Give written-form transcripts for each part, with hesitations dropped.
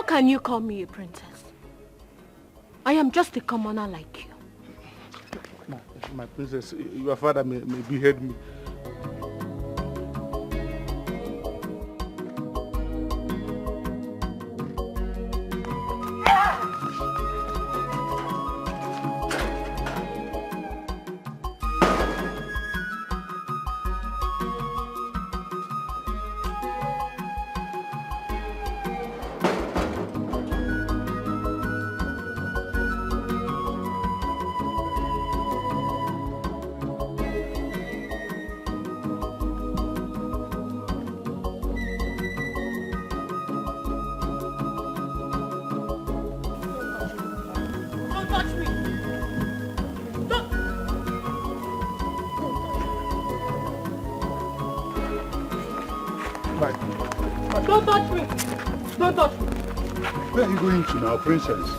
can you call me a princess? I am just a commoner like you. My princess, your father may behead me. Don't touch me! Don't touch me! Where are you going to now, princess?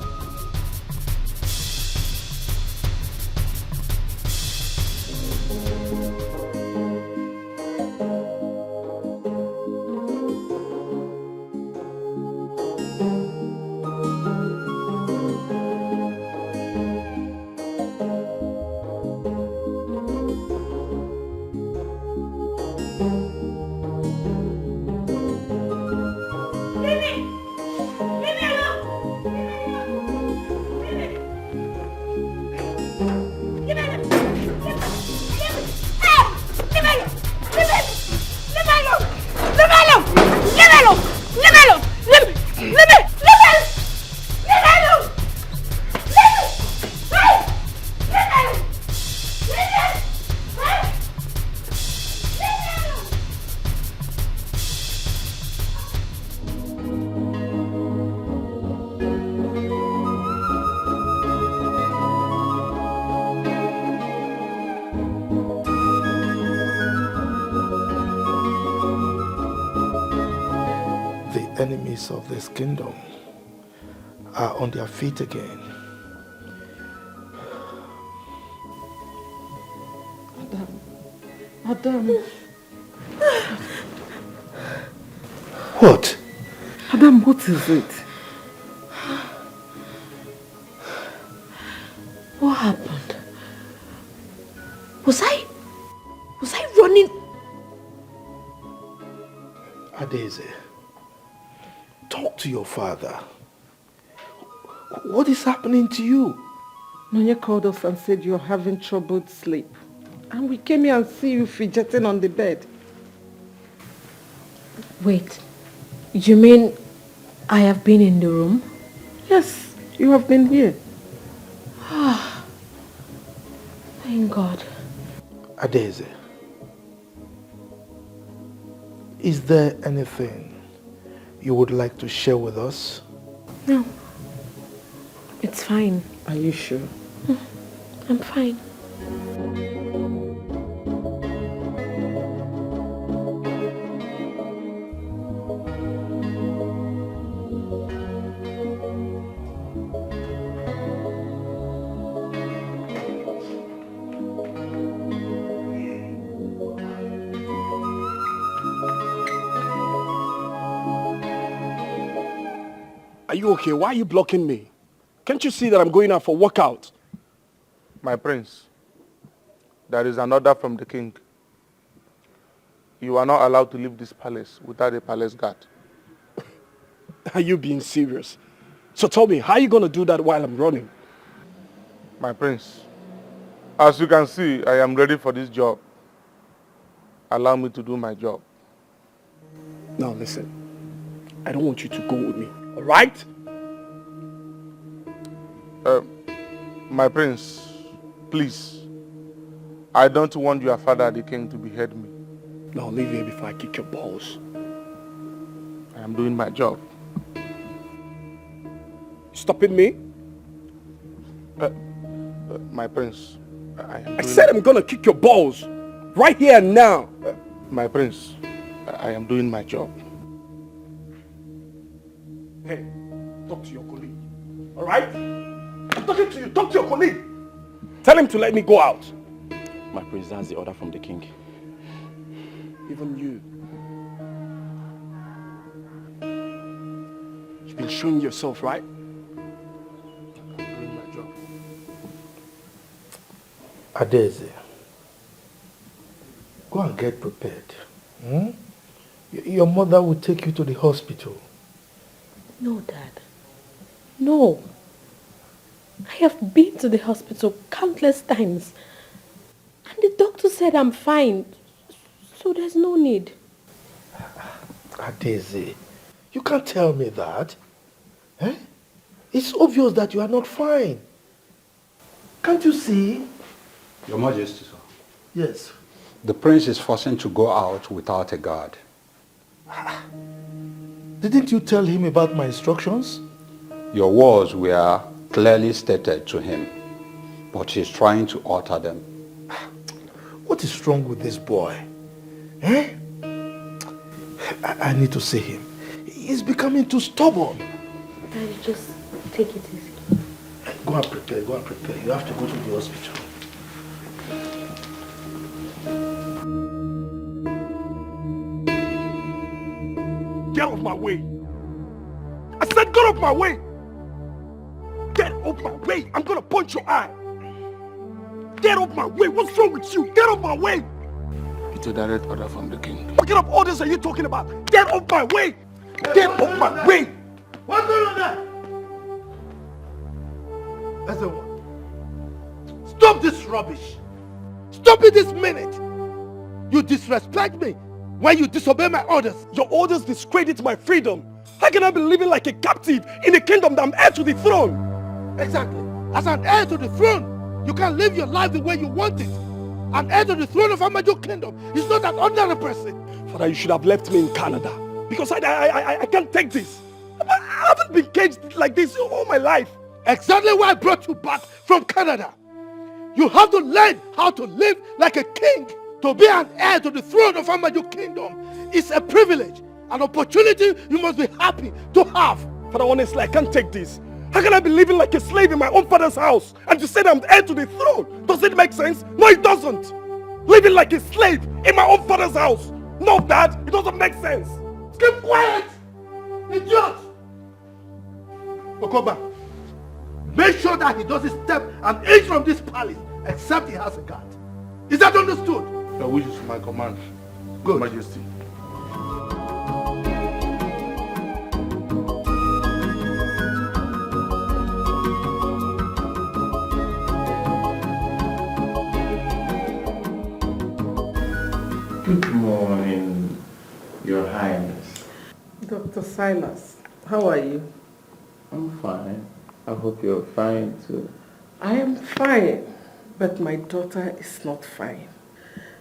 Enemies of this kingdom are on their feet again. Adam. What? Adam, what is it? What happened? Was I running? Adeze, talk to your father. What is happening to you? Nonya called us and said you're having troubled sleep. And we came here and see you fidgeting on the bed. Wait, you mean I have been in the room? Yes, you have been here. Ah, thank God. Adeze, is there anything you would like to share with us? No, it's fine. Are you sure? I'm fine. Are you okay? Why are you blocking me? Can't you see that I'm going out for workout? My prince, there is an order from the king. You are not allowed to leave this palace without a palace guard. Are you being serious? So tell me, how are you going to do that while I'm running? My prince, as you can see, I am ready for this job. Allow me to do my job. Now listen, I don't want you to go with me, all right? My prince, please, I don't want your father, the king, to behead me. Now leave here before I kick your balls. I am doing my job. Stopping me? My prince, I said I'm gonna kick your balls, right here and now. My prince, I am doing my job. Hey, talk to your colleague, all right? I'm talking to you, talk to your colleague. Tell him to let me go out. My prince, that's the order from the king. Even you You've been showing yourself, right? I'm doing my job. Adeze, go and get prepared. Hmm? Your mother will take you to the hospital. No, Dad. No. I have been to the hospital countless times. And the doctor said I'm fine. So there's no need. Adeze, you can't tell me that. Eh? It's obvious that you are not fine. Can't you see? Your Majesty, sir. Yes. The prince is forcing to go out without a guard. Didn't you tell him about my instructions? Your words were clearly stated to him, but he's trying to alter them. What is wrong with this boy? Eh? I need to see him. He's becoming too stubborn. Daddy, just take it easy. Go and prepare, go and prepare. You have to go to the hospital. Get off my way. I said get off my way. Get off my way. I'm gonna punch your eye. Get off my way. What's wrong with you? Get off my way. It's a direct order from the king. What kind of orders are you talking about? Get off my way. Get off my way. What's going on there? Everyone, stop this rubbish. Stop it this minute. You disrespect me when you disobey my orders. Your orders discredit my freedom. How can I be living like a captive in a kingdom that I'm heir to the throne? Exactly. As an heir to the throne, you can live your life the way you want it. An heir to the throne of Amaju Kingdom is not an ordinary person. Father, you should have left me in Canada. Because I can't take this. I haven't been caged like this all my life. Exactly why I brought you back from Canada. You have to learn how to live like a king. To be an heir to the throne of Amaju Kingdom is a privilege, an opportunity you must be happy to have. Father, honestly, I can't take this. How can I be living like a slave in my own father's house and you say that I'm heir to the throne? Does it make sense? No, it doesn't. Living like a slave in my own father's house. No, Dad, it doesn't make sense. Keep quiet, idiot! Okoba, make sure that he doesn't step an inch from this palace except he has a guard. Is that understood? Your wish is my command. Good. Majesty. Good morning, Your Highness. Dr. Silas, how are you? I'm fine. I hope you're fine too. I am fine, but my daughter is not fine.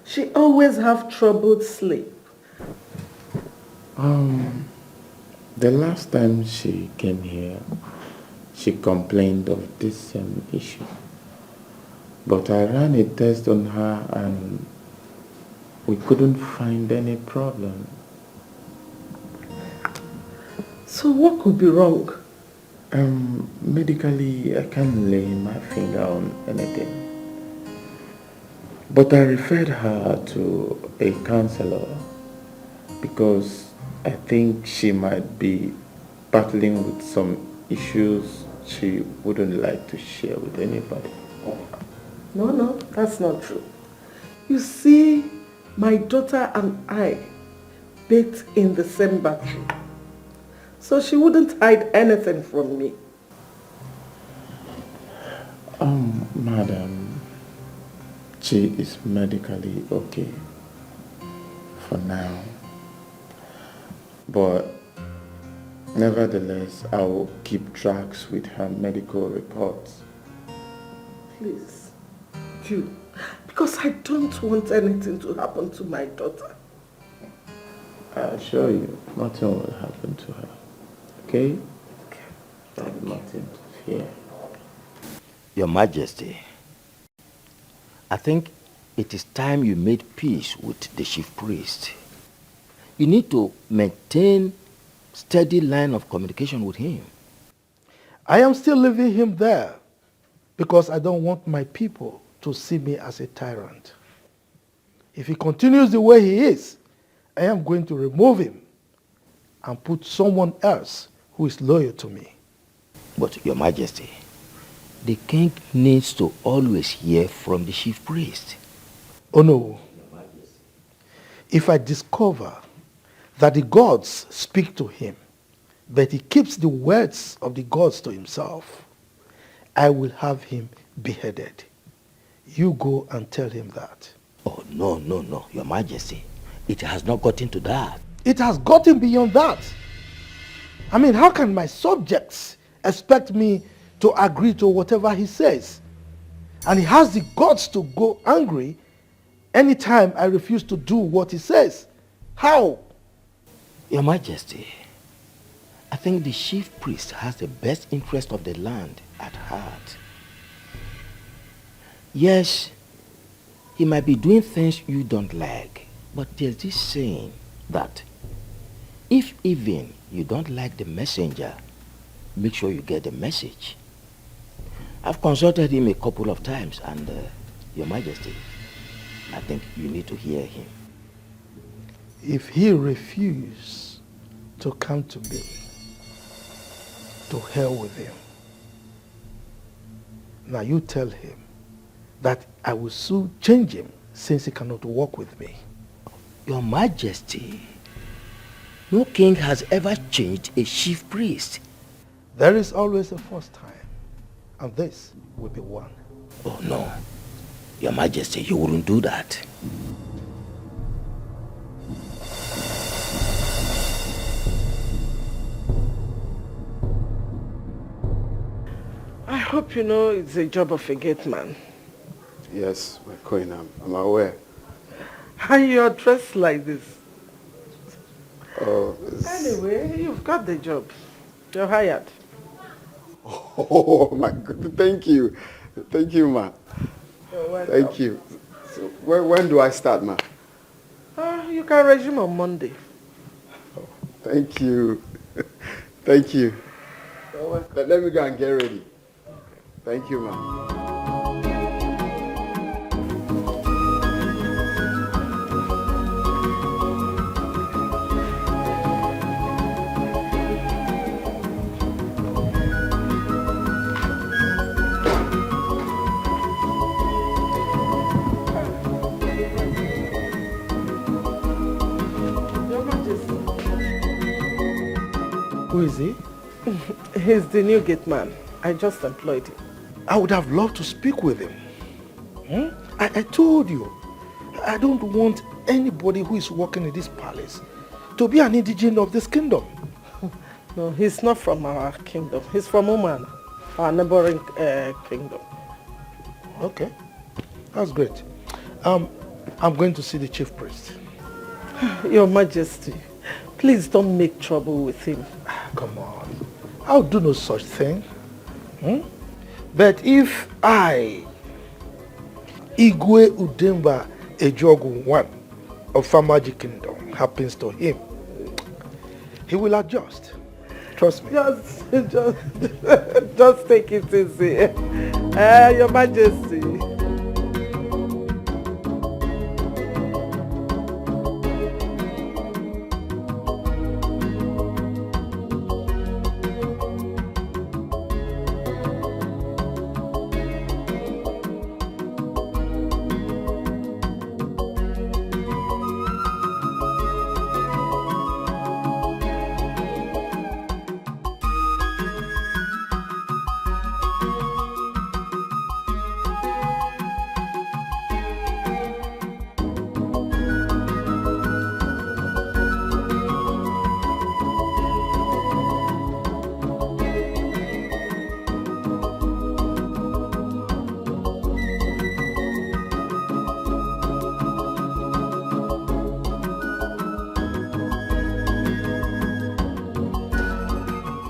She always have troubled sleep. The last time she came here, she complained of this same issue. But I ran a test on her and we couldn't find any problem. So what could be wrong? Medically, I can't lay my finger on anything. But I referred her to a counselor because I think she might be battling with some issues she wouldn't like to share with anybody. No, that's not true. You see, my daughter and I bathed in the same bathroom. So she wouldn't hide anything from me. Madam, she is medically okay for now. But nevertheless, I will keep tracks with her medical reports. Please, do. Because I don't want anything to happen to my daughter. I assure you, nothing will happen to her. Okay? Thank you. Nothing to fear. Your Majesty, I think it is time you made peace with the chief priest. You need to maintain steady line of communication with him. I am still leaving him there because I don't want my people to see me as a tyrant. If he continues the way he is, I am going to remove him and put someone else who is loyal to me. But Your Majesty, the king needs to always hear from the chief priest. Oh no. If I discover that the gods speak to him, but he keeps the words of the gods to himself, I will have him beheaded. You go and tell him that. Oh, no, Your Majesty. It has not gotten to that. It has gotten beyond that. I mean, how can my subjects expect me to agree to whatever he says? And he has the guts to go angry anytime I refuse to do what he says. How? Your Majesty, I think the chief priest has the best interest of the land at heart. Yes, he might be doing things you don't like, but there's this saying that if even you don't like the messenger, make sure you get the message. I've consulted him a couple of times and, Your Majesty, I think you need to hear him. If he refuses to come to me, to hell with him. Now you tell him that I will soon change him since he cannot walk with me. Your Majesty, no king has ever changed a chief priest. There is always a first time, and this will be one. Oh no, Your Majesty, you wouldn't do that. I hope you know it's a job of a gate man. Yes, my queen, I'm aware. And you're dressed like this. Oh, Anyway, you've got the job. You're hired. Oh my God, thank you. Thank you, ma. You're welcome. Thank you. So when do I start, ma? You can resume on Monday. Oh, thank you. Thank you. You're welcome. Let me go and get ready. Thank you, ma. Your Majesty. Who is he? He's the new gate man. I just employed him. I would have loved to speak with him. I told you, I don't want anybody who is working in this palace to be an indigene of this kingdom. No, he's not from our kingdom. He's from Oman, our neighboring kingdom. Okay, that's great. I'm going to see the chief priest. Your Majesty, please don't make trouble with him. Come on, I'll do no such thing. But if I, Igwe Udemba Ejogu I of Famaji Kingdom, happens to him, he will adjust. Trust me. Just take it easy. Your Majesty.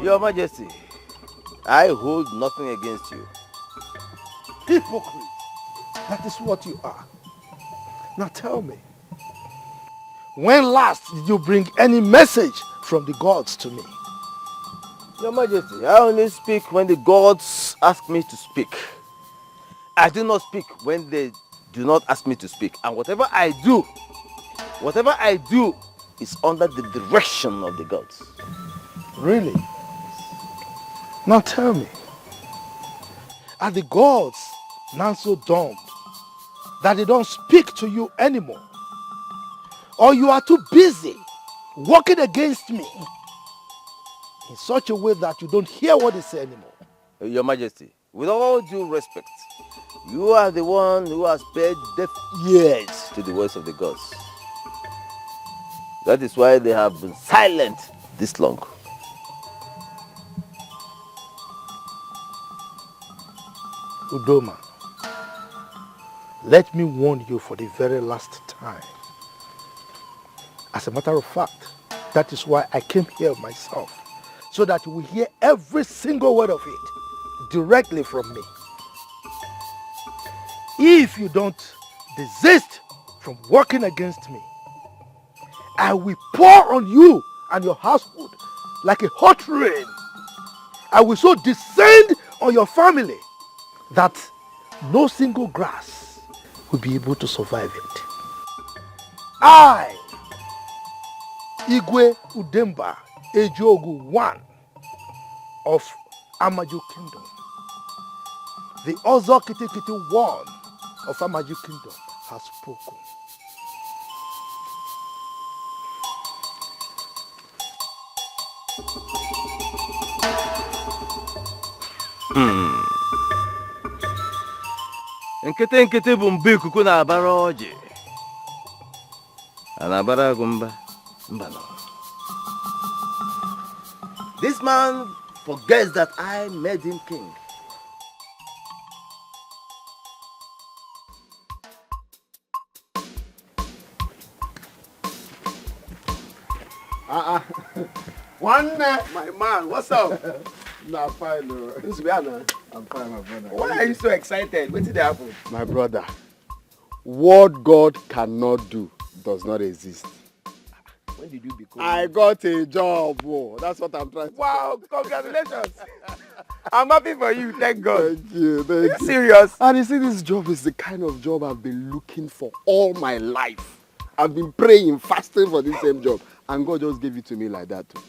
Your Majesty, I hold nothing against you. Hypocrite. That is what you are. Now tell me, when last did you bring any message from the gods to me? Your Majesty, I only speak when the gods ask me to speak. I do not speak when they do not ask me to speak. And whatever I do is under the direction of the gods. Really? Now tell me, are the gods now so dumb that they don't speak to you anymore? Or you are too busy working against me in such a way that you don't hear what they say anymore? Your Majesty, with all due respect, you are the one who has paid deaf ears to the voice of the gods. That is why they have been silent this long. Udoma, let me warn you for the very last time. As a matter of fact, that is why I came here myself, so that you will hear every single word of it directly from me. If you don't desist from working against me, I will pour on you and your household like a hot rain. I will so descend on your family that no single grass will be able to survive it. I, Igwe Udemba Ejogu I of Amaju Kingdom, the Ozo Kitikiti one of Amaju Kingdom, has spoken. Nkete nkete bụ mbe ikuku na-abara ọjị. A na-abara agụ mba. Mba no. This man forgets that I made him king. One my man, what's up? Nah, fine, I'm fine, my brother. Why are you so excited? What did happen? My brother, what God cannot do does not exist. When did you become? I got a job. Whoa. That's what I'm trying to Wow, congratulations. I'm happy for you, thank God. Thank you, thank you. Serious? And you see, this job is the kind of job I've been looking for all my life. I've been praying, fasting for this same job. And God just gave it to me like that too.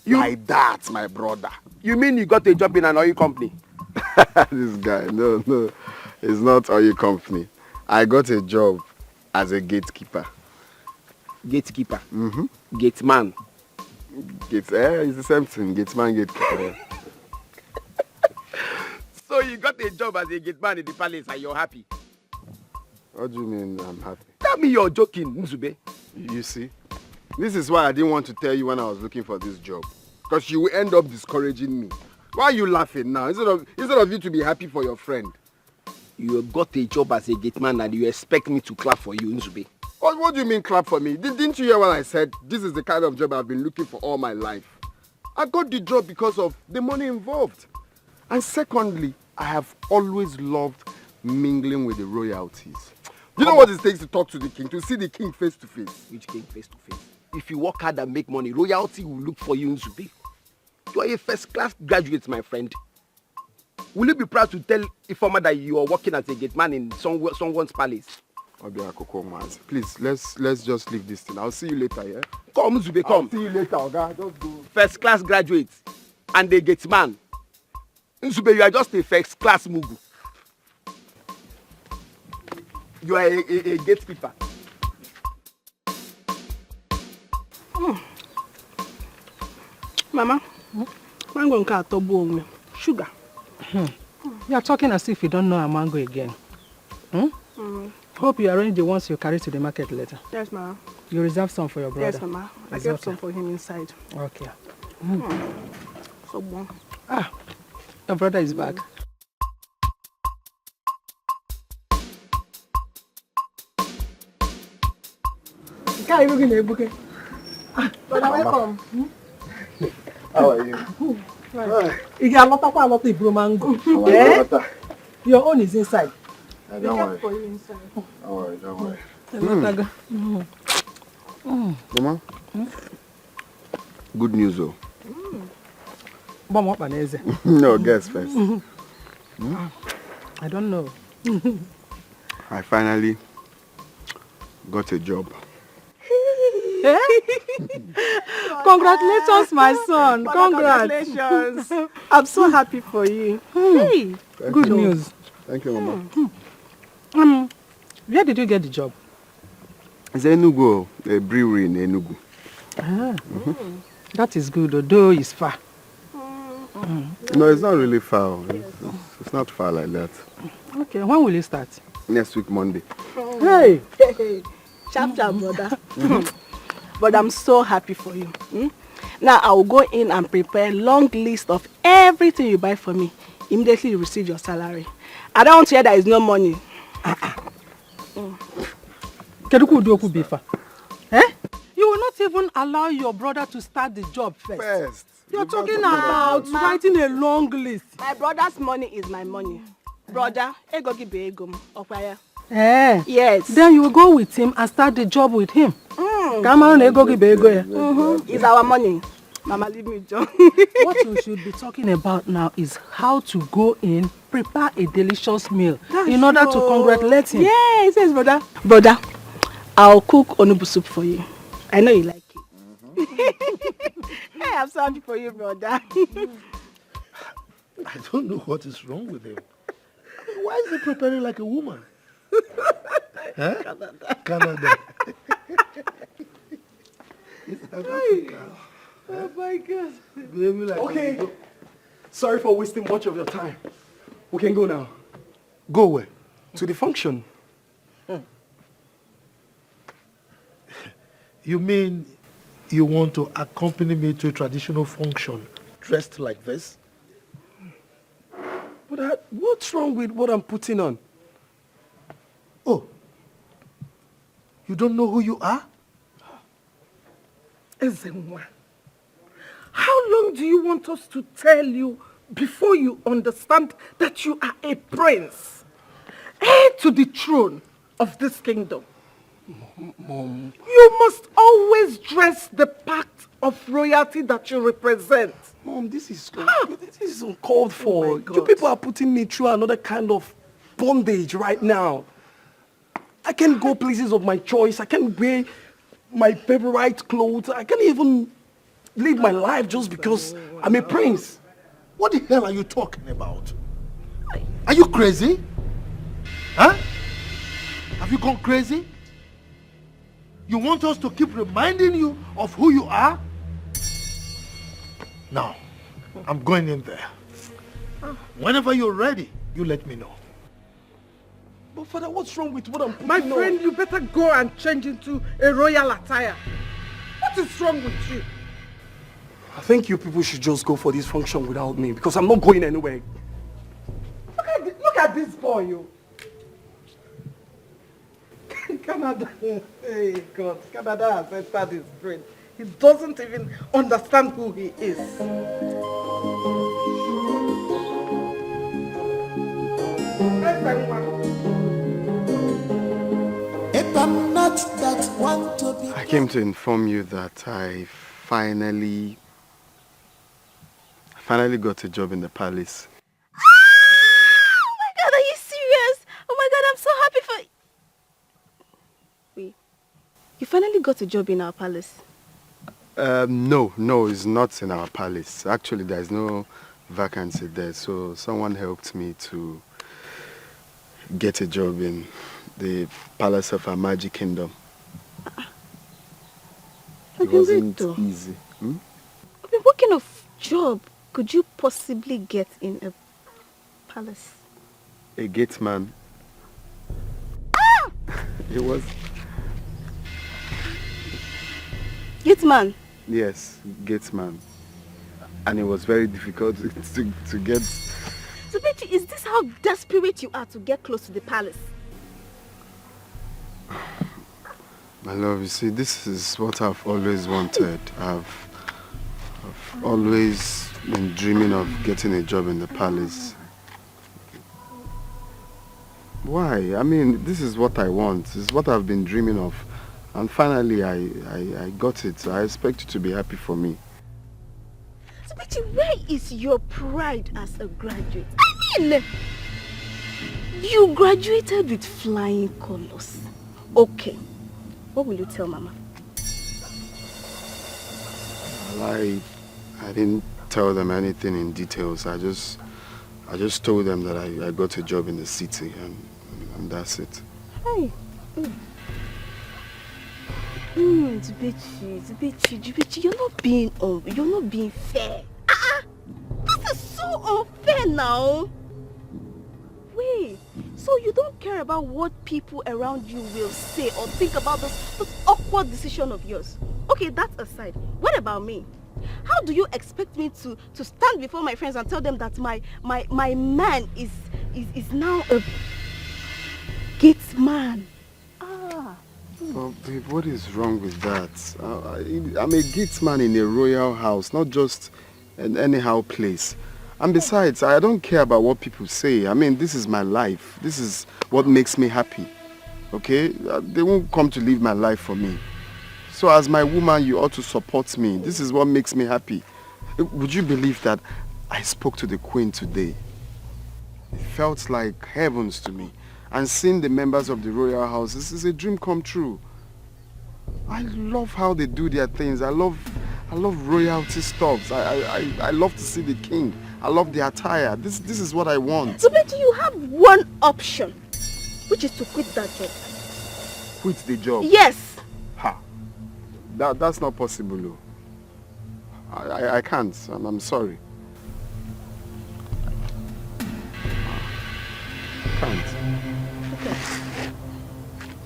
Like that, my brother. You mean you got a job in an oil company? This guy, no, it's not oil company. I got a job as a gatekeeper. Gatekeeper? Mm-hmm. Gateman? It's the same thing, gateman, gatekeeper. So you got a job as a gateman in the palace and you're happy? What do you mean I'm happy? Tell me you're joking, Nzube. You see, this is why I didn't want to tell you when I was looking for this job. Because you will end up discouraging me. Why are you laughing now? Instead of you to be happy for your friend. You got a job as a gateman and you expect me to clap for you, Nzube. What do you mean clap for me? Didn't you hear what I said? This is the kind of job I've been looking for all my life. I got the job because of the money involved. And secondly, I have always loved mingling with the royalties. You know what it takes to talk to the king, to see the king face to face? Which king face to face? If you work hard and make money, royalty will look for you, Nzube. You are a first-class graduate, my friend. Will you be proud to tell Ifeoma that you are working as a gateman in someone's palace? Please, let's just leave this thing. I'll see you later, yeah? Come, Nzube, come. I'll see you later, okay? Just go. First-class graduate and a gateman. Nzube, you are just a first-class mugu. You are a gatekeeper. Mama, mango nka atobo onwe. Sugar. You are talking as if you don't know a mango again. Hope you arrange the ones you carry to the market later. Yes, Mama. You reserve some for your brother. Yes, Mama. I kept some for him inside. Okay. So bon. Ah, your brother is back. How are you? Brother, welcome. How are you? You got a lot of mango. Your own is inside. Don't worry. For you inside. Don't worry. Mama? Good news, though. No, guess first. I don't know. I finally got a job. Congratulations, my son. Congrats. Congratulations. I'm so happy for you. Hey, good news. Thank you, Mama. Where did you get the job? It's Enugu, a brewery in Enugu. That is good, although it's far. No, it's not really far. It's not far like that. Okay, when will you start? Next week, Monday. Hey. Sharp, brother. But I'm so happy for you. Now I will go in and prepare a long list of everything you buy for me. Immediately you receive your salary. I don't want to hear there is no money. You will not even allow your brother to start the job first. You're talking about writing a long list. My brother's money is my money. Brother, ego give ego. Okwaya. Yes. Then you will go with him and start the job with him. It's our money. Mama, leave me, John. What you should be talking about now is how to go in, prepare a delicious meal in order to congratulate him. Yes, brother. Brother, I'll cook onubu soup for you. I know you like it. Hey, I'm so happy for you, brother. I don't know what is wrong with him. Why is he preparing like a woman? Huh? Canada. Oh my God. Okay. Sorry for wasting much of your time. We can go now. Go where? To the function. You mean you want to accompany me to a traditional function dressed like this? But what's wrong with what I'm putting on? Oh, you don't know who you are? Ezenwa, how long do you want us to tell you before you understand that you are a prince, heir to the throne of this kingdom? Mom. You must always dress the part of royalty that you represent. Mom, this is uncalled for. You people are putting me through another kind of bondage right now. I can't go places of my choice. I can't wear my favorite clothes. I can't even live my life just because I'm a prince. What the hell are you talking about? Are you crazy? Huh? Have you gone crazy? You want us to keep reminding you of who you are? Now, I'm going in there. Whenever you're ready, you let me know. But Father, what's wrong with what I'm putting My on? friend, you better go and change into a royal attire. What is wrong with you? I think you people should just go for this function without me because I'm not going anywhere. Look at this boy, you. Canada. Hey, God. Canada has entered his brain. He doesn't even understand who he is. I came to inform you that I finally got a job in the palace. Oh my God, are you serious? Oh my God, I'm so happy for you. Wait, you finally got a job in our palace? No, it's not in our palace. Actually, there's no vacancy there, so someone helped me to get a job in the palace of our magic kingdom. It wasn't easy. I mean, what kind of job could you possibly get in a palace? A gate man. It was... Gate man? Yes, gate man. And it was very difficult to get... So, Betty, is this how desperate you are to get close to the palace? My love, you see, this is what I've always wanted. I've always been dreaming of getting a job in the palace. Why? I mean, this is what I want. This is what I've been dreaming of. And finally, I got it. So I expect you to be happy for me. So, Betty, where is your pride as a graduate? I mean, you graduated with flying colors. Okay. What will you tell Mama? Well, I didn't tell them anything in details. I just told them that I got a job in the city and that's it. Hey. Zubechi, you're not being fair. This is so unfair now. Wait, so you don't care about what people around you will say or think about this awkward decision of yours? Okay, that aside, what about me? How do you expect me to stand before my friends and tell them that my man is now a gate man? Well, babe, what is wrong with that? I'm a gate man in a royal house, not just an anyhow place. And besides, I don't care about what people say. I mean, this is my life. This is what makes me happy. Okay? They won't come to live my life for me. So as my woman, you ought to support me. This is what makes me happy. Would you believe that I spoke to the Queen today? It felt like heavens to me. And seeing the members of the royal house, this is a dream come true. I love how they do their things. I love royalty stuffs. I love to see the king. I love the attire. This is what I want. So, but you have one option, which is to quit that job. Quit the job? Yes. Ha. That's not possible. I can't. I'm sorry. I can't. Okay.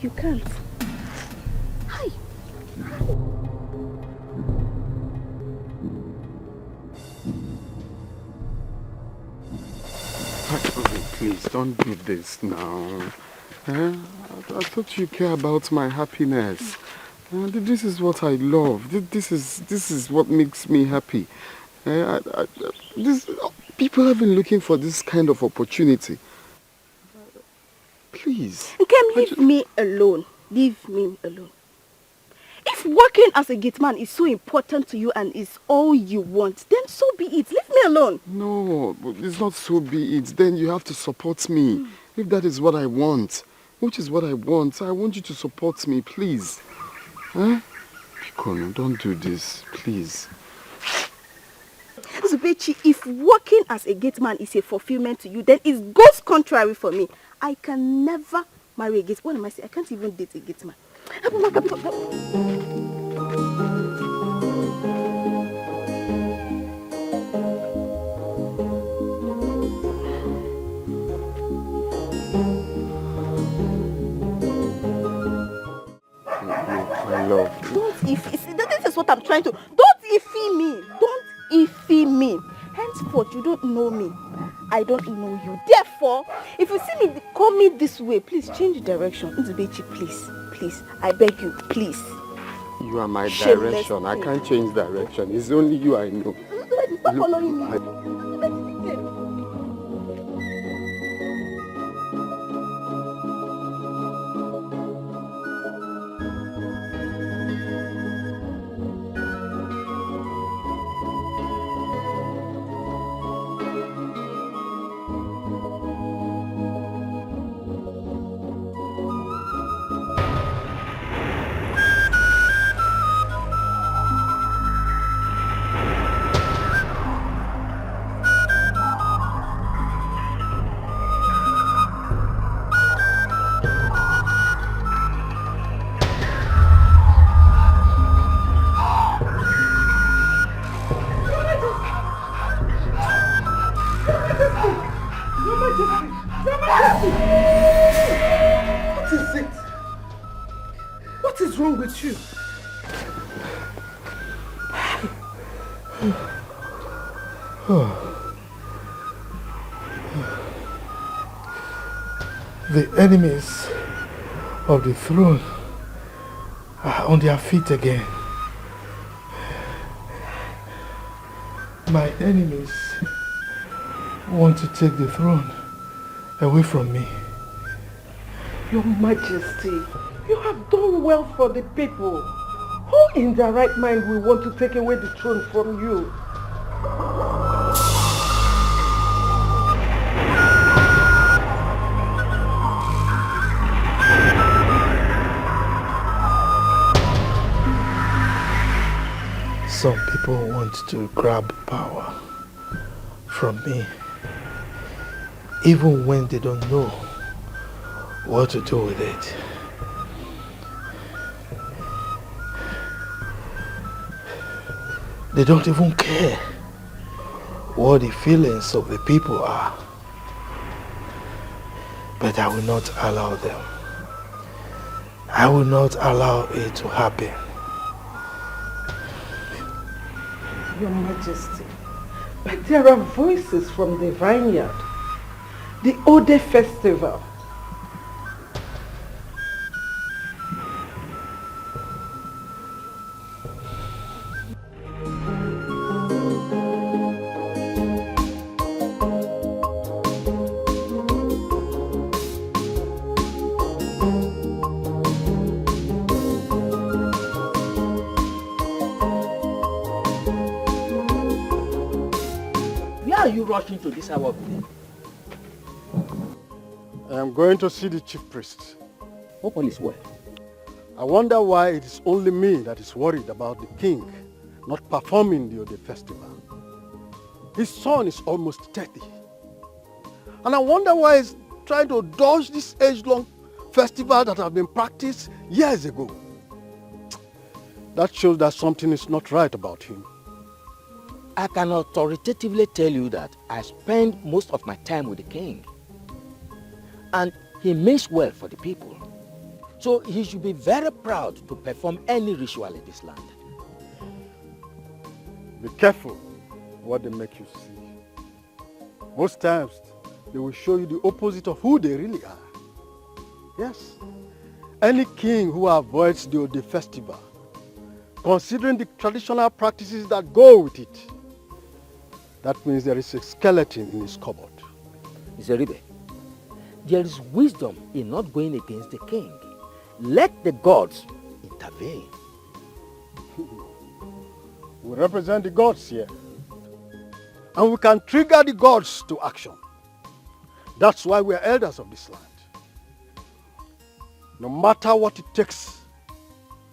You can't. Hi. Please, don't do this now. I thought you care about my happiness. This is what I love. This is what makes me happy. People have been looking for this kind of opportunity. Please. Kem, leave me alone. Leave me alone. If working as a gate man is so important to you and is all you want, then so be it. Leave me alone. No, it's not so be it. Then you have to support me. If that is what I want, which is what I want you to support me, please. Huh? Pikono, don't do this, please. Zubechi, if working as a gate man is a fulfillment to you, then it goes contrary for me. I can never marry a gate. What am I saying? I can't even date a gate man. My love. Don't iffy. This is what I'm trying to. Don't iffy me. Don't iffy me. Henceforth, you don't know me. I don't know you. Therefore, if you see me call me this way, please change direction. Nzubechi, please. I beg you, please. You are my Shameless direction. I thing. can't change direction. It's only you I know. Stop following me. What is wrong with you? The enemies of the throne are on their feet again. My enemies want to take the throne away from me. Your Majesty, you have done well for the people. Who in their right mind will want to take away the throne from you? Some people want to grab power from me, even when they don't know what to do with it. They don't even care what the feelings of the people are. But I will not allow them. I will not allow it to happen. Your Majesty, but there are voices from the vineyard, the Ode festival. Where are you rushing to this hour of the day? I am going to see the chief priest. Hope all is well. I wonder why it is only me that is worried about the king not performing the Ode festival. His son is almost 30. And I wonder why he's trying to dodge this age-long festival that have been practiced years ago. That shows that something is not right about him. I can authoritatively tell you that I spend most of my time with the king. And he means well for the people. So he should be very proud to perform any ritual in this land. Be careful what they make you see. Most times, they will show you the opposite of who they really are. Yes, any king who avoids the Ode festival, considering the traditional practices that go with it, that means there is a skeleton in his cupboard. Zeribe, there is wisdom in not going against the king. Let the gods intervene. We represent the gods here. And we can trigger the gods to action. That's why we are elders of this land. No matter what it takes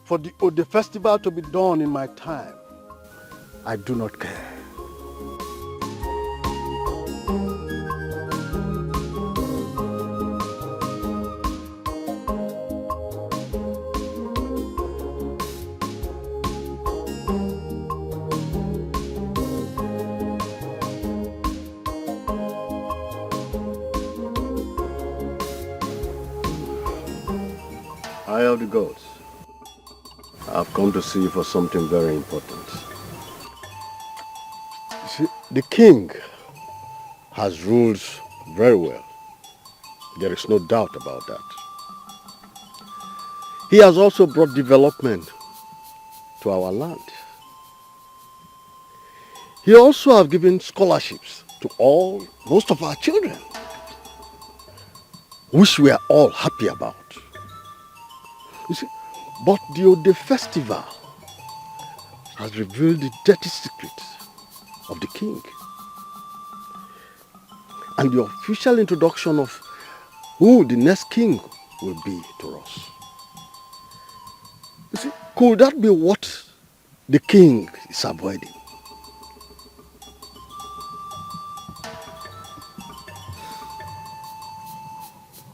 for the Ode festival to be done in my time, I do not care. Eye of the gods, I've come to see you for something very important. You see, the king has ruled very well. There is no doubt about that. He has also brought development to our land. He also has given scholarships to most of our children, which we are all happy about. You see, but the Ode festival has revealed the dirty secrets of the king. And the official introduction of who the next king will be to us. You see, could that be what the king is avoiding?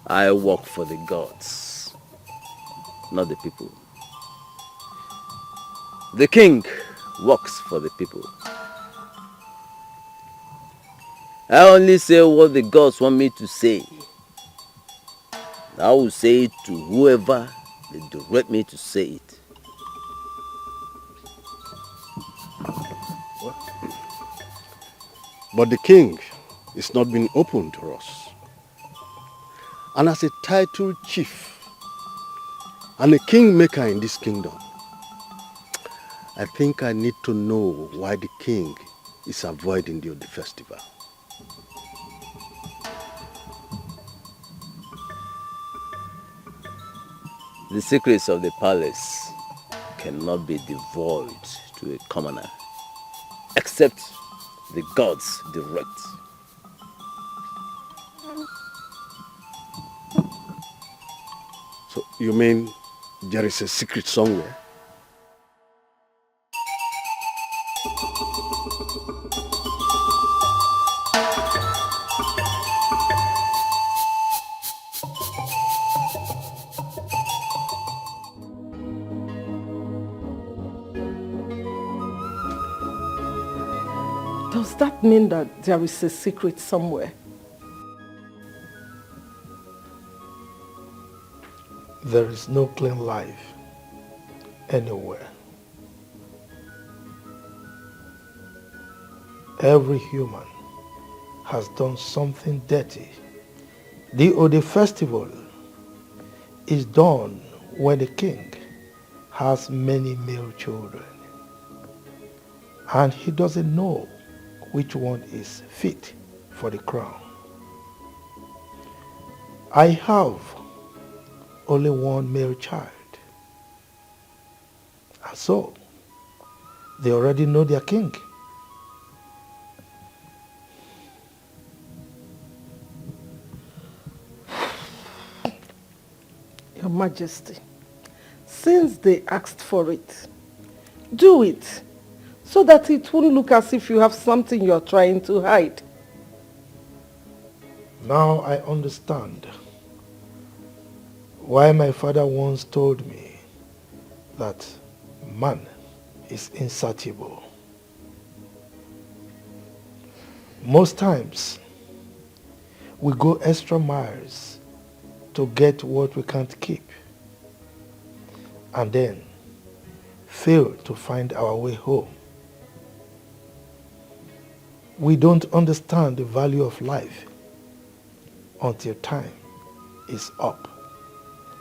I work for the gods, not the people. The king works for the people. I only say what the gods want me to say. I will say it to whoever they direct me to say it. But the king is not being open to us. And as a titled chief and a kingmaker in this kingdom, I think I need to know why the king is avoiding the Ode festival. The secrets of the palace cannot be divulged to a commoner, except the gods direct. So you mean there is a secret somewhere? Does that mean that there is a secret somewhere? There is no clean life anywhere. Every human has done something dirty. The Ode festival is done when the king has many male children and he doesn't know which one is fit for the crown. I have only one male child, and so they already know their king. Your Majesty, since they asked for it, do it so that it won't look as if you have something you're trying to hide. Now I understand why my father once told me that man is insatiable. Most times, we go extra miles to get what we can't keep, and then fail to find our way home. We don't understand the value of life until time is up.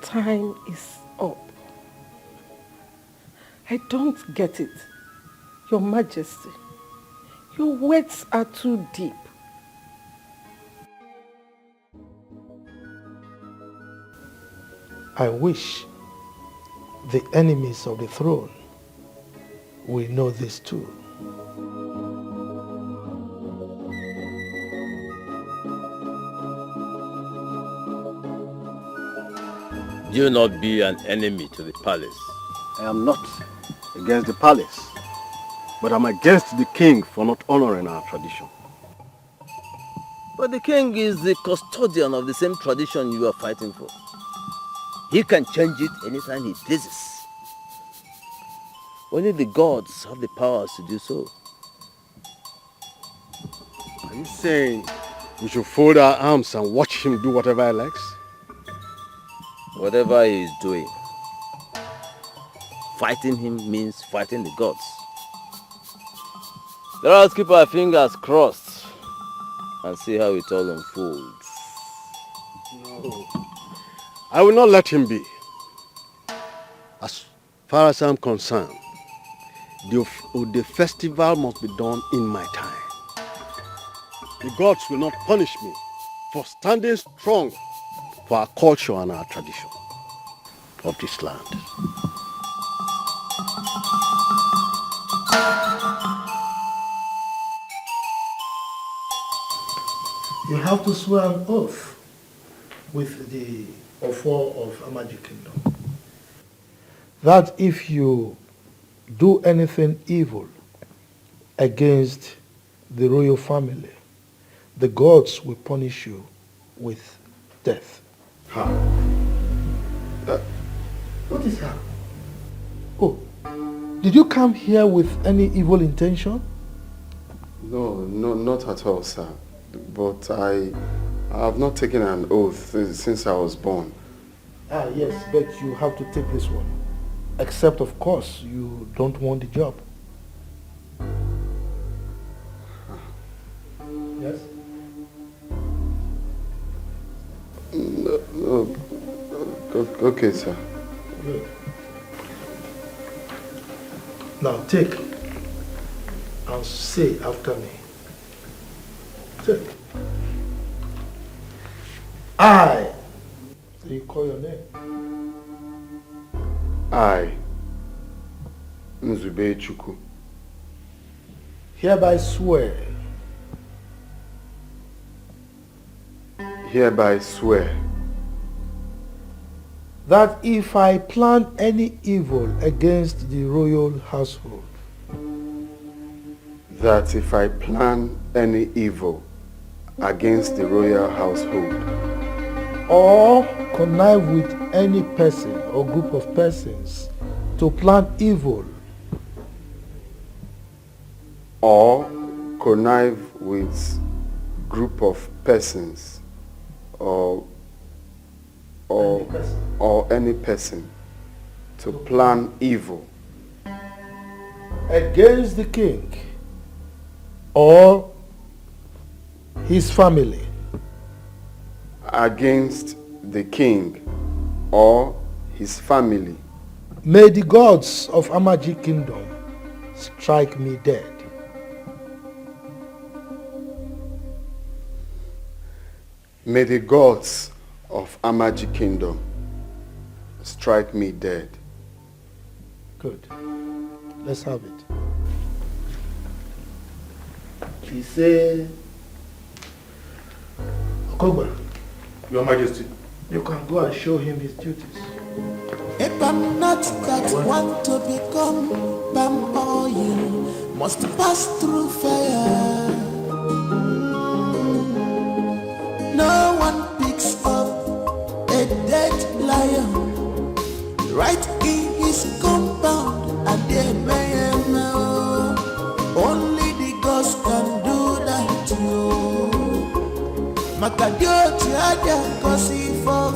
Time is up. I don't get it. Your Majesty, your words are too deep. I wish the enemies of the throne will know this too. Do not be an enemy to the palace. I am not against the palace, but I'm against the king for not honoring our tradition. But the king is the custodian of the same tradition you are fighting for. He can change it anytime he pleases. Only the gods have the powers to do so. Are you saying we should fold our arms and watch him do whatever he likes? Whatever he is doing, fighting him means fighting the gods. Let us keep our fingers crossed and see how it all unfolds. No. I will not let him be. As far as I'm concerned, the festival must be done in my time. The gods will not punish me for standing strong for our culture and our tradition of this land. You have to swear an oath with the Ofo of Amaji Kingdom that if you do anything evil against the royal family, the gods will punish you with death. How? What is how? Oh, did you come here with any evil intention? No, not at all, sir. But I have not taken an oath since I was born. Ah, yes, but you have to take this one. Except, of course, you don't want the job. Yes? No. Okay, sir. Good. Now take and say after me. Take. I. So you call your name. I, Nzube Chukwu, hereby swear that if I plan any evil against the royal household, that if I plan any evil against the royal household, or connive with any person or group of persons to plan evil, or connive with group of persons or any person to plan evil against the king or his family, against the king or his family, may the gods of Amaji Kingdom strike me dead. May the gods of Amaji Kingdom strike me dead. Good. Let's have it. He said, Okogba, Your Majesty, you can go and show him his duties. If I'm not that want to become palm oil, must pass through fire. No one picks up a dead lion right in his compound, and they may know only the ghost can do that to you. Makadio tiada kosi for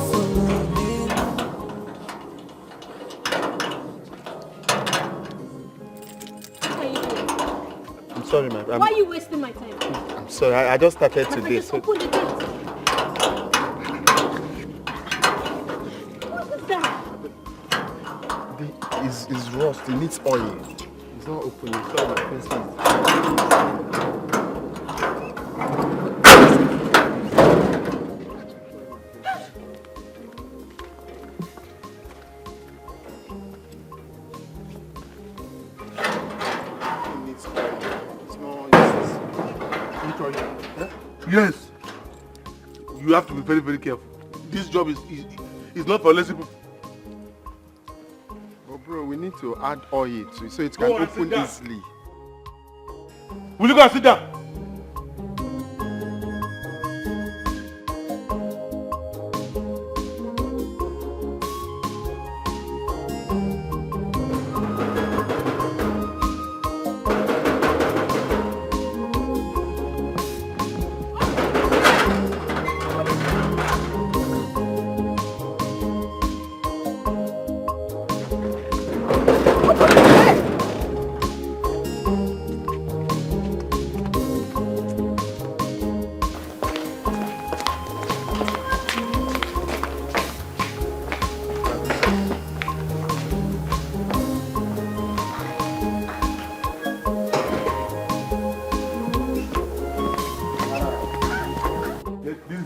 I'm sorry, ma'am. Why are you wasting my time? I'm sorry. I just started today. Just open the gate. What is that? It's rust. It needs oil. It's not opening. Sorry, my pencil. Yes. You have to be very, very careful. This job is not for lazy people. Oh bro, we need to add oil to it so it can open easily. Will you go and sit down?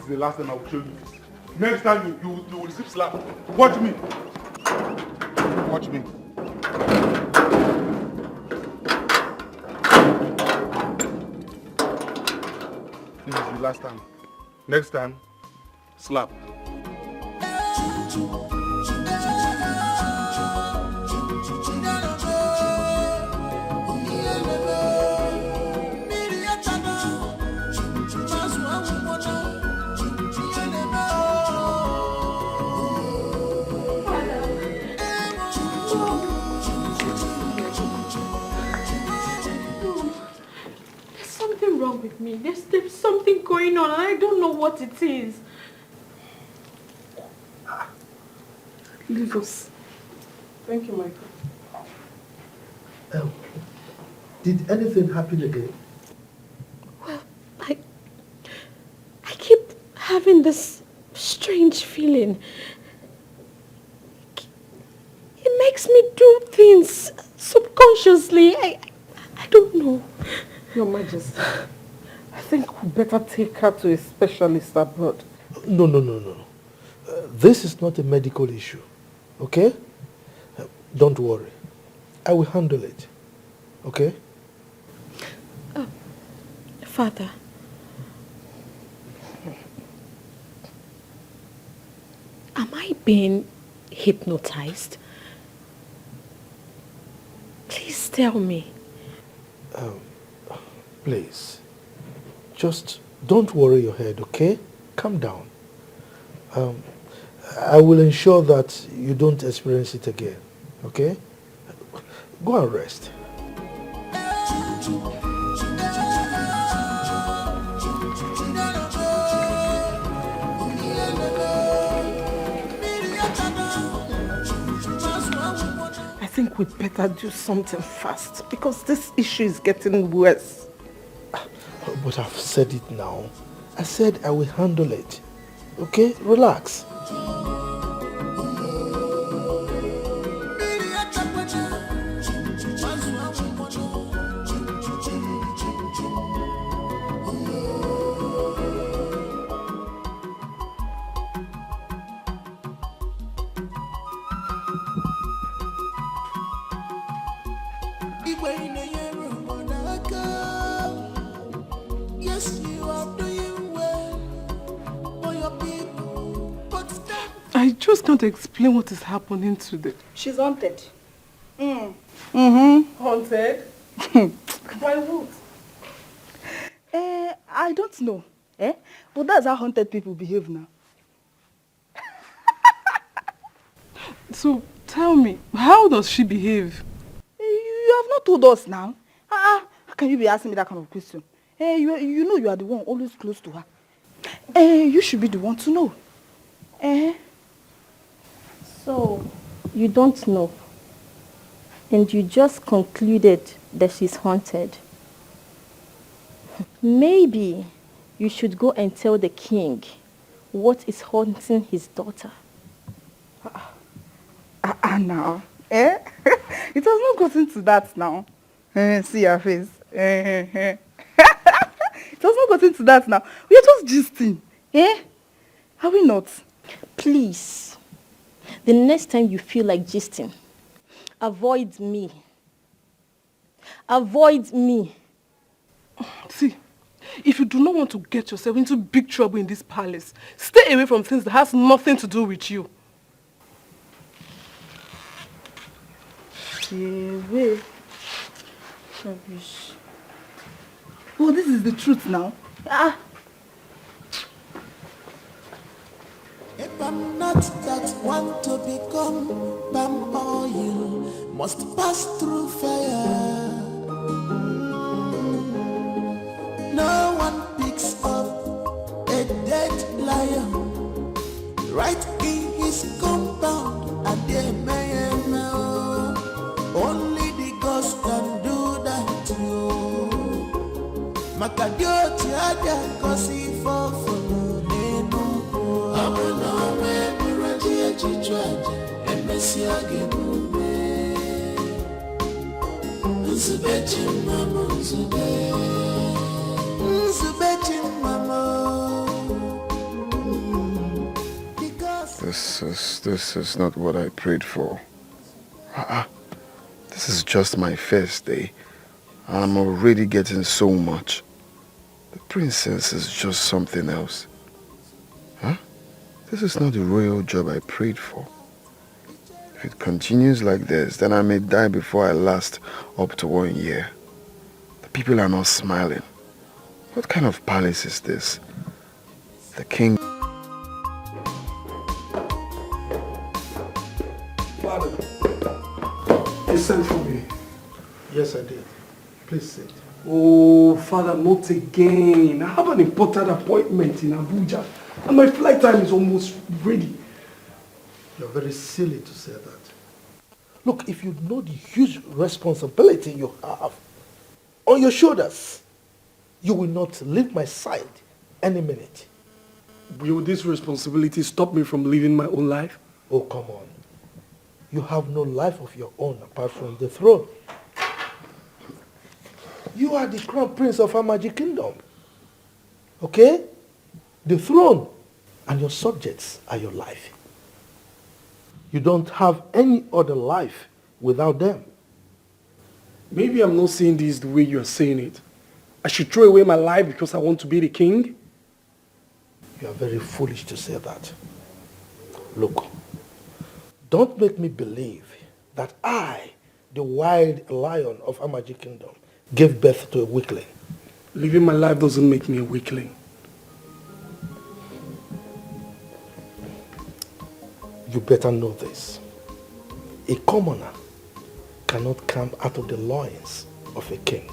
The last time I will show you this. Next time you will receive slap. Watch me. Watch me. This is the last time. Next time, slap. Wrong with me. There's something going on and I don't know what it is. Leave us. Thank you, Michael. Did anything happen again? Well, I keep having this strange feeling. It makes me do things subconsciously. I don't know. Your Majesty, I think we better take her to a specialist abroad. No. This is not a medical issue, okay? Don't worry. I will handle it, okay? Father, am I being hypnotized? Please tell me. Please, just don't worry your head, okay? Calm down. I will ensure that you don't experience it again, okay? Go and rest. I think we better do something fast because this issue is getting worse. But I've said it now. I said I will handle it. Okay? Relax. I just can't explain what is happening today. She's haunted. Haunted? By what? I don't know. But that's how haunted people behave now. So tell me, how does she behave? You have not told us now. How can you be asking me that kind of question? You know you are the one always close to her. You should be the one to know. So, you don't know. And you just concluded that she's haunted. Maybe you should go and tell the king what is haunting his daughter. Now. It has not gotten to that now. See your face. It has not gotten to that now. We are just gisting. Are we not? Please, the next time you feel like gisting, avoid me. Avoid me. See, if you do not want to get yourself into big trouble in this palace, stay away from things that has nothing to do with you. Away. Rubbish. Oh, this is the truth now. If I'm not that one to become palm oil, must pass through fire. No one picks up a dead lion right in his compound, and they may know only the ghost can do that to you. Makadioti ada kosi fofo. This is not what I prayed for. This is just my first day, and I'm already getting so much. The princess is just something else. This is not the royal job I prayed for. If it continues like this, then I may die before I last up to 1 year. The people are not smiling. What kind of palace is this? The king... Father, you sent for me. Yes, I did. Please sit. Oh, Father, not again. I have an important appointment in Abuja, and my flight time is almost ready. You're very silly to say that. Look, if you know the huge responsibility you have on your shoulders, you will not leave my side any minute. Will this responsibility stop me from living my own life? Oh, come on. You have no life of your own apart from the throne. You are the crown prince of our magic kingdom. Okay? The throne and your subjects are your life. You don't have any other life without them. Maybe I'm not saying this the way you're saying it. I should throw away my life because I want to be the king? You are very foolish to say that. Look, don't make me believe that I, the wild lion of our magic kingdom, gave birth to a weakling. Living my life doesn't make me a weakling. You better know this. A commoner cannot come out of the loins of a king.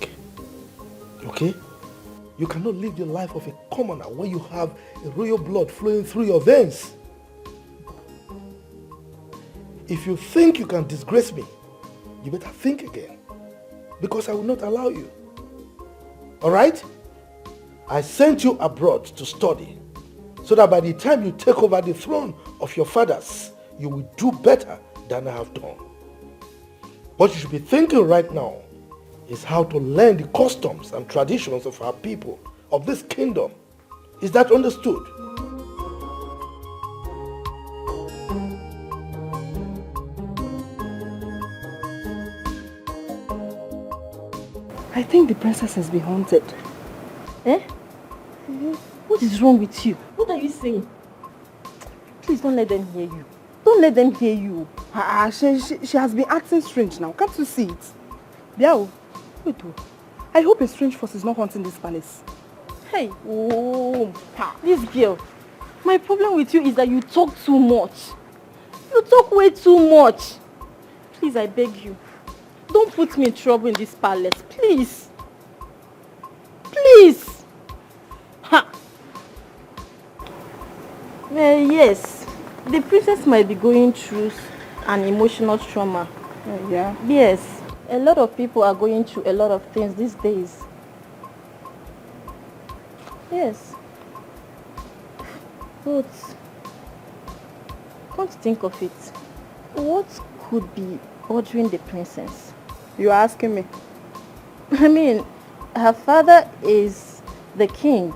Okay? You cannot live the life of a commoner when you have a royal blood flowing through your veins. If you think you can disgrace me, you better think again, because I will not allow you. Alright? I sent you abroad to study, so that by the time you take over the throne of your fathers, you will do better than I have done. What you should be thinking right now is how to learn the customs and traditions of our people, of this kingdom. Is that understood? I think the princess has been haunted. Eh? What is wrong with you? What are you saying? Please don't let them hear you. Don't let them hear you. She has been acting strange now. Can't you see it? Biao, wait. I hope a strange force is not haunting this palace. Hey, this girl. My problem with you is that you talk too much. You talk way too much. Please, I beg you. Don't put me in trouble in this palace, please. Please. Ha. Well, yes. The princess might be going through an emotional trauma. Yeah. Yes. A lot of people are going through a lot of things these days. Yes. But come to think of it, what could be bothering the princess? You are asking me? I mean, her father is the king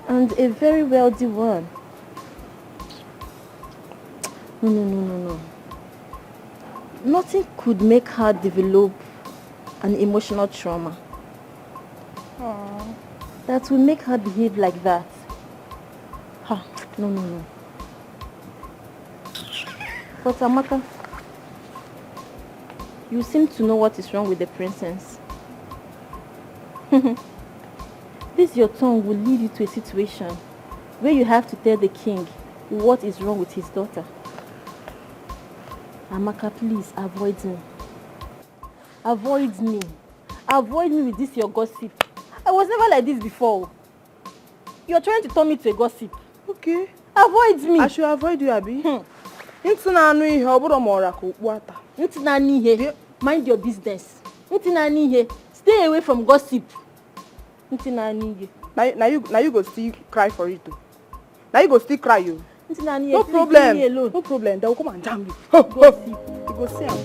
and a very wealthy one. No. Nothing could make her develop an emotional trauma. Aww. That will make her behave like that. No. But Amaka, you seem to know what is wrong with the princess. This your tongue will lead you to a situation where you have to tell the king what is wrong with his daughter. Amaka, please avoid me. Avoid me. Avoid me with this your gossip. I was never like this before. You're trying to turn me to a gossip. Okay. Avoid me. I should avoid you, Abi. Mind your business. Stay away from gossip. Now you go still cry for it too. Now you go still cry you. No problem. No problem. They will come and jam you. Gossip. You go see them.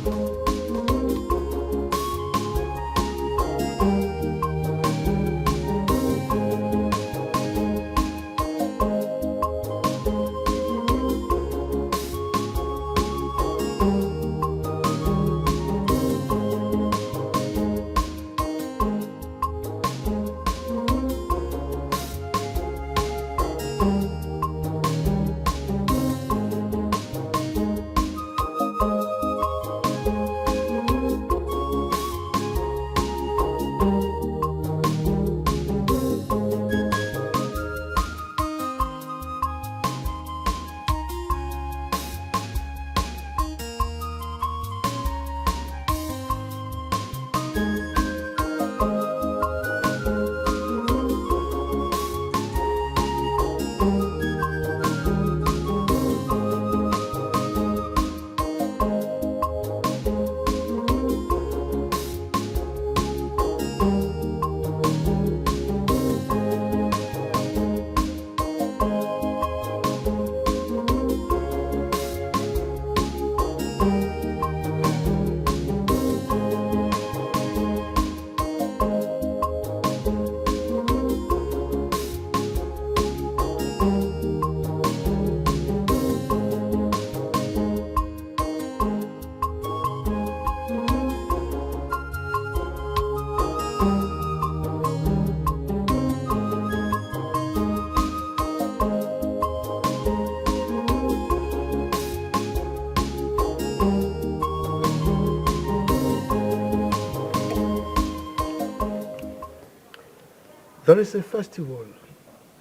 There is a festival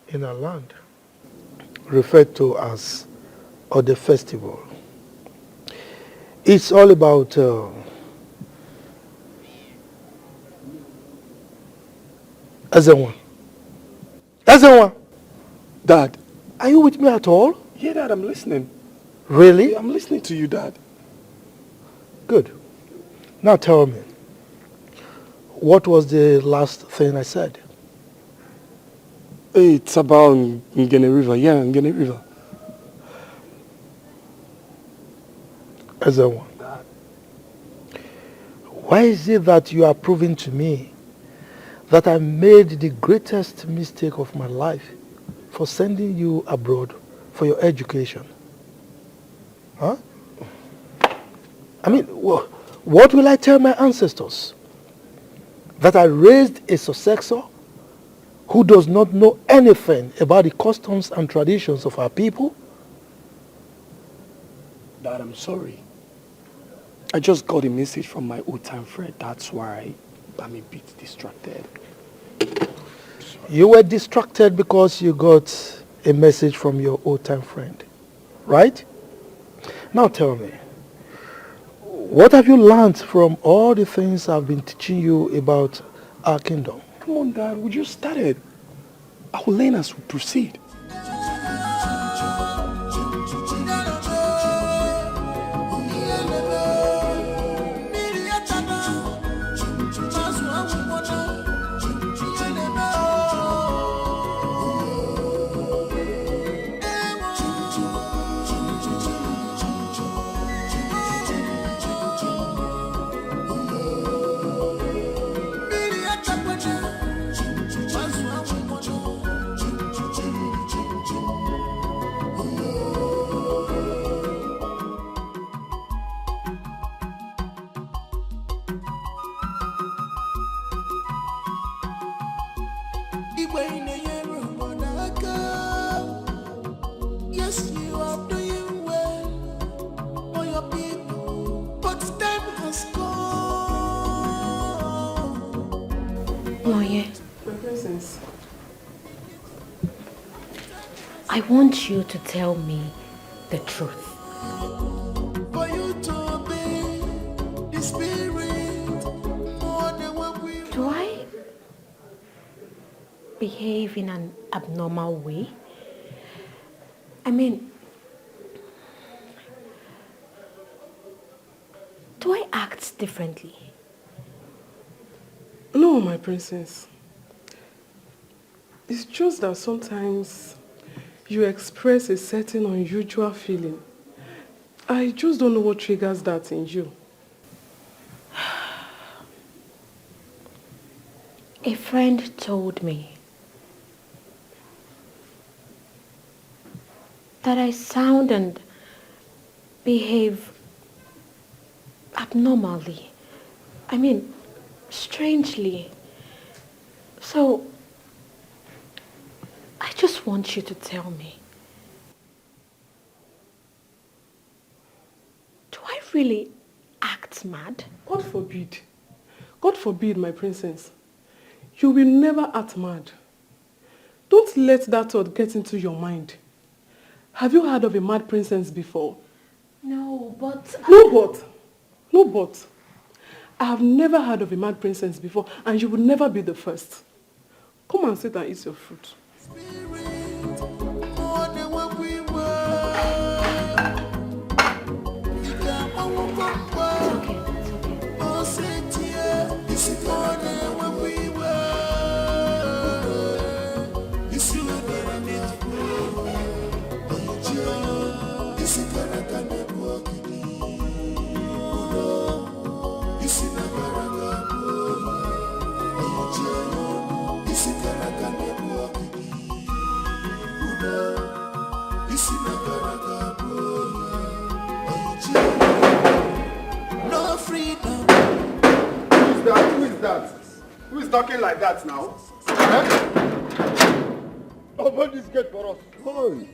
in our land referred to as Ode Festival. It's all about Ezenwa. Ezenwa! Dad. Are you with me at all? Yeah, Dad, I'm listening. Really? Yeah, I'm listening to you, Dad. Good. Now tell me, what was the last thing I said? It's about Ngene River. Yeah, Ngene River. Ezenwa, why is it that you are proving to me that I made the greatest mistake of my life for sending you abroad for your education? Huh? I mean, what will I tell my ancestors? That I raised a successor who does not know anything about the customs and traditions of our people? Dad, I'm sorry. I just got a message from my old-time friend. That's why I'm a bit distracted. You were distracted because you got a message from your old-time friend, right? Now tell me, what have you learned from all the things I've been teaching you about our kingdom? Come on, Dad, we just started. I will learn as we proceed. Yes, you are doing well for your people, but time has gone. Moye, My princess. I want you to tell me the truth. For you to obey the spirit more than what we Do I behave in an abnormal way? I mean, do I act differently? No, my princess. It's just that sometimes you express a certain unusual feeling. I just don't know what triggers that in you. A friend told me that I sound and behave abnormally. I mean, strangely. So, I just want you to tell me. Do I really act mad? God forbid. God forbid, my princess. You will never act mad. Don't let that thought get into your mind. Have you heard of a mad princess before? No, but... No but. No but. I have never heard of a mad princess before, and you will never be the first. Come and sit and eat your fruit. more than what we were. You can't oh, sit here. This is more than what we were. You see what I need to know. This is what I can do. You see what I can do. This is what I can do. No freedom. Who is that? Who is talking like that now? Open this gate for us. Come on.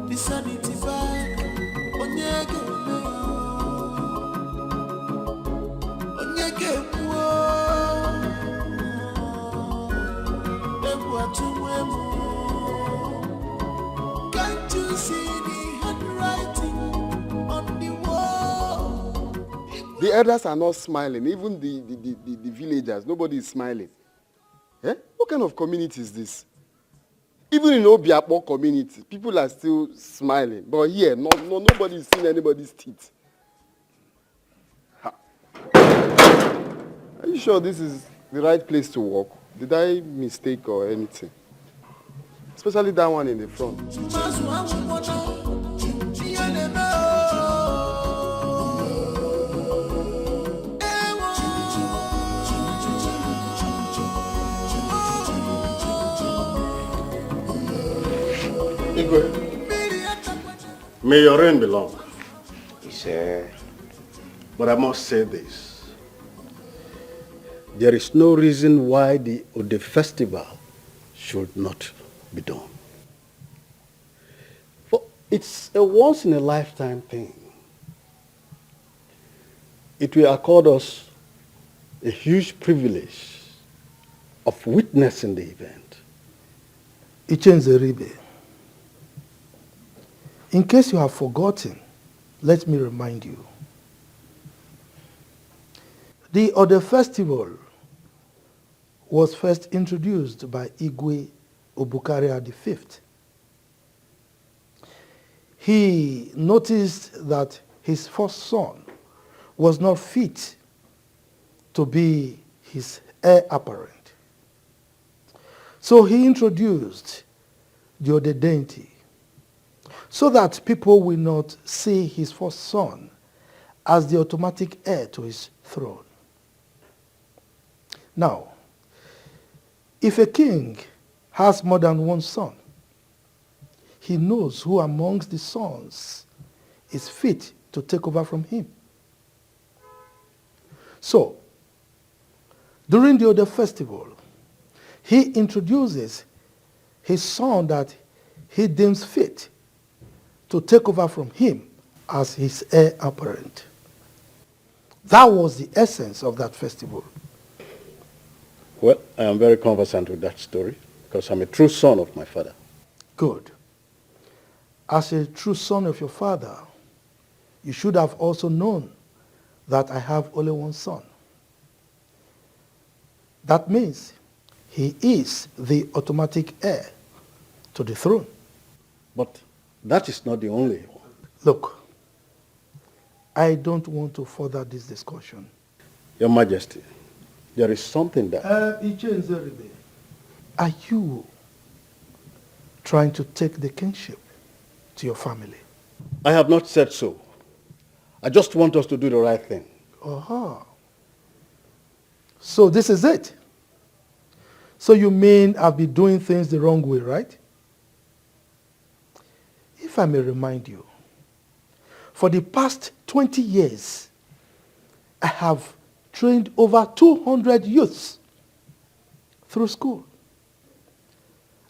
The sanity bag. Onyege me. Onyege wo. The elders are not smiling. Even the villagers, nobody is smiling. Eh? What kind of community is this? Even in Obiapo community, people are still smiling. But here, nobody is seeing anybody's teeth. Ha. Are you sure this is the right place to walk? Did I mistake or anything? Especially that one in the front. May your reign be long. Sir. But I must say this. There is no reason why the Ode festival should not be done. For it's a once-in-a-lifetime thing. It will accord us a huge privilege of witnessing the event. Ichenzeribe, in case you have forgotten, let me remind you. The Ode festival was first introduced by Igwe Obukaria V. He noticed that his first son was not fit to be his heir apparent. So he introduced the Ode deity so that people will not see his first son as the automatic heir to his throne. Now, if a king has more than one son, he knows who amongst the sons is fit to take over from him. So, during the Ode festival, he introduces his son that he deems fit to take over from him as his heir apparent. That was the essence of that festival. Well, I am very conversant with that story because I'm a true son of my father. Good. As a true son of your father, you should have also known that I have only one son. That means he is the automatic heir to the throne. But that is not the only one. Look, I don't want to further this discussion. Your Majesty, there is something that... Are you trying to take the kingship to your family? I have not said so. I just want us to do the right thing. Uh-huh. So this is it. So you mean I've been doing things the wrong way, right? If I may remind you, for the past 20 years, I have trained over 200 youths through school.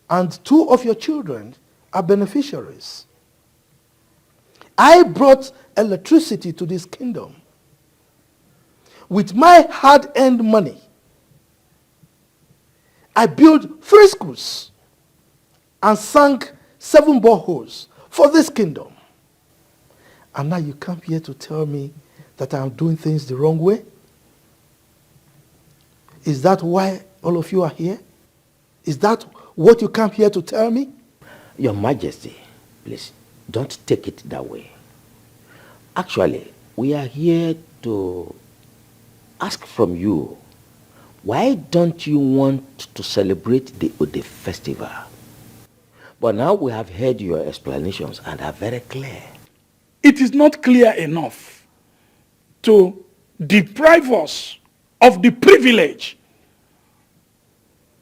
And 2 of your children are beneficiaries. I brought electricity to this kingdom with my hard-earned money. I built 3 schools and sank 7 boreholes for this kingdom. And now you come here to tell me that I'm doing things the wrong way? Is that why all of you are here? Is that what you come here to tell me? Your Majesty, please, don't take it that way. Actually, we are here to ask from you, why don't you want to celebrate the Ode festival? But now we have heard your explanations and are very clear. It is not clear enough to deprive us of the privilege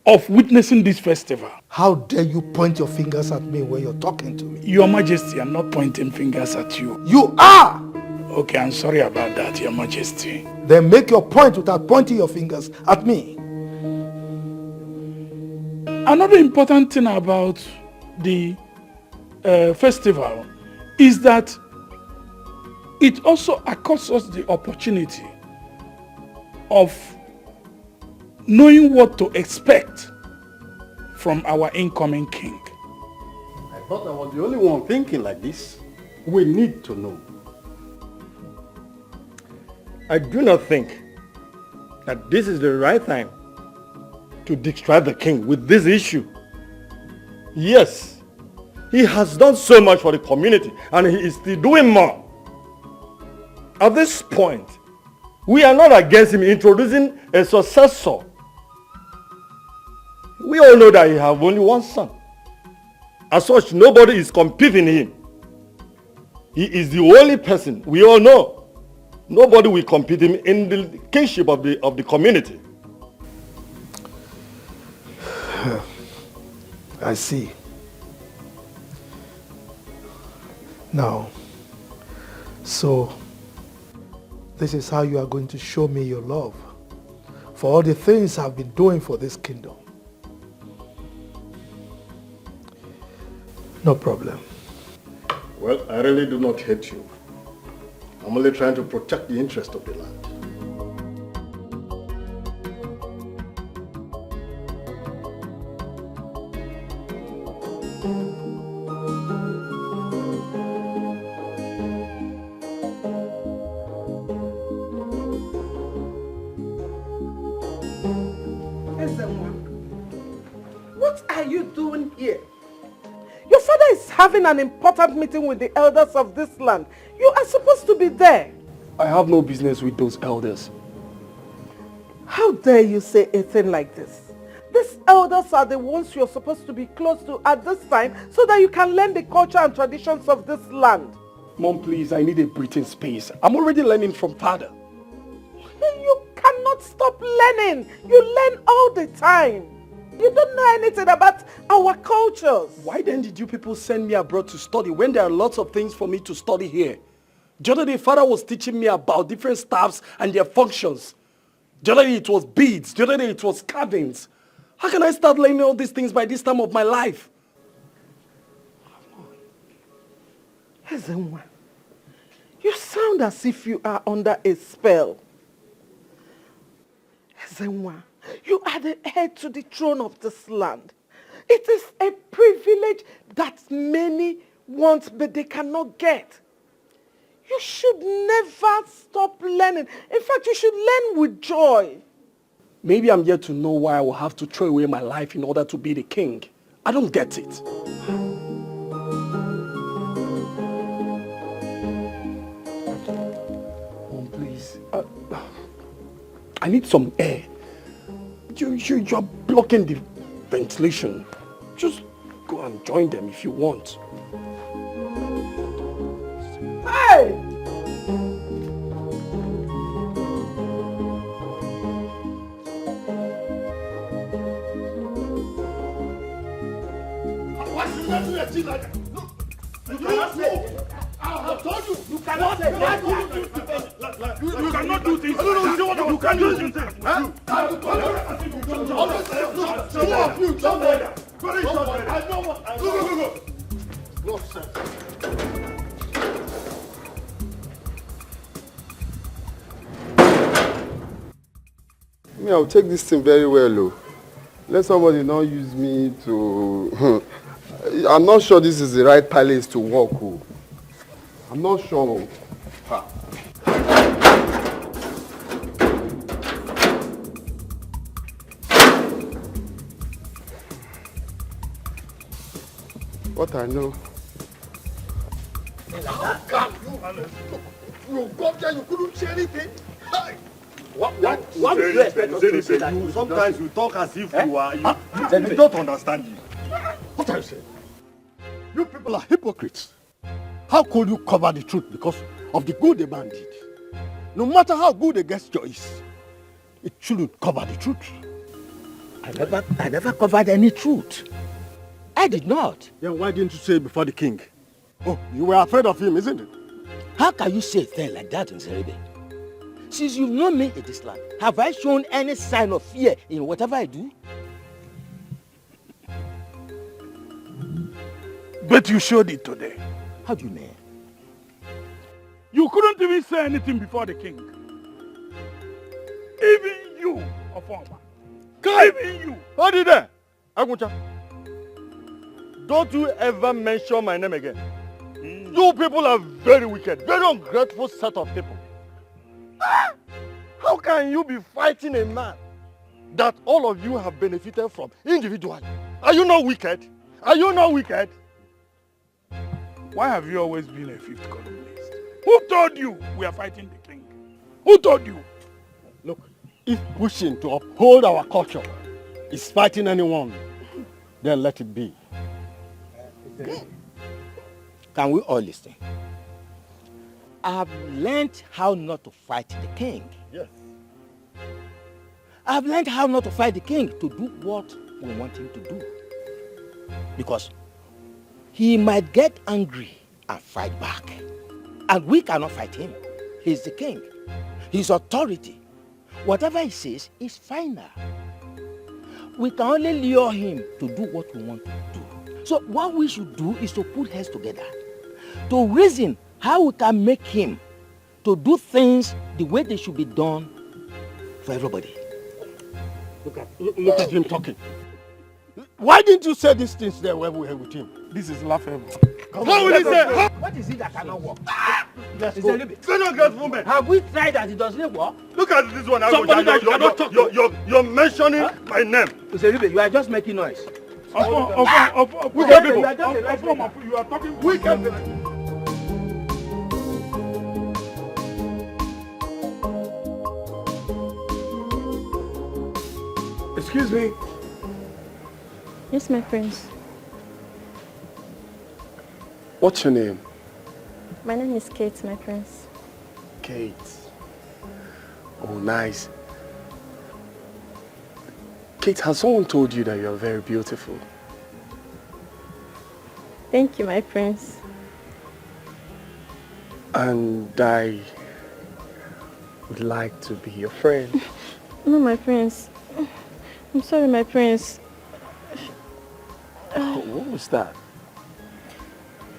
of witnessing this festival. How dare you point your fingers at me when you're talking to me? Your Majesty, I'm not pointing fingers at you. You are! Okay, I'm sorry about that, Your Majesty. Then make your point without pointing your fingers at me. Another important thing about the festival is that it also accords us the opportunity of knowing what to expect from our incoming king. I thought I was the only one thinking like this. We need to know. I do not think that this is the right time to distract the king with this issue. Yes, he has done so much for the community and he is still doing more. At this point, we are not against him introducing a successor. We all know that he has only one son. As such, nobody is competing him. He is the only person we all know. Nobody will compete him in the kingship of the community. I see. Now, so this is how you are going to show me your love for all the things I've been doing for this kingdom. No problem. Well, I really do not hate you. I'm only trying to protect the interest of the land. What are you doing here? Your father is having an important meeting with the elders of this land. You are supposed to be there. I have no business with those elders. How dare you say a thing like this? These elders are the ones you're supposed to be close to at this time so that you can learn the culture and traditions of this land. Mom, please, I need a breathing space. I'm already learning from father. You cannot stop learning. You learn all the time. You don't know anything about our cultures. Why then did you people send me abroad to study when there are lots of things for me to study here? The other day, father was teaching me about different staffs and their functions. The other day, it was beads. The other day, it was carvings. How can I start learning all these things by this time of my life? Ezenwa, you sound as if you are under a spell. Ezenwa, you are the heir to the throne of this land. It is a privilege that many want but they cannot get. You should never stop learning. In fact, you should learn with joy. Maybe I'm yet to know why I will have to throw away my life in order to be the king. I don't get it. Mom, please. I need some air. You're blocking the ventilation. Just go and join them if you want. Hey! Why should you do a thing like that? Look, you cannot say. I have told you. You cannot say. You cannot do things. You can't do things. No, sir. Me, I'll take this thing very well, though. Let somebody not use me to... I'm not sure this is the right place to walk. Oh. I'm not sure. Ha. What I know. How come you got there, you couldn't say anything? What do you expect us to say that you sometimes you talk as if you are... You don't understand you. What are you saying? You people are hypocrites. How could you cover the truth because of the good the man did? No matter how good a gesture is, it shouldn't cover the truth. I never covered any truth. I did not. Then why didn't you say it before the king? Oh, you were afraid of him, isn't it? How can you say a thing like that in Zerebe? Since you've known me in this land, have I shown any sign of fear in whatever I do? But you showed it today. How do you mean? You couldn't even say anything before the king. Even you, Ofoma. Even you. Hold it there. Aguncha. Don't you ever mention my name again. You people are very wicked, very ungrateful set of people. How can you be fighting a man that all of you have benefited from individually? Are you not wicked? Are you not wicked? Why have you always been a fifth columnist? Who told you we are fighting the king? Who told you? Look, if pushing to uphold our culture is fighting anyone, then let it be. Can we all listen? I have learned how not to fight the king. Yes. I have learned how not to fight the king to do what we want him to do. Because he might get angry and fight back. And we cannot fight him. He's the king. His authority. Whatever he says is final. We can only lure him to do what we want to do. So what we should do is to put heads together. To reason how we can make him to do things the way they should be done for everybody. Look at him talking. Why didn't you say these things there when we were with him? This is laughable. How will he say? What is it that cannot work? Let's It's a little bit. Have we tried that it doesn't work? Look at this one. Somebody that cannot talk. You're mentioning my name. It's a little bit. You are just making noise. Wicked people. You are talking wicked people. Excuse me. Yes, my prince. What's your name? My name is Kate, my prince. Kate. Oh, nice. Kate, has someone told you that you're very beautiful? Thank you, my prince. And I would like to be your friend. No, my prince. I'm sorry, my prince. Oh, what was that?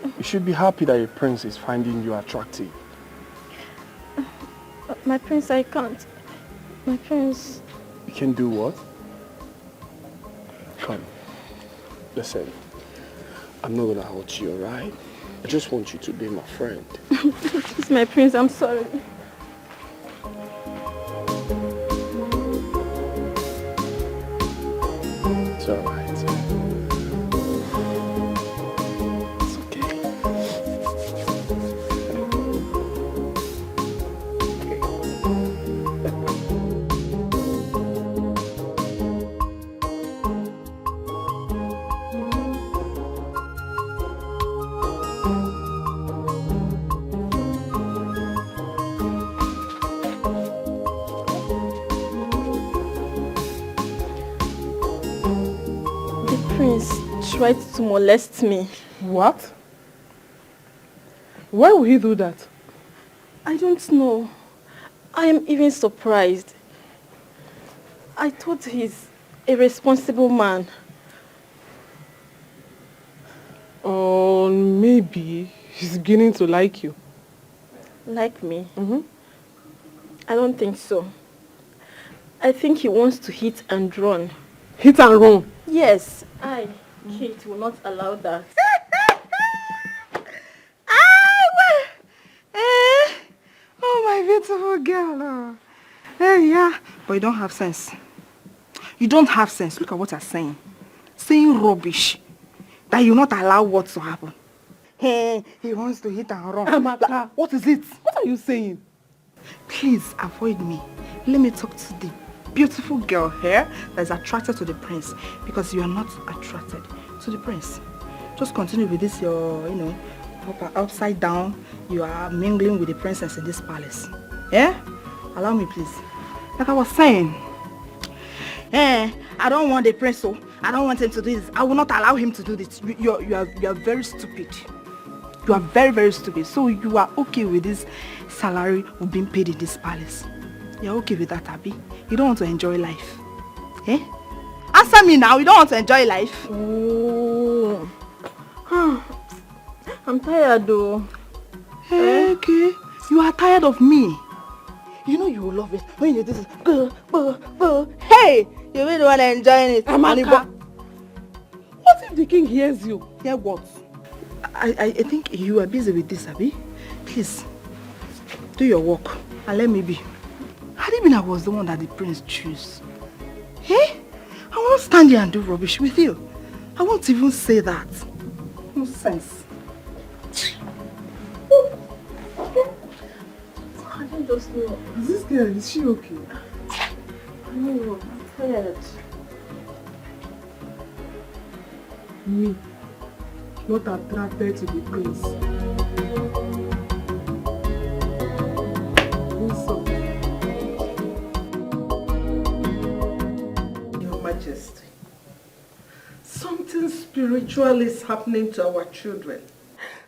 You should be happy that your prince is finding you attractive. My prince, I can't. My prince. You can do what? Come. Listen. I'm not gonna hurt you, alright? I just want you to be my friend. Please, my prince, I'm sorry. It's alright. It's okay. Tried to molest me. What? Why would he do that? I don't know. I am even surprised. I thought he's a responsible man. Or maybe he's beginning to like you. Like me? Mm-hmm. I don't think so. I think he wants to hit and run. Hit and run? Yes, Kate will not allow that. Oh, my beautiful girl. Yeah, but you don't have sense. You don't have sense. Look at what you're saying. Saying rubbish. That you not allow what to happen. Hey, he wants to hit and run. Amaka, what is it? What are you saying? Please avoid me. Let me talk to the beautiful girl here that is attracted to the prince, because you are not attracted to the prince. Just continue with this, your, proper upside down. You are mingling with the princess in this palace. Yeah? Allow me, please. Like I was saying, I don't want the prince, so I don't want him to do this. I will not allow him to do this. You are very stupid. You are very, very stupid. So you are okay with this salary of being paid in this palace. You are okay with that, Abby? You don't want to enjoy life. Eh? Answer me now. You don't want to enjoy life? Oh. I'm tired though. Okay. You are tired of me. You know you will love it when you do this. Hey! You really want to enjoy it. Amaka. What if the king hears you? Hear what? I think you are busy with this, Abby. Please, do your work. And let me be. Had it been I was the one that the prince chose, I won't stand here and do rubbish with you. I won't even say that. No sense. I don't just know. This girl, is she okay? No, I'm tired. Me, not attracted to the prince. Your Majesty, something spiritual is happening to our children.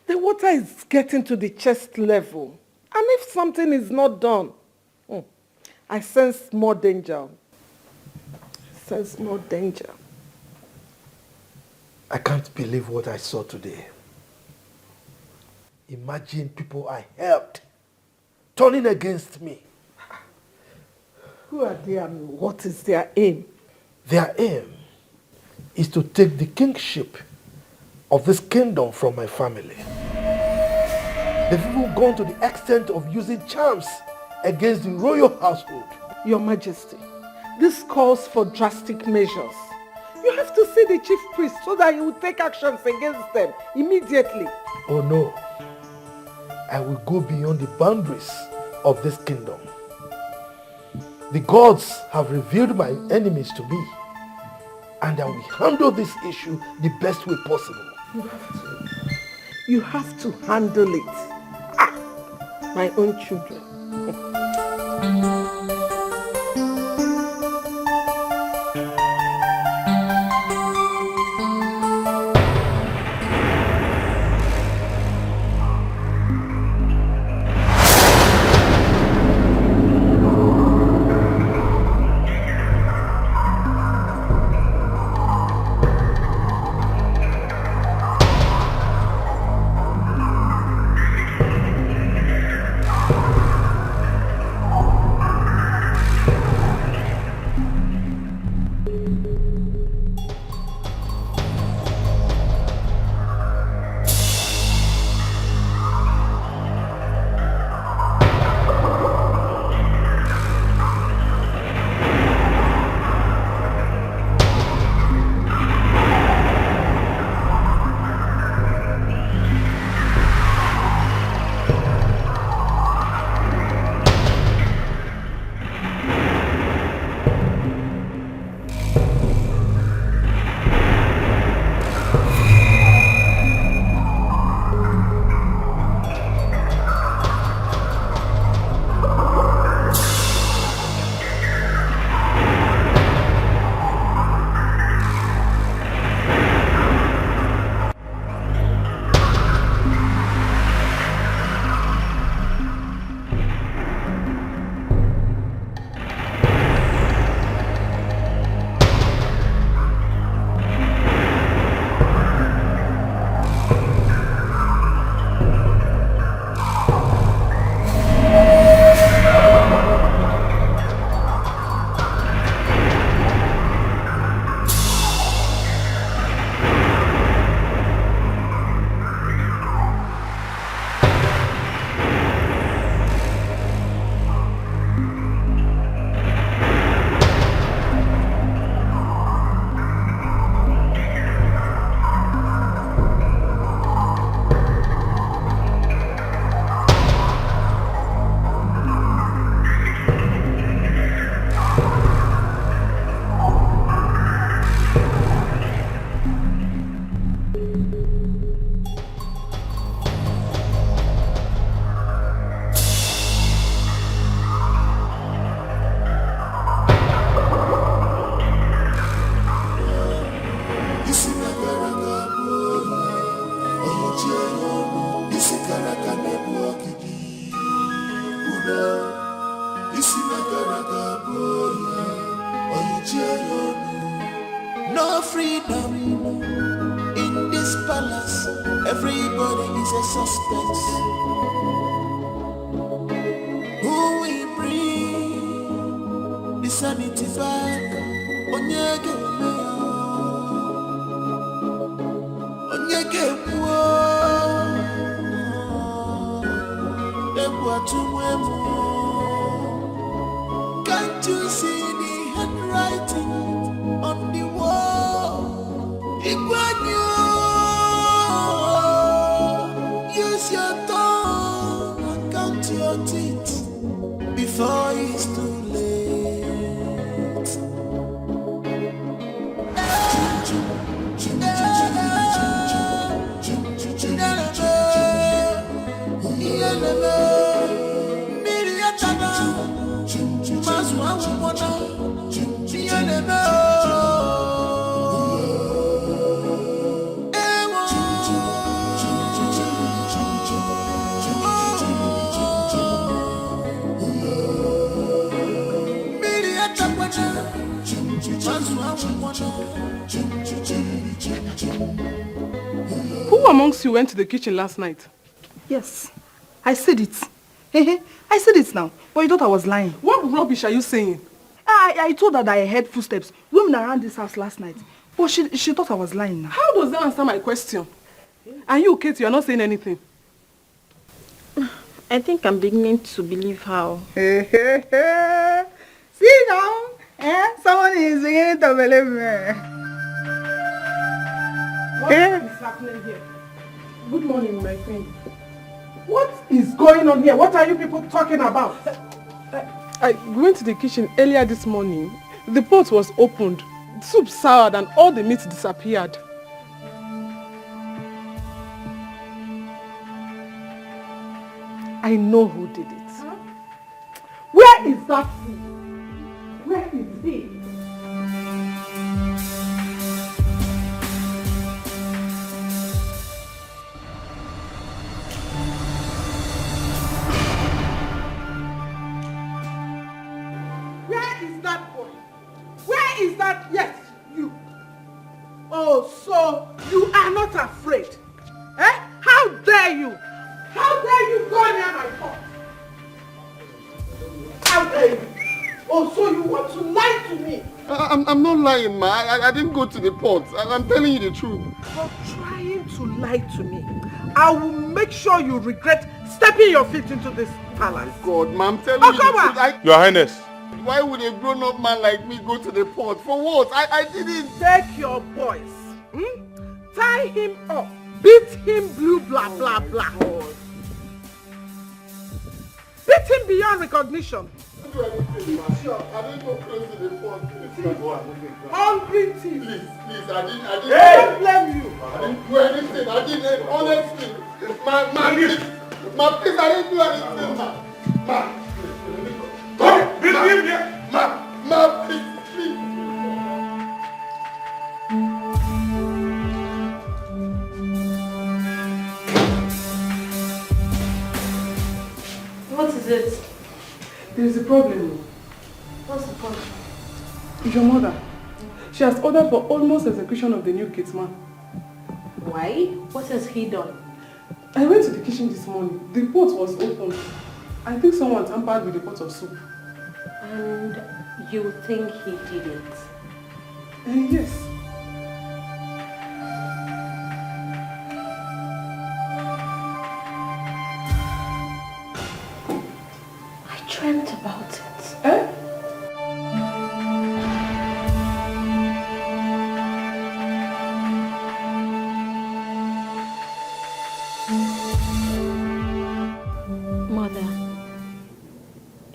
The water is getting to the chest level. And if something is not done, I sense more danger. I can't believe what I saw today. Imagine people I helped turning against me. Who are they and what is their aim? Their aim is to take the kingship of this kingdom from my family. They've even gone to the extent of using charms against the royal household. Your Majesty, this calls for drastic measures. You have to see the chief priest so that he will take actions against them immediately. Oh no, I will go beyond the boundaries of this kingdom. The gods have revealed my enemies to me, and I will handle this issue the best way possible. You have to handle it. My own children. No freedom in this palace. Everybody is a suspect. Who will bring the sanity back? Onyege Ebu atumwemu. Who amongst you went to the kitchen last night? Yes, I said it. I said it now, but you thought I was lying. What rubbish are you saying? I told her that I heard footsteps roaming around this house last night, but she thought I was lying now. How does that answer my question? And you, Kate, you are not saying anything. I think I'm beginning to believe how. See now, someone is beginning to believe me. What is happening here? Good morning, my queen. What is going on here? What are you people talking about? I went to the kitchen earlier this morning. The pot was opened, soup soured, and all the meat disappeared. I know who did it. Huh? Where is that food? Where is he? Is that, yes, you. Oh, so you are not afraid? Eh? How dare you? How dare you go near my pot? How dare you? Oh, so you want to lie to me? I'm not lying, ma. I didn't go to the pot. I'm telling you the truth. For trying to lie to me, I will make sure you regret stepping your feet into this palace. Oh God, ma, I'm telling you the truth. Your Highness. Why would a grown-up man like me go to the pot? For what? I didn't. Take your boys. Tie him up. Beat him blue, blah, blah, blah. Beat him beyond recognition. I didn't go close to the pot. Hungry thief. Please, I didn't. I don't blame you. I didn't do anything. I didn't, honestly. Ma, please, I didn't do anything, ma. Ma, please. What is it? There is a problem. What's the problem? Your mother. She has ordered for almost execution of the new gate man. Why? What has he done? I went to the kitchen this morning. The pot was open. I think someone tampered with the pot of soup. And you think he did it? Yes. I dreamt about it. Eh?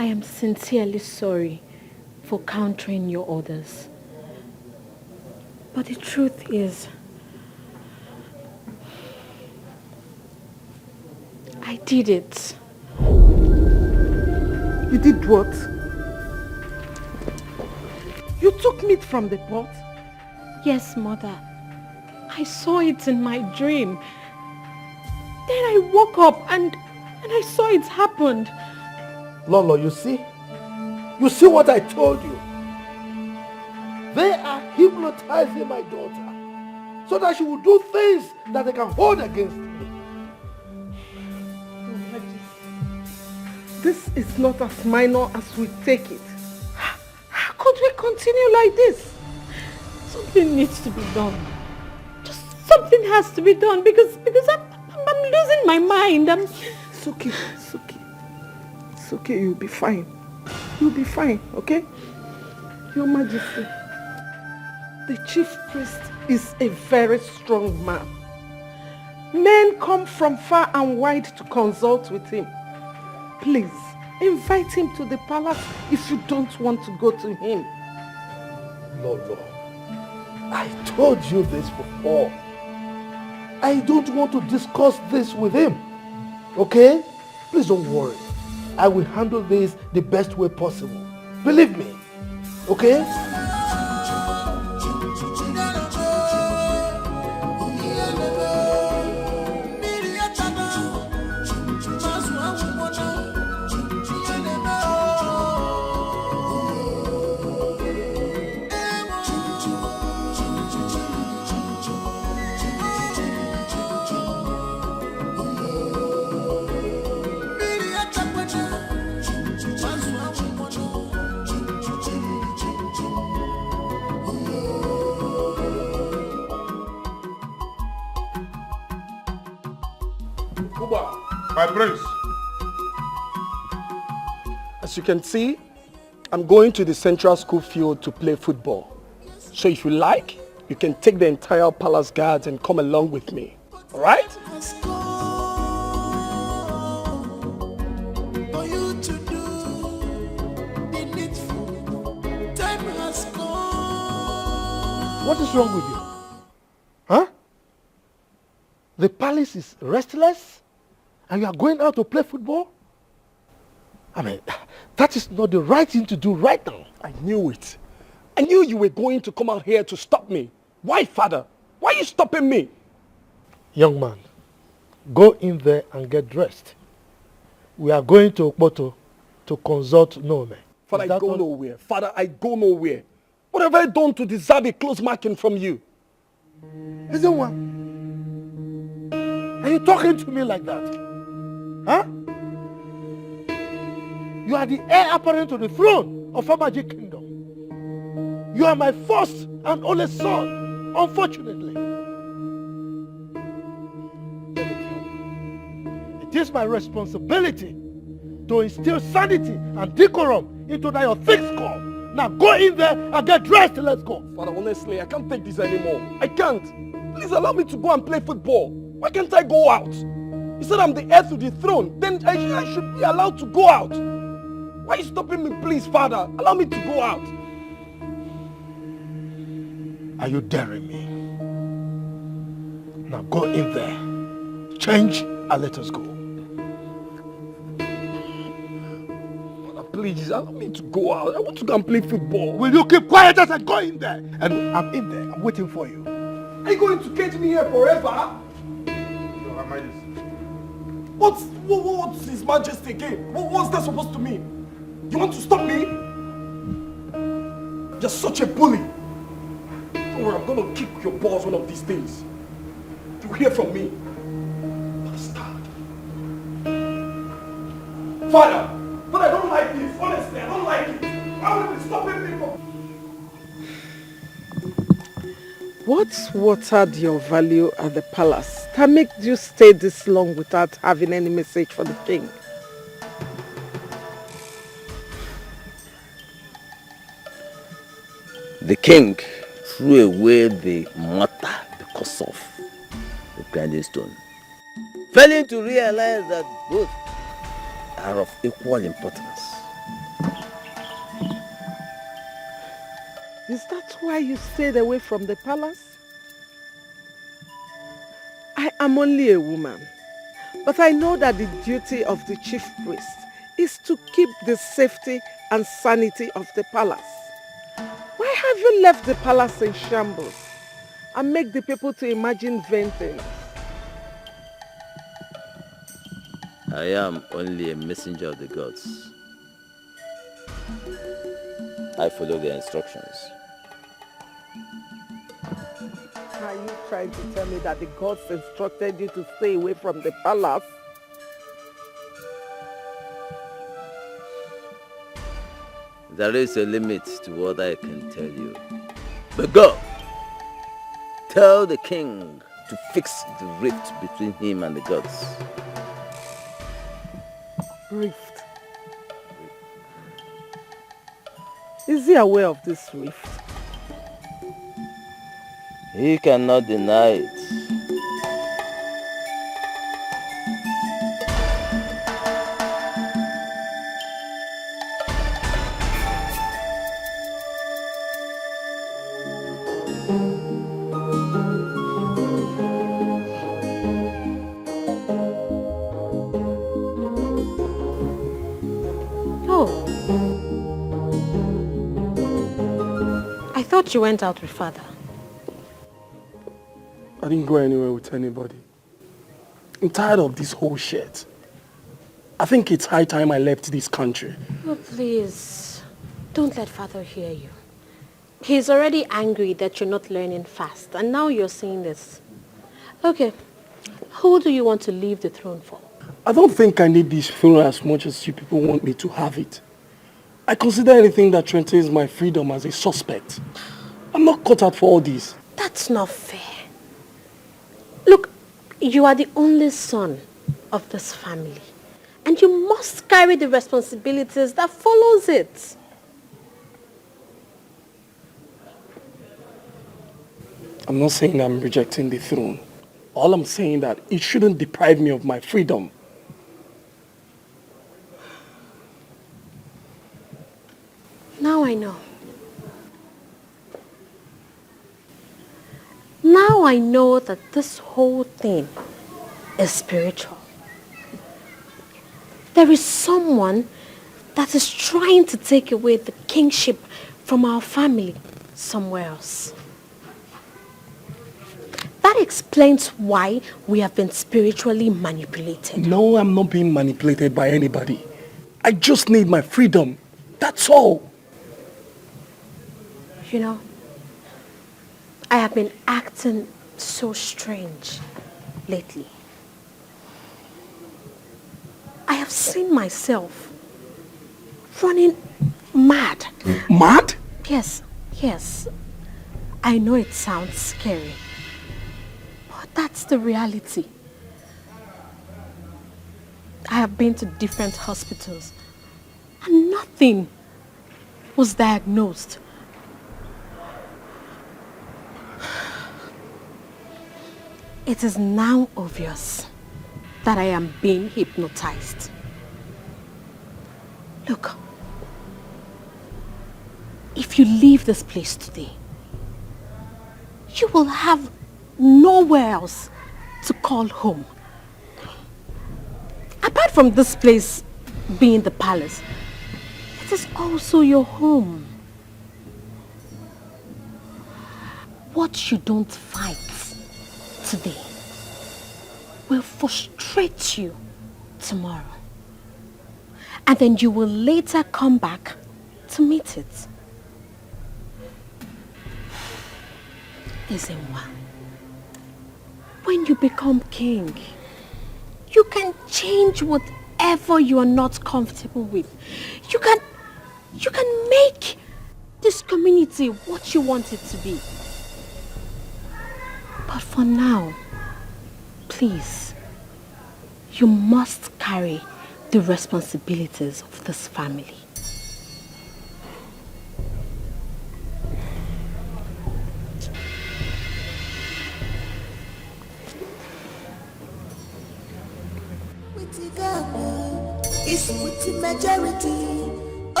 I am sincerely sorry for countering your orders. But the truth is, I did it. You did what? You took meat from the pot? Yes, Mother. I saw it in my dream. Then I woke up and I saw it happened. Lolo, you see? You see what I told you? They are hypnotizing my daughter so that she will do things that they can hold against me. This is not as minor as we take it. How could we continue like this? Something needs to be done. Just something has to be done because I'm losing my mind. It's okay. It's okay, you'll be fine. You'll be fine, okay? Your Majesty, the chief priest is a very strong man. Men come from far and wide to consult with him. Please, invite him to the palace if you don't want to go to him. Lolo, I told you this before. I don't want to discuss this with him, okay? Please don't worry. I will handle this the best way possible. Believe me. Okay? My prince. As you can see, I'm going to the central school field to play football. So if you like, you can take the entire palace guards and come along with me. All right? What is wrong with you? Huh? The palace is restless and you are going out to play football? I mean, that is not the right thing to do right now. I knew it. I knew you were going to come out here to stop me. Why, father? Why are you stopping me? Young man, go in there and get dressed. We are going to Okpoto to consult Nome. Father, I go nowhere. Father, I go nowhere. What have I done to deserve a close marking from you? Isn't one? Are you talking to me like that? Huh? You are the heir apparent to the throne of our magic kingdom. You are my first and only son, unfortunately. Let me tell you, it is my responsibility to instill sanity and decorum into your thick skull. Now go in there and get dressed and let's go. Father, honestly, I can't take this anymore. I can't. Please allow me to go and play football. Why can't I go out? You said I'm the heir to the throne. Then I should be allowed to go out. Why are you stopping me, please, Father? Allow me to go out. Are you daring me? Now go in there, change and let us go. Father, please, allow me to go out. I want to go and play football. Will you keep quiet as I go in there? And I'm in there, I'm waiting for you. Are you going to cage me here forever? Your Majesty. What's His Majesty again? What's that supposed to mean? You want to stop me? You're such a bully. Don't worry, I'm going to kick your balls one of these days. You'll hear from me. Bastard. Father, but I don't like this. Honestly, I don't like it. Why would you be stopping me from... What watered your value at the palace that made you stay this long without having any message for the king? The king threw away the matter because of the grinding stone, failing to realize that both are of equal importance. Is that why you stayed away from the palace? I am only a woman, but I know that the duty of the chief priest is to keep the safety and sanity of the palace. Why have you left the palace in shambles and make the people to imagine vain things? I am only a messenger of the gods. I follow their instructions. Are you trying to tell me that the gods instructed you to stay away from the palace? There is a limit to what I can tell you. But go! Tell the king to fix the rift between him and the gods. Rift. Is he aware of this rift? He cannot deny it. thought you went out with father. I didn't go anywhere with anybody. I'm tired of this whole shit. I think it's high time I left this country. Oh, please. Don't let father hear you. He's already angry that you're not learning fast, and now you're saying this. Okay, who do you want to leave the throne for? I don't think I need this throne as much as you people want me to have it. I consider anything that threatens my freedom as a suspect. I'm not cut out for all this. That's not fair. Look, you are the only son of this family, and you must carry the responsibilities that follows it. I'm not saying I'm rejecting the throne. All I'm saying that it shouldn't deprive me of my freedom. Now I know. Now I know that this whole thing is spiritual. There is someone that is trying to take away the kingship from our family somewhere else. That explains why we have been spiritually manipulated. No, I'm not being manipulated by anybody. I just need my freedom. That's all. You know, I have been acting so strange lately. I have seen myself running mad. Mad? Yes, yes. I know it sounds scary, but that's the reality. I have been to different hospitals and nothing was diagnosed. It is now obvious that I am being hypnotized. Look, if you leave this place today, you will have nowhere else to call home. Apart from this place being the palace, it is also your home. What you don't fight today will frustrate you tomorrow. And then you will later come back to meet it. Izenwa, when you become king, you can change whatever you are not comfortable with. You can make this community what you want it to be. But for now, please, you must carry the responsibilities of this family. It's with the majority.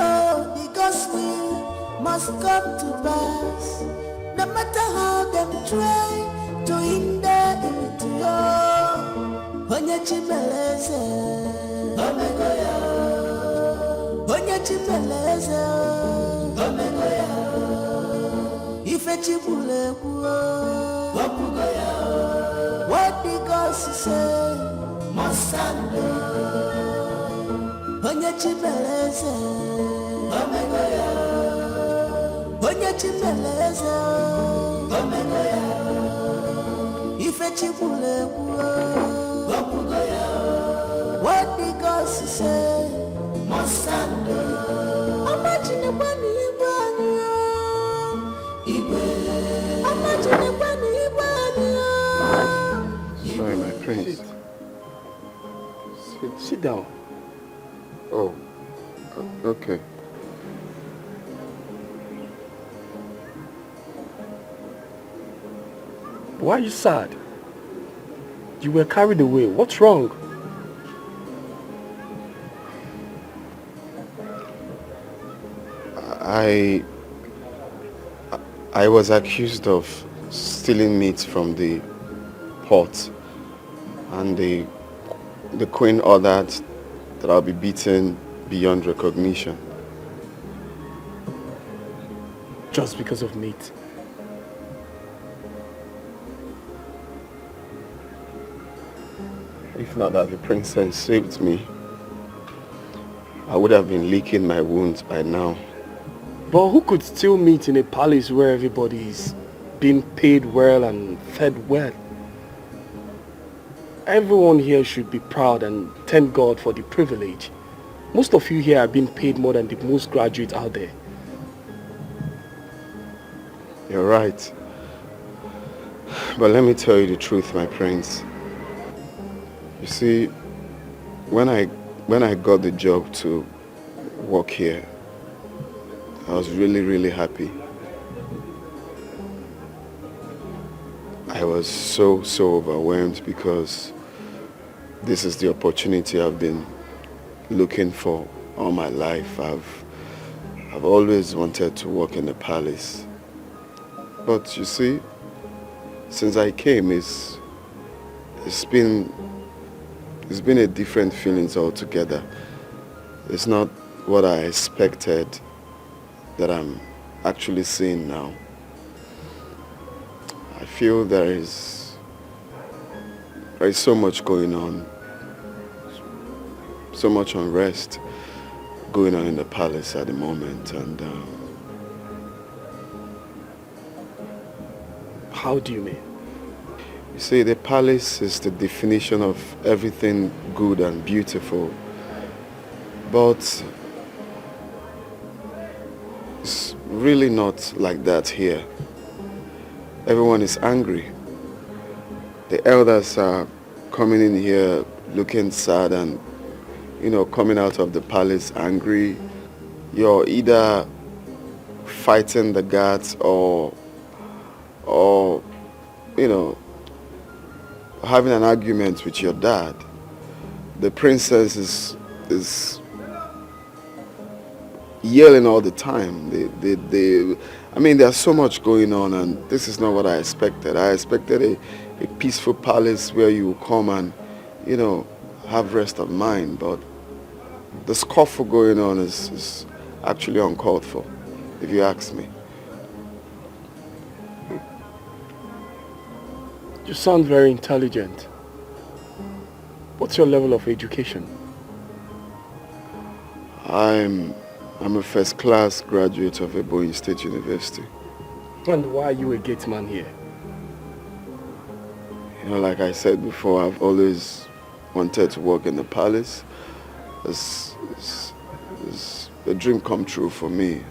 Oh, because we must come to pass. No matter how them try to hinder it. Onye chibeleze, omegoya. Onye chibeleze, omegoya. Ife chibule kuo, wapugoya. What the gods say, Mosando. Onye chibeleze, omegoya. Onye chibeleze, omegoya. Ife chibule kuo, wapugoya. What the gods say, Mosando. Imagine when Sorry, my prince. Sit down. Oh, okay. Why are you sad? You were carried away. What's wrong? I was accused of stealing meat from the pot, and the queen ordered that I'll be beaten beyond recognition. Just because of meat. If not that the princess saved me, I would have been licking my wounds by now. But who could steal meat in a palace where everybody is being paid well and fed well? Everyone here should be proud and thank God for the privilege. Most of you here are being paid more than the most graduates out there. You're right. But let me tell you the truth, my prince. You see, when I got the job to work here, I was really happy. I was so overwhelmed because this is the opportunity I've been looking for all my life. I've always wanted to work in the palace. But you see, since I came, it's been a different feelings altogether. It's not what I expected that I'm actually seeing now. I feel there is so much going on, so much unrest going on in the palace at the moment, and how do you mean? You see, the palace is the definition of everything good and beautiful, but it's really not like that here. Everyone is angry. The elders are coming in here looking sad and, coming out of the palace angry. You're either fighting the guards or having an argument with your dad. The princess is yelling all the time. There's so much going on, and this is not what I expected. I expected a peaceful palace where you come and, have rest of mind, but the scuffle going on is actually uncalled for, if you ask me. You sound very intelligent. What's your level of education? I'm a first-class graduate of Ebonyi State University. And why are you a gate man here? Like I said before, I've always wanted to work in the palace. It's a dream come true for me.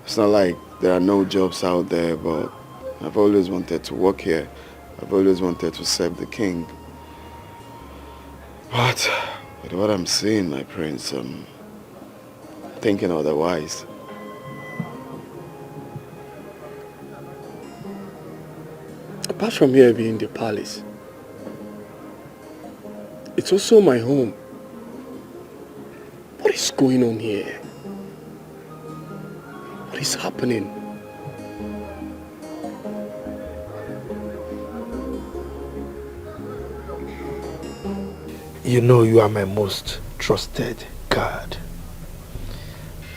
It's not like there are no jobs out there, but I've always wanted to work here. I've always wanted to serve the king. But with what I'm seeing, my prince, I'm thinking otherwise. Apart from here being the palace, it's also my home. What is going on here? What is happening? You know you are my most trusted guard.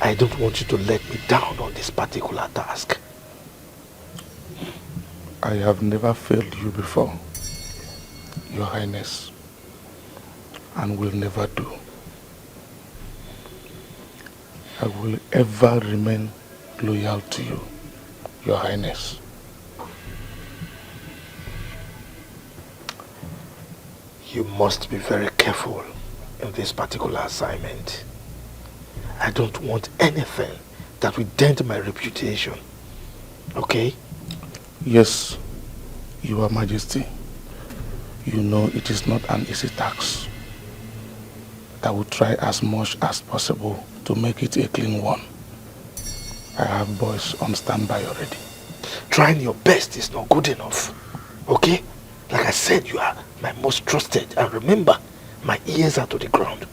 I don't want you to let me down on this particular task. I have never failed you before, Your Highness, and will never do. I will ever remain loyal to you, Your Highness. You must be very careful in this particular assignment. I don't want anything that will dent my reputation. Okay? Yes, Your Majesty. You know it is not an easy task. I will try as much as possible to make it a clean one. I have boys on standby already. Trying your best is not good enough. Okay? Like I said, you are my most trusted. And remember, my ears are to the ground.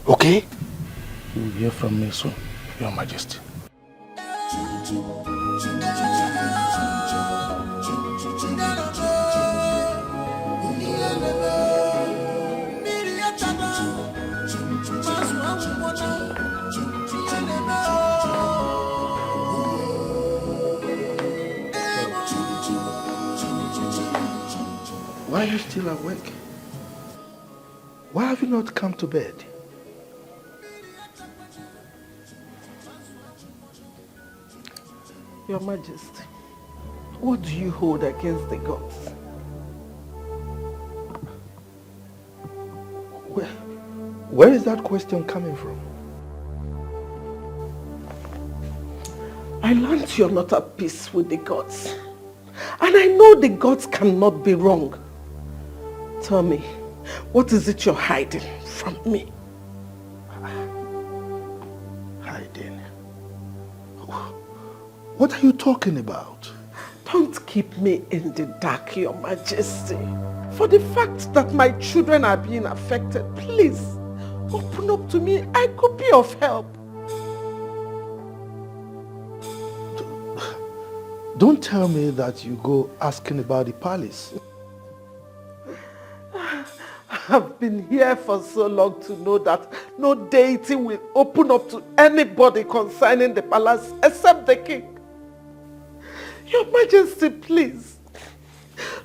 Okay? You will hear from me soon, Your Majesty. Why are you still awake? Why have you not come to bed? Your Majesty, what do you hold against the gods? Where is that question coming from? I learned you're not at peace with the gods. And I know the gods cannot be wrong. Tell me, what is it you're hiding from me? Hiding? What are you talking about? Don't keep me in the dark, Your Majesty. For the fact that my children are being affected, please, open up to me. I could be of help. Don't tell me that you go asking about the palace. I've been here for so long to know that no deity will open up to anybody concerning the palace except the king. Your Majesty, please,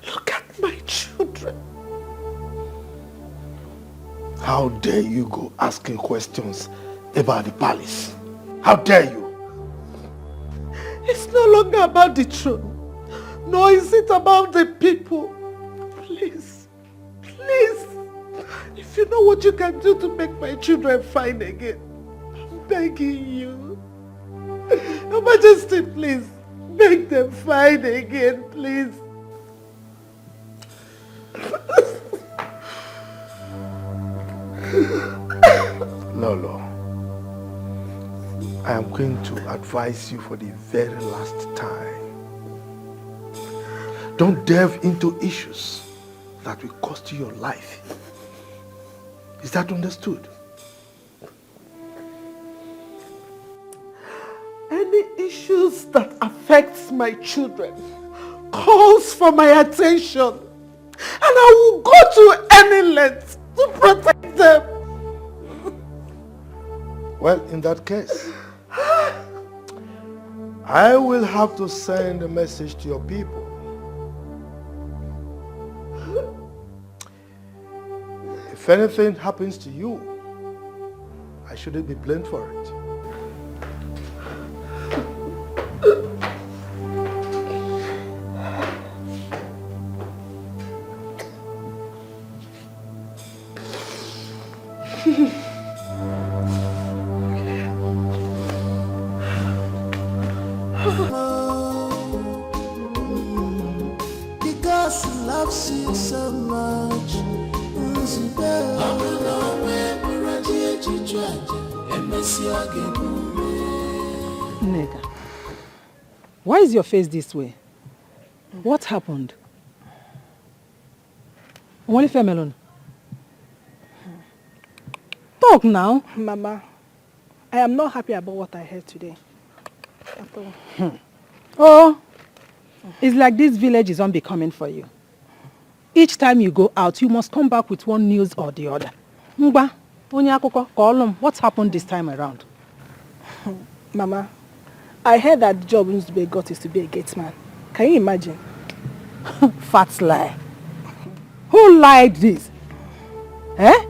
look at my children. How dare you go asking questions about the palace? How dare you? It's no longer about the throne, nor is it about the people. Please, please, if you know what you can do to make my children fine again, I'm begging you. Your Majesty, please, make them fine again, please. Lolo, I am going to advise you for the very last time. Don't delve into issues that will cost you your life. Is that understood? Any issues that affects my children calls for my attention, and I will go to any length to protect them. Well, in that case, I will have to send a message to your people. If anything happens to you, I shouldn't be blamed for it. Because he loves you so much. Nega, why is your face this way? What happened? Only Melon. Talk now. Mama, I am not happy about what I heard today. At all. Oh, it's like this village is unbecoming for you. Each time you go out, you must come back with one news or the other. Mba, Onyakoko, Kolum, what's happened this time around? Mama, I heard that the job Nzube got is to be a gate man. Can you imagine? Fat lie. Who lied this? Eh?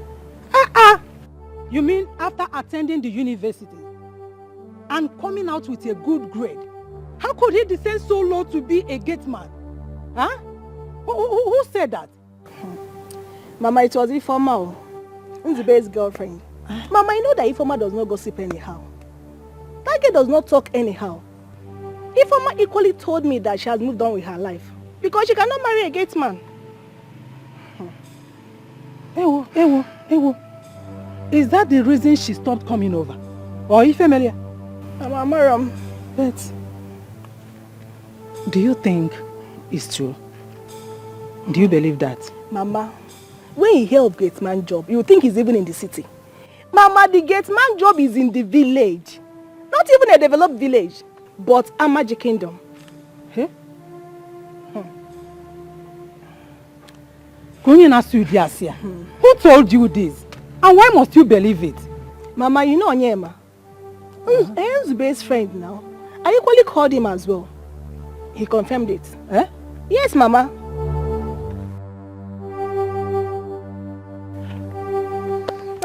You mean after attending the university and coming out with a good grade, how could he descend so low to be a gate man? Huh? Who said that? Mama, it was Ifoma, Nzube's girlfriend. Mama, I know that Ifoma does not gossip anyhow. That girl does not talk anyhow. Ifoma equally told me that she has moved on with her life because she cannot marry a gate man. Ewo. Is that the reason she stopped coming over? Or Ifemelia? Mama, but do you think it's true? Do you believe that? Mama, when you hear of gate man job, you think he's even in the city. Mama, the gate man job is in the village. Not even a developed village, but a magic kingdom. Hey? Who told you this? And why must you believe it? Mama, you know Onyema. Nzube's friend now. I equally called him as well. He confirmed it. Eh? Yes, Mama.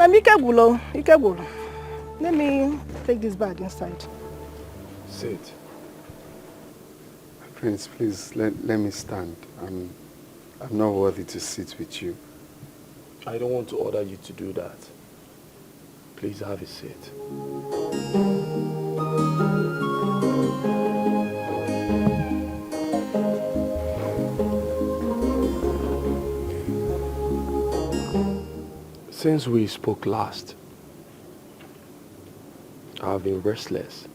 Ikegulo. Let me take this bag inside. Sit. Prince, please, let me stand. I'm not worthy to sit with you. I don't want to order you to do that. Please have a seat. Since we spoke last, I've been restless.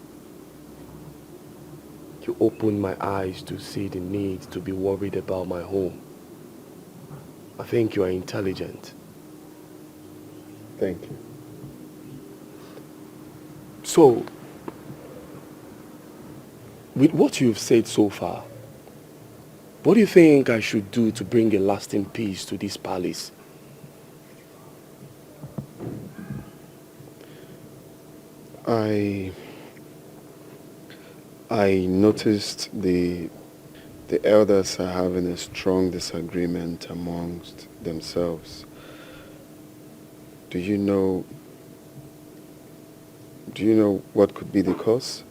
You opened my eyes to see the need to be worried about my home. I think you are intelligent. Thank you. So, with what you've said so far, what do you think I should do to bring a lasting peace to this palace? I noticed the elders are having a strong disagreement amongst themselves. Do you know what could be the cause?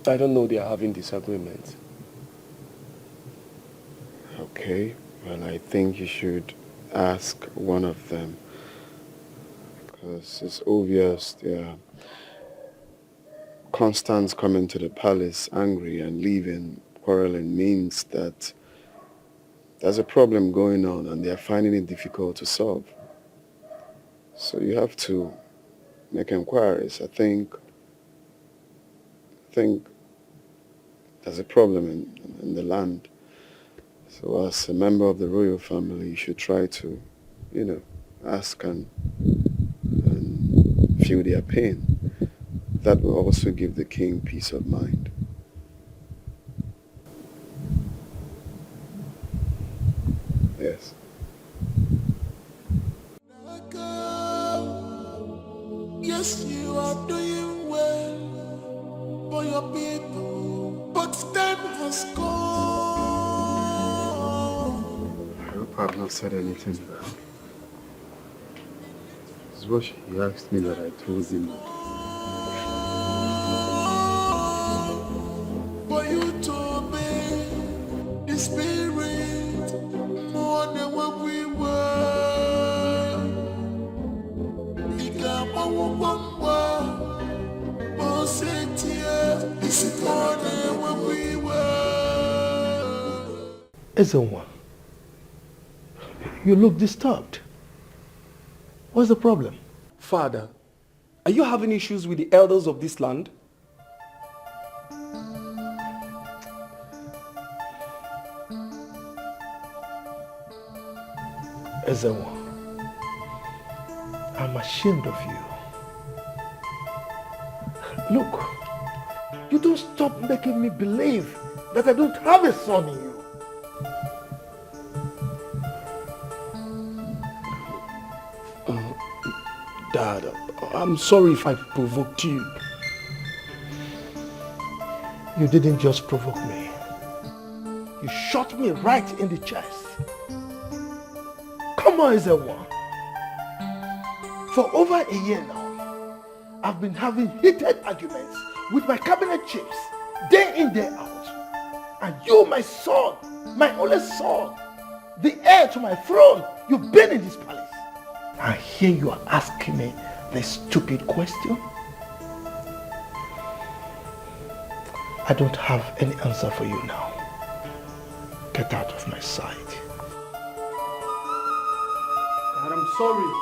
I don't know they are having disagreements. Okay, well, I think you should ask one of them, because it's obvious they are constant coming to the palace angry and leaving quarreling means that there's a problem going on and they are finding it difficult to solve. So you have to make inquiries. I think there's a problem in the land. So as a member of the royal family, you should try to, ask and feel their pain. That will also give the king peace of mind. Yes. Yes, you are doing well for your people, but time has gone. I hope I've not said anything bad. This is what he asked me that I told him. For you to obey the spirit more than what we were. More than what we were. Ezenwa, you look disturbed. What's the problem? Father, are you having issues with the elders of this land? Ezenwa, I'm ashamed of you. Look, you don't stop making me believe that I don't have a son in you. Dad, I'm sorry if I provoked you. You didn't just provoke me. You shot me right in the chest. Come on, Ezenwa. For over a year now, I've been having heated arguments with my cabinet chiefs, day in, day out. And you, my son, my only son, the heir to my throne, you've been in this palace. And here you are asking me this stupid question? I don't have any answer for you now. Get out of my sight. Dad, I'm sorry.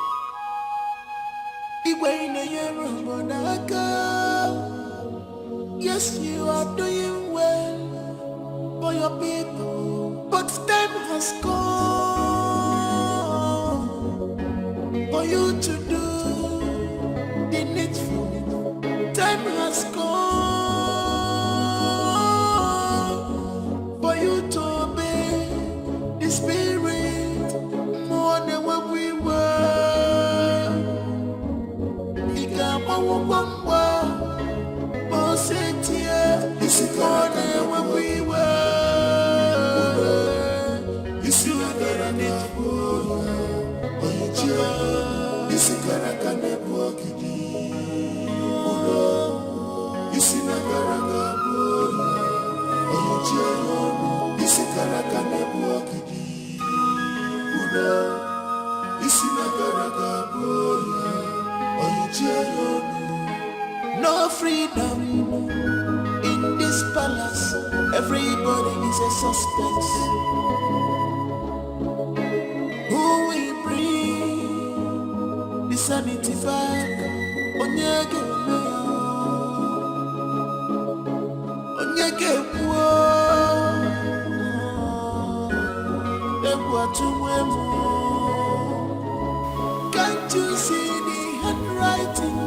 Yes, you are doing well for your people, but time has come for you to do the needful. Time has come for you to obey the spirit more than what we were. This is more than what we were. You see what I need for you. No freedom in this palace. Everybody is a suspect. Who will bring the sanity back? Onyege Can't you see the handwriting?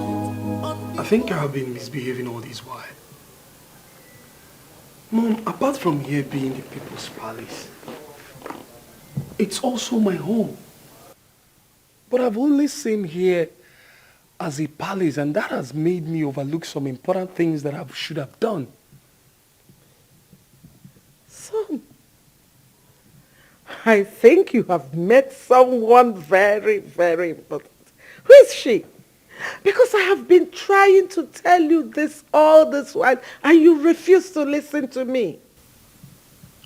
I think I have been misbehaving all this while. Mom, apart from here being the people's palace, it's also my home. But I've only seen here as a palace, and that has made me overlook some important things that I should have done. Son, I think you have met someone very, very important. Who is she? Because I have been trying to tell you this all this while, and you refuse to listen to me.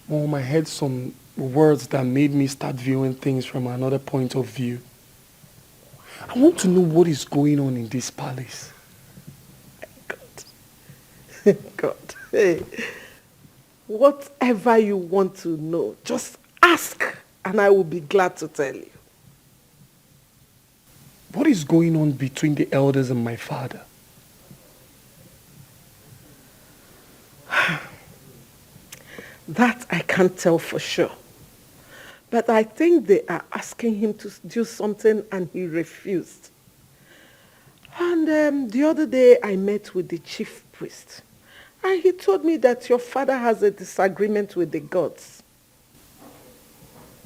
Mom, I heard some words that made me start viewing things from another point of view. I want to know what is going on in this palace. God, hey, whatever you want to know, just ask, and I will be glad to tell you. What is going on between the elders and my father? That I can't tell for sure. But I think they are asking him to do something and he refused. And the other day I met with the chief priest. And he told me that your father has a disagreement with the gods.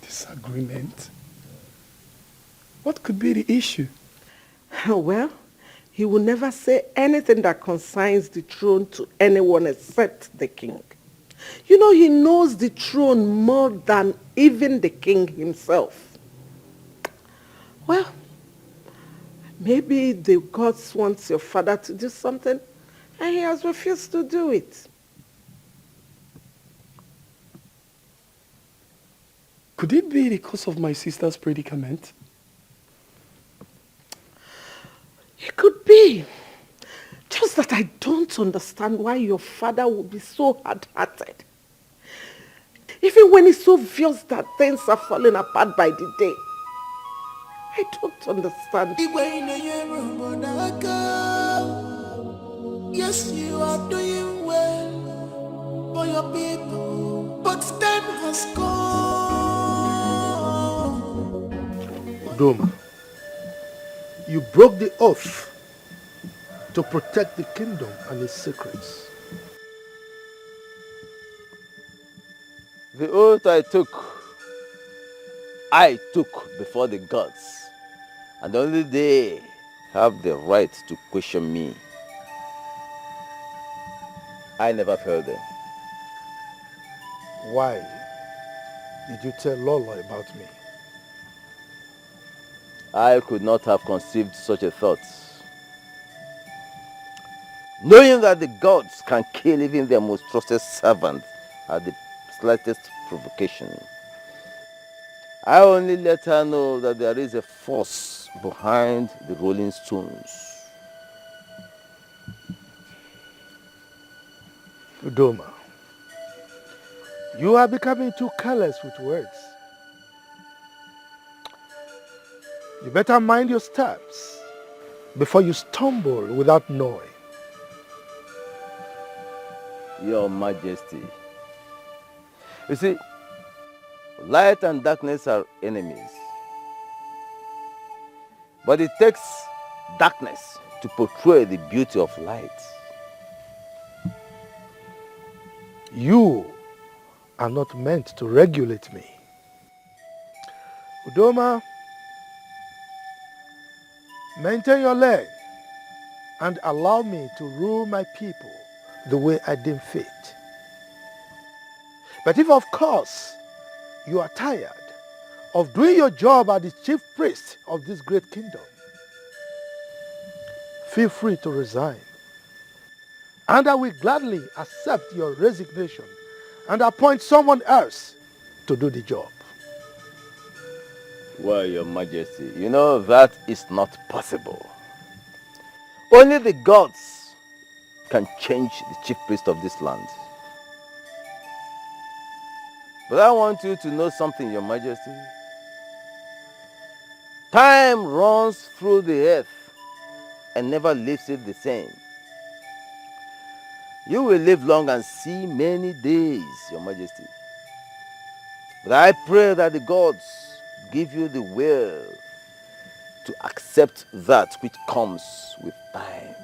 Disagreement? What could be the issue? Well, he will never say anything that concerns the throne to anyone except the king. You know, he knows the throne more than even the king himself. Well, maybe the gods want your father to do something and he has refused to do it. Could it be because of my sister's predicament? It could be. Just that I don't understand why your father would be so hard-hearted. Even when it's so obvious that things are falling apart by the day. I don't understand. Yes, you are doing well for your people, but time has come. Udoma, you broke the oath to protect the kingdom and its secrets. The oath I took before the gods, and only they have the right to question me. I never failed them. Why did you tell Lola about me? I could not have conceived such a thought. Knowing that the gods can kill even their most trusted servant at the slightest provocation. I only let her know that there is a force behind the rolling stones. Udoma, you are becoming too careless with words. You better mind your steps before you stumble without knowing. Your Majesty. You see, light and darkness are enemies. But it takes darkness to portray the beauty of light. You are not meant to regulate me. Udoma, maintain your lane and allow me to rule my people the way I deem fit. But if, of course, you are tired of doing your job as the chief priest of this great kingdom, feel free to resign. And I will gladly accept your resignation and appoint someone else to do the job. Well, Your Majesty, you know that is not possible. Only the gods can change the chief priest of this land. But I want you to know something, Your Majesty. Time runs through the earth and never leaves it the same. You will live long and see many days, Your Majesty. But I pray that the gods give you the will to accept that which comes with time.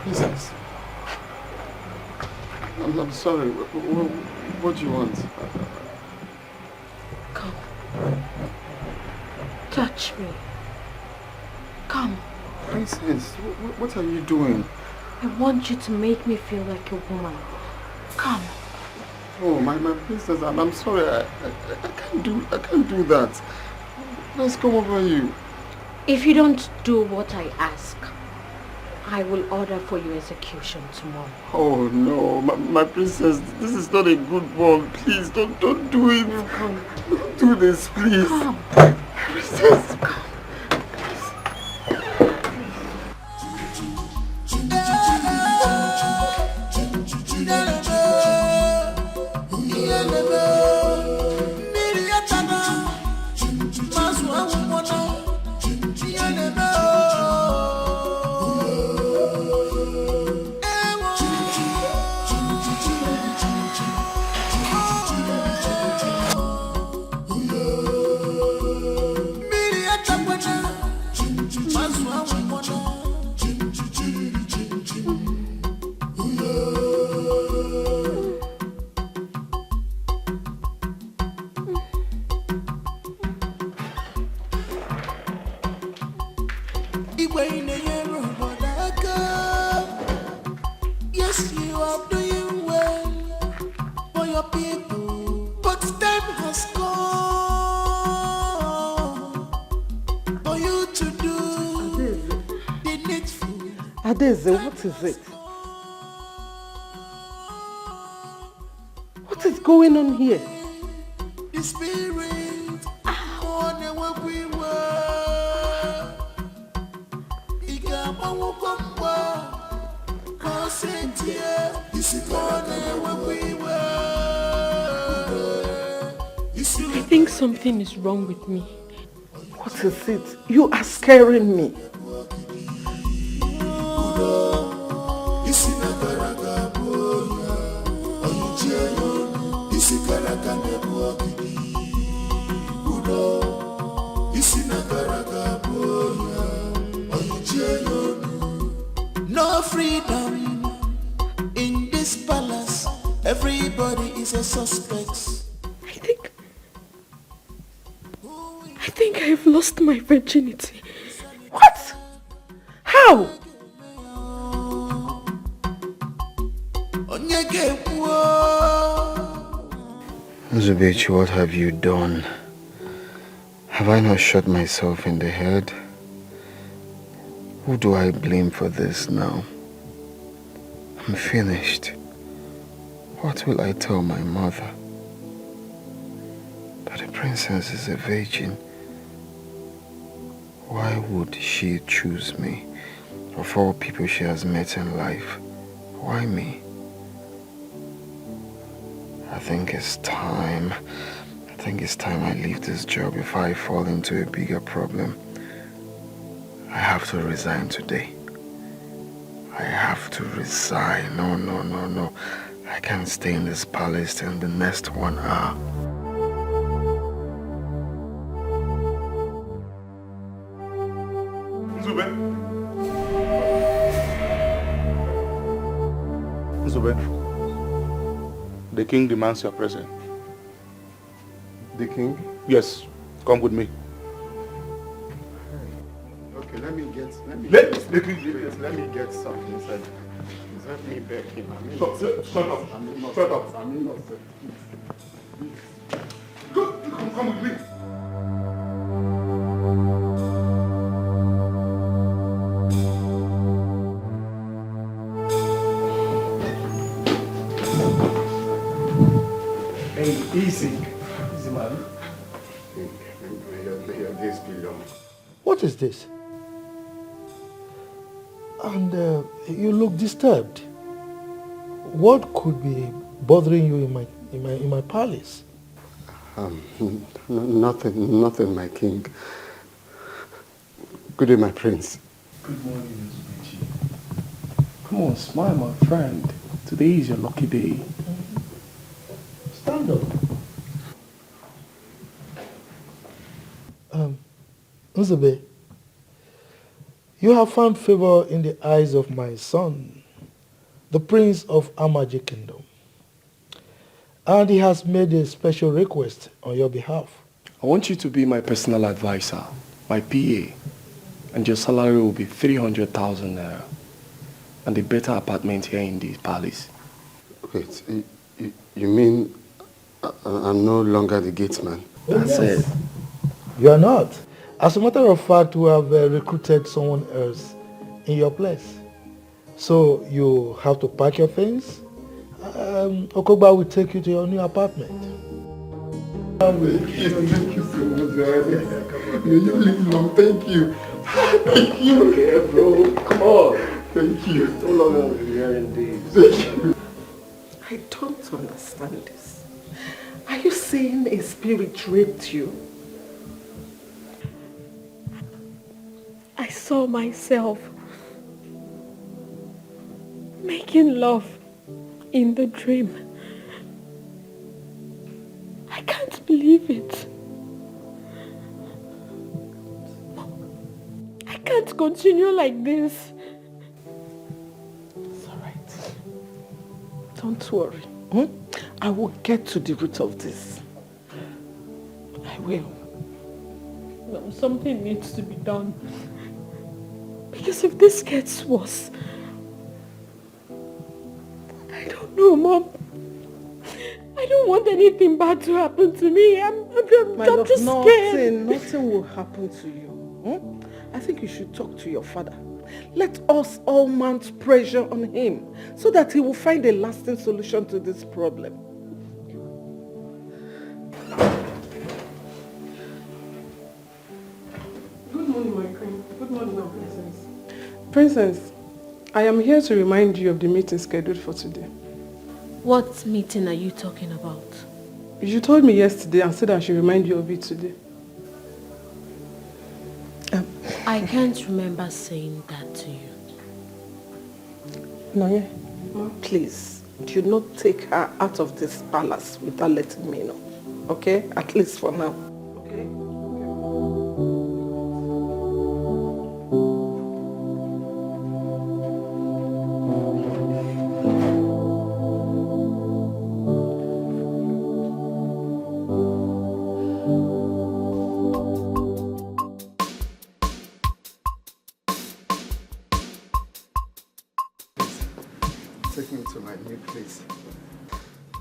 Princess. I'm sorry. What do you want? Come. Touch me. Come. Princess, what are you doing? I want you to make me feel like a woman. Come. Oh, my princess, I'm sorry. I can't do that. Let's come over you. If you don't do what I ask, I will order for your execution tomorrow. Oh no, my princess, this is not a good one. Please don't do it. No, come. Don't do this, please. Come. Princess. Yes, you are doing well for your people, but time has come for you to do the needful. Adeze, what is it? What is going on here? The spirit on the work we were. I think something is wrong with me. What is it? You are scaring me. No freedom in this palace. Everybody is a suspect. I think I've lost my virginity. What? How? Zubechi, what have you done? Have I not shot myself in the head? Who do I blame for this now? I'm finished. What will I tell my mother? That the princess is a virgin. Why would she choose me? Of all people she has met in life, why me? I think it's time. I leave this job before I fall into a bigger problem. I have to resign today. I have to resign. No. I can't stay in this palace in the next 1 hour. Nzube, the king demands your presence. The king? Yes, come with me. Okay, let me get something inside. Let me beg him. Shut up. Come with me. Hey, easy, man. What is this? And you look disturbed. What could be bothering you in my palace? Nothing, my king. Good day, my prince. Good morning, Nzubechi. Come on, smile, my friend. Today is your lucky day. Stand up. Nzube, you have found favor in the eyes of my son, the Prince of Amaji Kingdom. And he has made a special request on your behalf. I want you to be my personal advisor, my PA, and your salary will be 300,000 naira, and a better apartment here in this palace. Wait, you mean I'm no longer the gatesman? That's it. You are not. As a matter of fact, we have recruited someone else in your place. So you have to pack your things. Okogba will take you to your new apartment. Thank you so much, may you live long. Thank you. Thank you. Okay, bro. Come on. Thank you. No longer will be hearing this. Thank you. I don't understand this. Are you saying a spirit raped you? I saw myself making love in the dream. I can't believe it. I can't continue like this. It's all right. Don't worry. I will get to the root of this. I will. No, something needs to be done. Because if this gets worse, I don't know, Mom. I don't want anything bad to happen to me. I'm just scared. Nothing will happen to you. I think you should talk to your father. Let us all mount pressure on him so that he will find a lasting solution to this problem. Good morning, my queen. Good morning, my princess. Princess, I am here to remind you of the meeting scheduled for today. What meeting are you talking about? You told me yesterday and said I should remind you of it today. I can't remember saying that to you. Noye, please, do not take her out of this palace without letting me know. Okay? At least for now. Okay? Take me to my new place.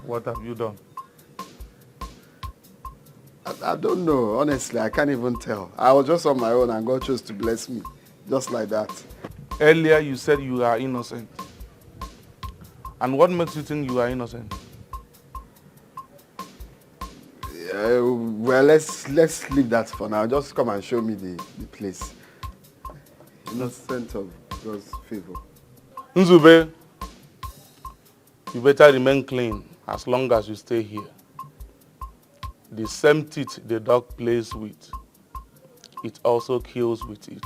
What have you done? I don't know. Honestly, I can't even tell. I was just on my own and God chose to bless me. Just like that. Earlier you said you are innocent. And what makes you think you are innocent? Well, let's leave that for now. Just come and show me the place. innocent of God's favor. Nzube, you better remain clean as long as you stay here. The same teeth the dog plays with, it also kills with it.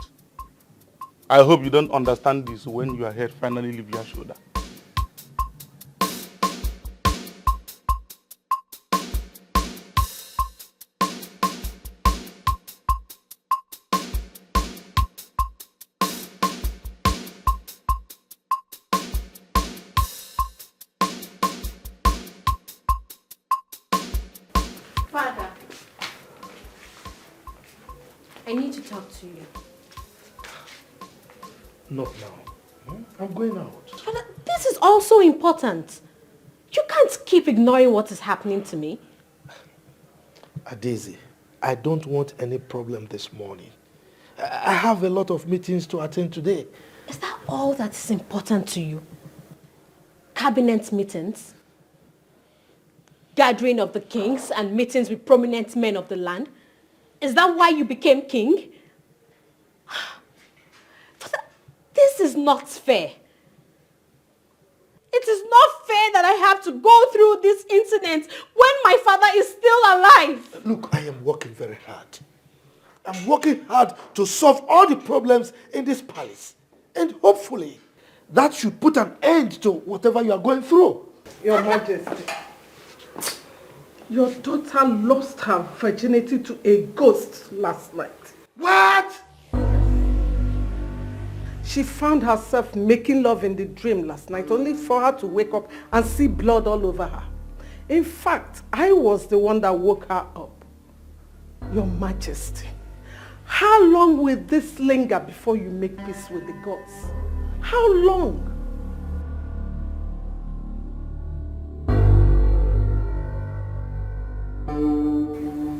I hope you don't understand this when your head finally leaves your shoulder. Father, I need to talk to you. Not now. I'm going out. Father, this is also important. You can't keep ignoring what is happening to me. Daisy, I don't want any problem this morning. I have a lot of meetings to attend today. Is that all that is important to you? Cabinet meetings? Gathering of the kings and meetings with prominent men of the land? Is that why you became king? Father, this is not fair. It is not fair that I have to go through this incident when my father is still alive. Look, I am working very hard. I'm working hard to solve all the problems in this palace. And hopefully, that should put an end to whatever you are going through. Your Majesty, your daughter lost her virginity to a ghost last night. What? She found herself making love in the dream last night, only for her to wake up and see blood all over her. In fact, I was the one that woke her up. Your Majesty, how long will this linger before you make peace with the gods? How long?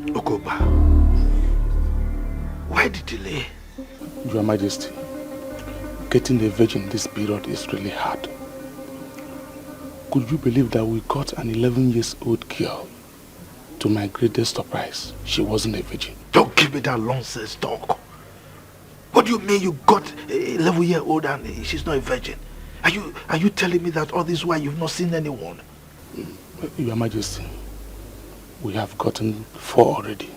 Okoba, why the delay? Your Majesty, getting a virgin this period is really hard. Could you believe that we got an 11-year-old girl? To my greatest surprise, she wasn't a virgin. Don't give me that nonsense talk. What do you mean you got a 11-year-old and she's not a virgin? Are you telling me that all this while you've not seen anyone? Your Majesty, we have gotten 4 already.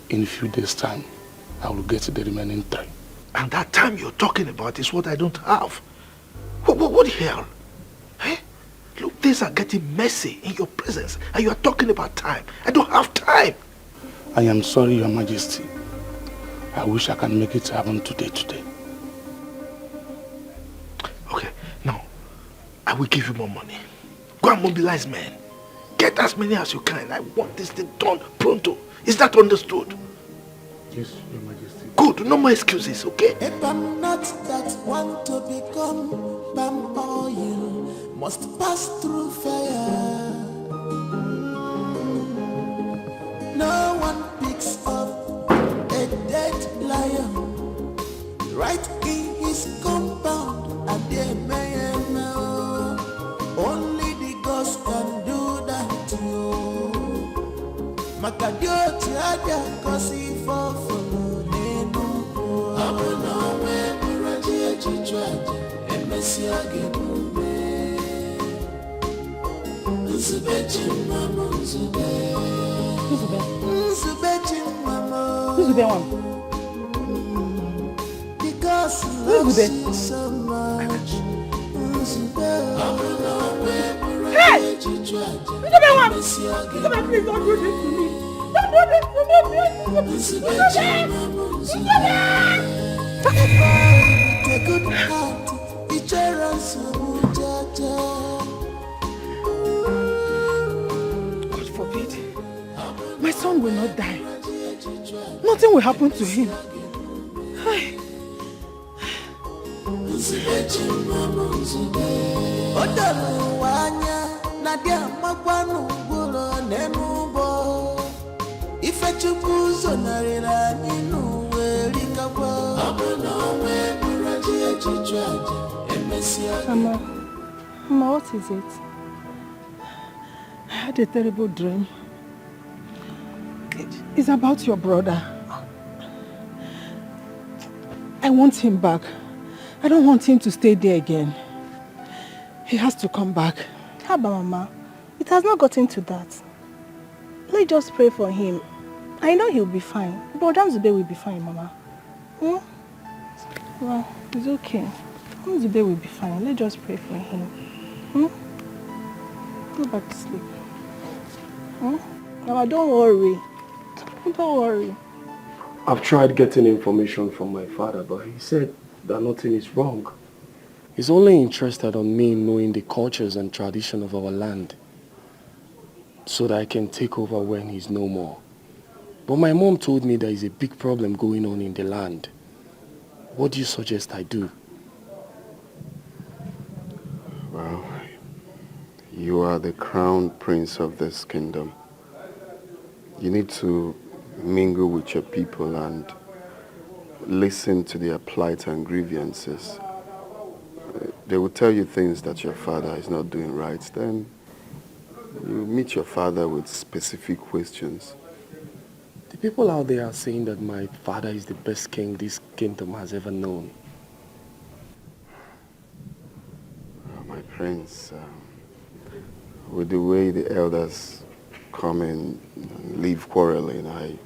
In a few days' time, I will get the remaining 3. And that time you're talking about is what I don't have. What the hell? Eh? Look, things are getting messy in your presence and you are talking about time. I don't have time. I am sorry, Your Majesty. I wish I can make it happen today. Okay, now, I will give you more money. Go and mobilize men. Get as many as you can. I want this thing done pronto. Is that understood? Yes, Your Majesty. Good, no more excuses, okay? If I'm not that one to become palm oil, must pass through fire. No one picks up a dead lion right in his compound, and they may know only the ghost can do that to you. Makadio tiada kosi fofo nenu. Abona we muraji echichwaje emesi agebume. Nzube chimamo nzube. Nzube chimamo. Nzube one. Because love you so much. Nzube. Abona we muraji echichwaje. Nzube one. Nzube, please don't do this to me. Don't do this to me, please. Nzube. Take good heart. God forbid. My son will not die. Nothing will happen to him. Hi. Mama, what is it? I had a terrible dream. It's about your brother. I want him back. I don't want him to stay there again. He has to come back. Haba, Mama. It has not gotten to that. Let's just pray for him. I know he'll be fine. Bro Zube will be fine, Mama. Hmm? Well, it's okay. Zube will be fine. Let's just pray for him. Hmm? Go back to sleep. Hmm? Mama, don't worry. Don't worry. I've tried getting information from my father, but he said that nothing is wrong. He's only interested on me knowing the cultures and tradition of our land so that I can take over when he's no more. But my mom told me there is a big problem going on in the land. What do you suggest I do? Well, you are the crown prince of this kingdom. You need to mingle with your people and listen to their plight and grievances. They will tell you things that your father is not doing right. Then you meet your father with specific questions. The people out there are saying that my father is the best king this kingdom has ever known. My prince, with the way the elders come and leave quarreling, I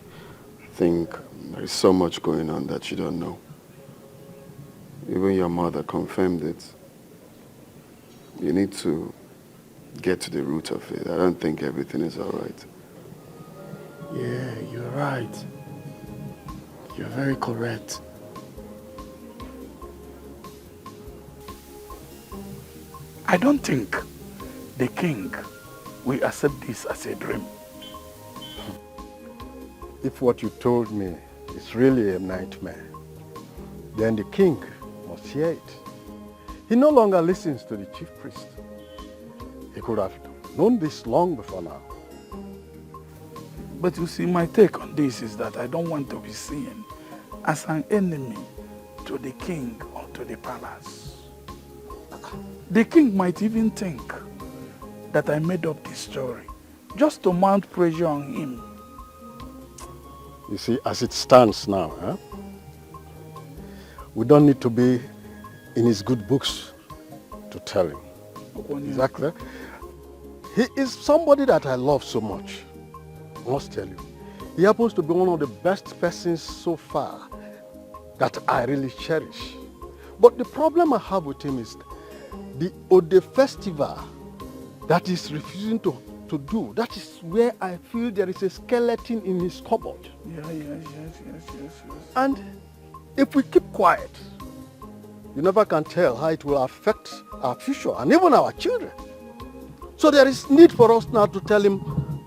think there is so much going on that you don't know. Even your mother confirmed it. You need to get to the root of it. I don't think everything is all right. Yeah, you're right. You're very correct. I don't think the king will accept this as a dream. If what you told me is really a nightmare, then the king must hear it. He no longer listens to the chief priest. He could have known this long before now. But you see, my take on this is that I don't want to be seen as an enemy to the king or to the palace. The king might even think that I made up this story just to mount pressure on him. You see, as it stands now, we don't need to be in his good books to tell him. Exactly. He is somebody that I love so much. I must tell you. He happens to be one of the best persons so far that I really cherish. But the problem I have with him is the Ode festival that he's refusing to do. That is where I feel there is a skeleton in his cupboard. Yes. And if we keep quiet, you never can tell how it will affect our future and even our children. So there is need for us now to tell him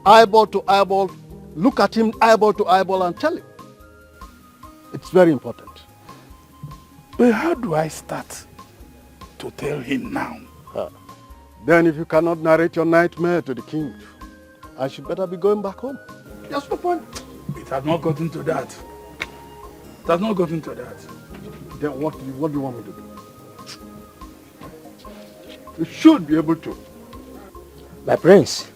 eyeball to eyeball, look at him eyeball to eyeball and tell him. It's very important. But how do I start to tell him now? Then if you cannot narrate your nightmare to the king, I should better be going back home. That's the point. It has not gotten to that. It has not gotten to that. Then what do you want me to do? You should be able to. My prince,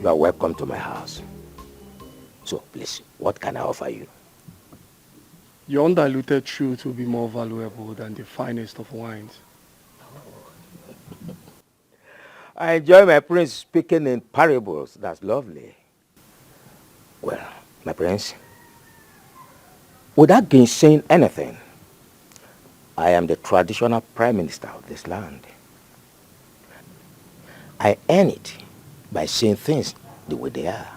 you are welcome to my house. So please, what can I offer you? Your undiluted truth will be more valuable than the finest of wines. I enjoy my prince speaking in parables. That's lovely. Well, my prince, without gainsaying anything, I am the traditional prime minister of this land. I earn it by saying things the way they are.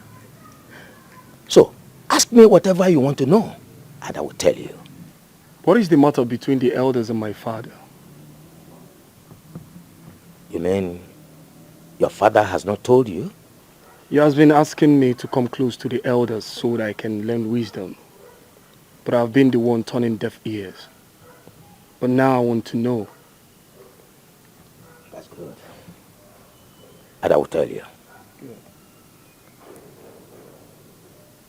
So, ask me whatever you want to know, and I will tell you. What is the matter between the elders and my father? You mean your father has not told you? He has been asking me to come close to the elders so that I can learn wisdom. But I've been the one turning deaf ears. But now I want to know. That's good. And I will tell you. Good.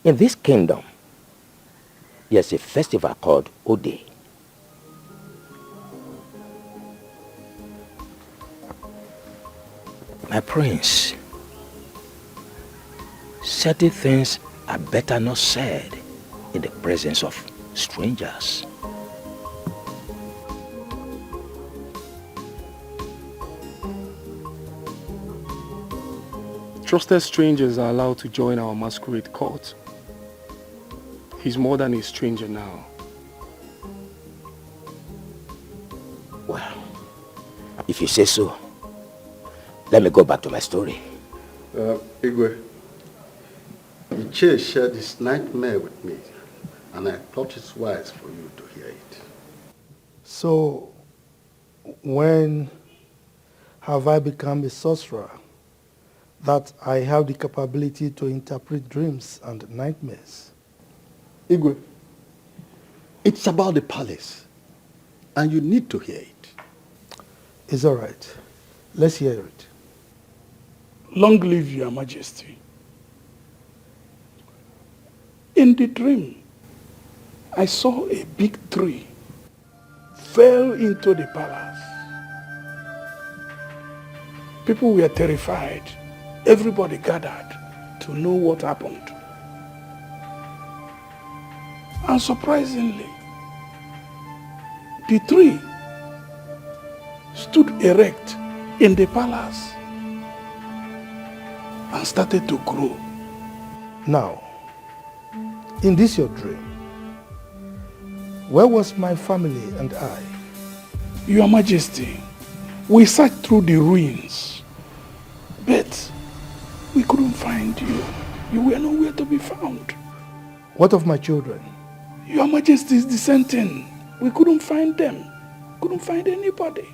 In this kingdom, there's a festival called Ode. My prince, certain things are better not said in the presence of strangers. Trusted strangers are allowed to join our masquerade cult. He's more than a stranger now. Well, if you say so, let me go back to my story. Igwe, Iche shared this nightmare with me, and I thought it's wise for you to hear it. So, when have I become a sorcerer that I have the capability to interpret dreams and nightmares? Igwe, it's about the palace, and you need to hear it. It's all right. Let's hear it. Long live your majesty. In the dream, I saw a big tree fell into the palace. People were terrified. Everybody gathered to know what happened. And surprisingly, the tree stood erect in the palace and started to grow. Now, in this your dream, where was my family and I? Your Majesty, we searched through the ruins, but we couldn't find you. You were nowhere to be found. What of my children? Your Majesty is the same thing. We couldn't find them. Couldn't find anybody.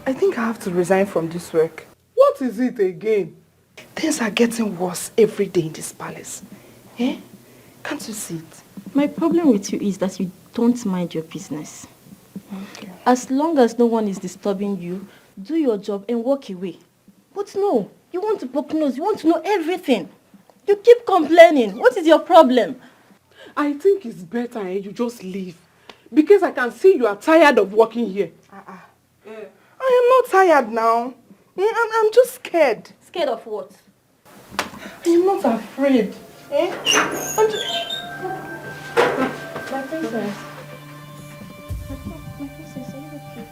I think I have to resign from this work. What is it again? Things are getting worse every day in this palace. Eh? Can't you see it? My problem with you is that you don't mind your business. Okay. As long as no one is disturbing you, do your job and walk away. But no, you want to poke nose, you want to know everything. You keep complaining. What is your problem? I think it's better you just leave. Because I can see you are tired of working here. I am not tired now. I'm just scared. Scared of what? I am not afraid. I'm just... My princess. My princess, are you okay?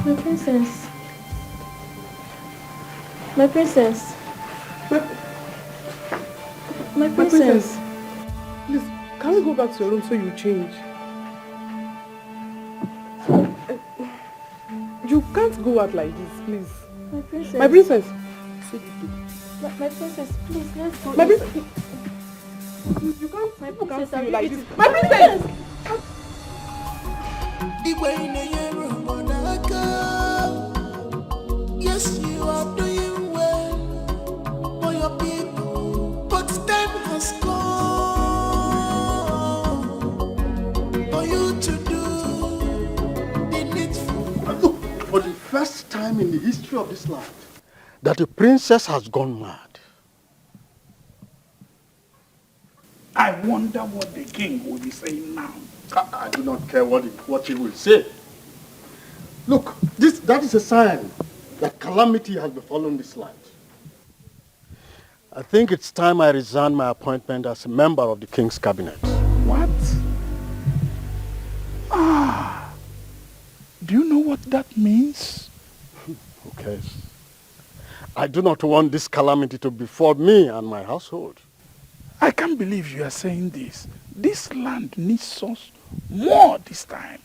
My princess. My princess. My princess. Please, can we go back to your room so you change? You can't go out like this, please. My princess. My princess. My princess, please, let's go. My princess. You can't. My princess, can't like this. My princess. Yes, you are doing well for your people, but time has come for you to do the needful. Look, for the first time in the history of this land, that a princess has gone mad. I wonder what the king will be saying now. I do not care what he will say. Look, that is a sign that calamity has befallen this land. I think it's time I resign my appointment as a member of the king's cabinet. What? Do you know what that means? Who cares? I do not want this calamity to befall me and my household. I can't believe you are saying this. This land needs us more this time.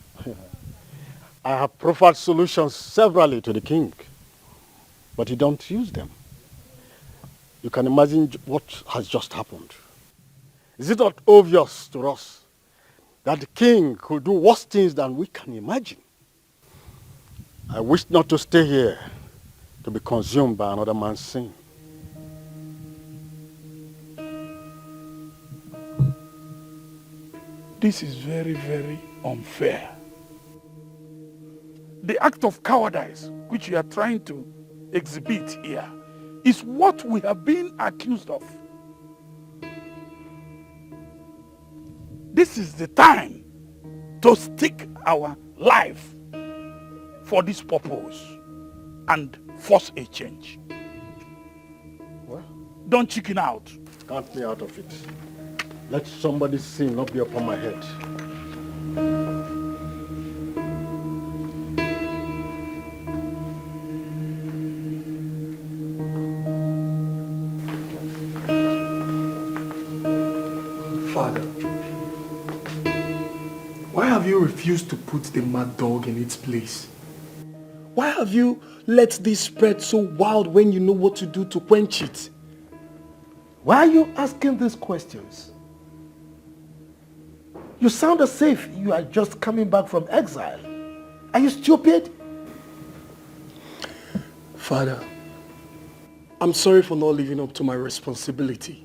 I have proffered solutions severally to the king, but he don't use them. You can imagine what has just happened. Is it not obvious to us that the king could do worse things than we can imagine? I wish not to stay here to be consumed by another man's sin. This is very, very unfair. The act of cowardice which you are trying to exhibit here is what we have been accused of. This is the time to stake our life for this purpose and force a change. Well, don't chicken out. Count me out of it. Let somebody's sin not be upon my head. Father, why have you refused to put the mad dog in its place? Why have you let this spread so wild when you know what to do to quench it? Why are you asking these questions? You sound as if you are just coming back from exile. Are you stupid? Father, I'm sorry for not living up to my responsibility.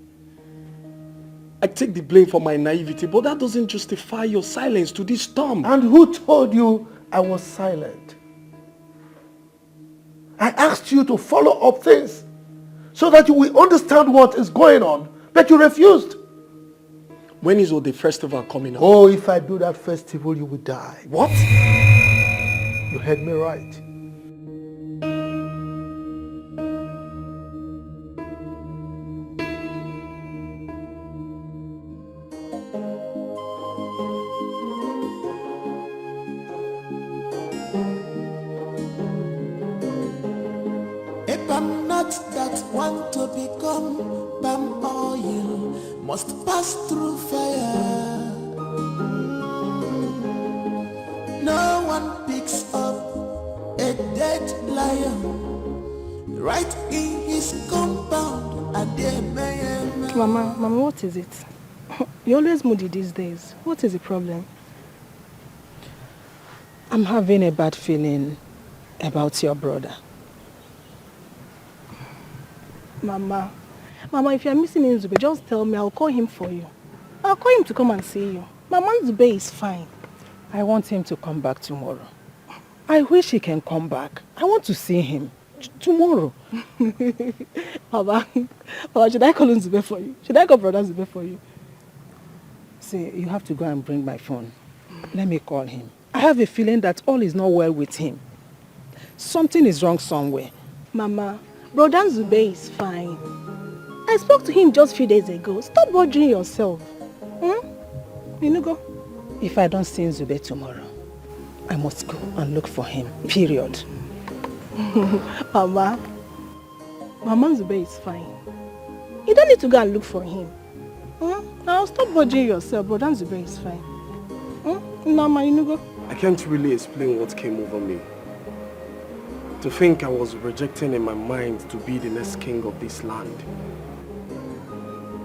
I take the blame for my naivety, but that doesn't justify your silence to this storm. And who told you I was silent? I asked you to follow up things so that you will understand what is going on, but you refused. When is the festival coming up? Oh, if I do that festival, you will die. What? You heard me right. If I'm not that one to become palm oil, must pass through fire. No one picks up a dead lion right in his compound. Mama, what is it? You're always moody these days. What is the problem? I'm having a bad feeling about your brother. Mama, if you're missing Nzube, just tell me. I'll call him for you. I'll call him to come and see you. Mama, Nzube is fine. I want him to come back tomorrow. I wish he can come back. I want to see him tomorrow. Mama, should I call Nzube for you? Should I call Brother Nzube for you? See, you have to go and bring my phone. Let me call him. I have a feeling that all is not well with him. Something is wrong somewhere. Mama, Brother Nzube is fine. I spoke to him just a few days ago. Stop bothering yourself. You go. If I don't see Nzube tomorrow, I must go and look for him. Period. Mama Nzube is fine. You don't need to go and look for him. Now stop bothering yourself. Brother Nzube is fine. Mama, you go. I can't really explain what came over me. To think I was rejecting in my mind to be the next king of this land.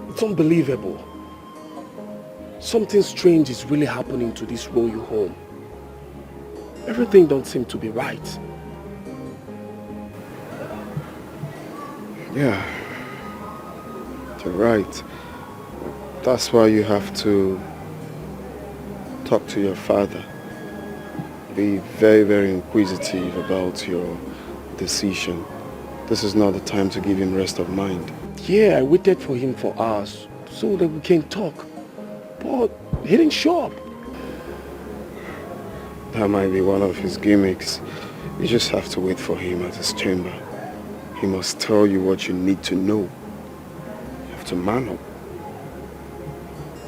It's unbelievable. Something strange is really happening to this royal home. Everything don't seem to be right. Yeah, you're right. That's why you have to talk to your father. Be very, very inquisitive about your decision. This is not the time to give him rest of mind. Yeah, I waited for him for hours so that we can talk. But he didn't show up. That might be one of his gimmicks. You just have to wait for him at his chamber. He must tell you what you need to know. You have to man up.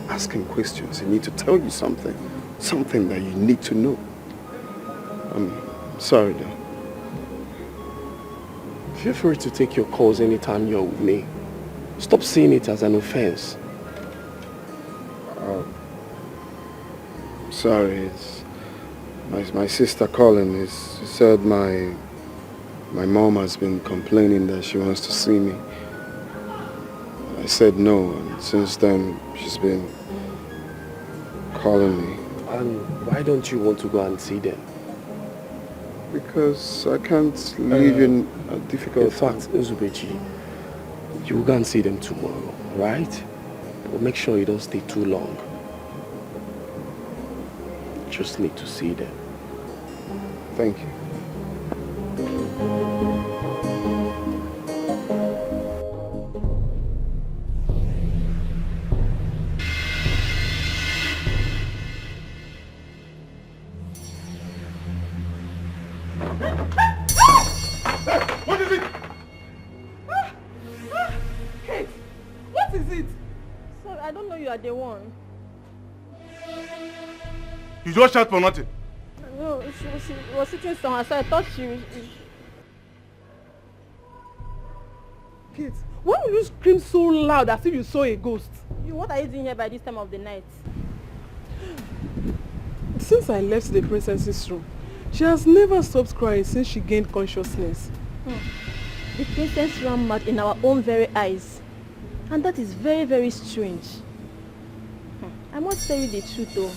Ask him questions. He needs to tell you something. Something that you need to know. I'm sorry, though. Feel free to take your calls anytime you're with me. Stop seeing it as an offense. Sorry, it's my sister calling. She said my mom has been complaining that she wants to see me. I said no, and since then she's been calling me. And why don't you want to go and see them? Because I can't live in a difficult time. In fact, Nzubechi, you will go and see them tomorrow, right? But make sure you don't stay too long. Just need to see them. Thank you. What is it? Kate, what is it? Sorry, I don't know you are the one. You just shout for nothing. No, she was sitting somewhere, so I thought she Kate, why would you scream so loud as if you saw a ghost? What are you doing here by this time of the night? Since I left the princess's room, she has never stopped crying since she gained consciousness. The princess ran mad in our own very eyes. And that is very, very strange. I must tell you the truth though.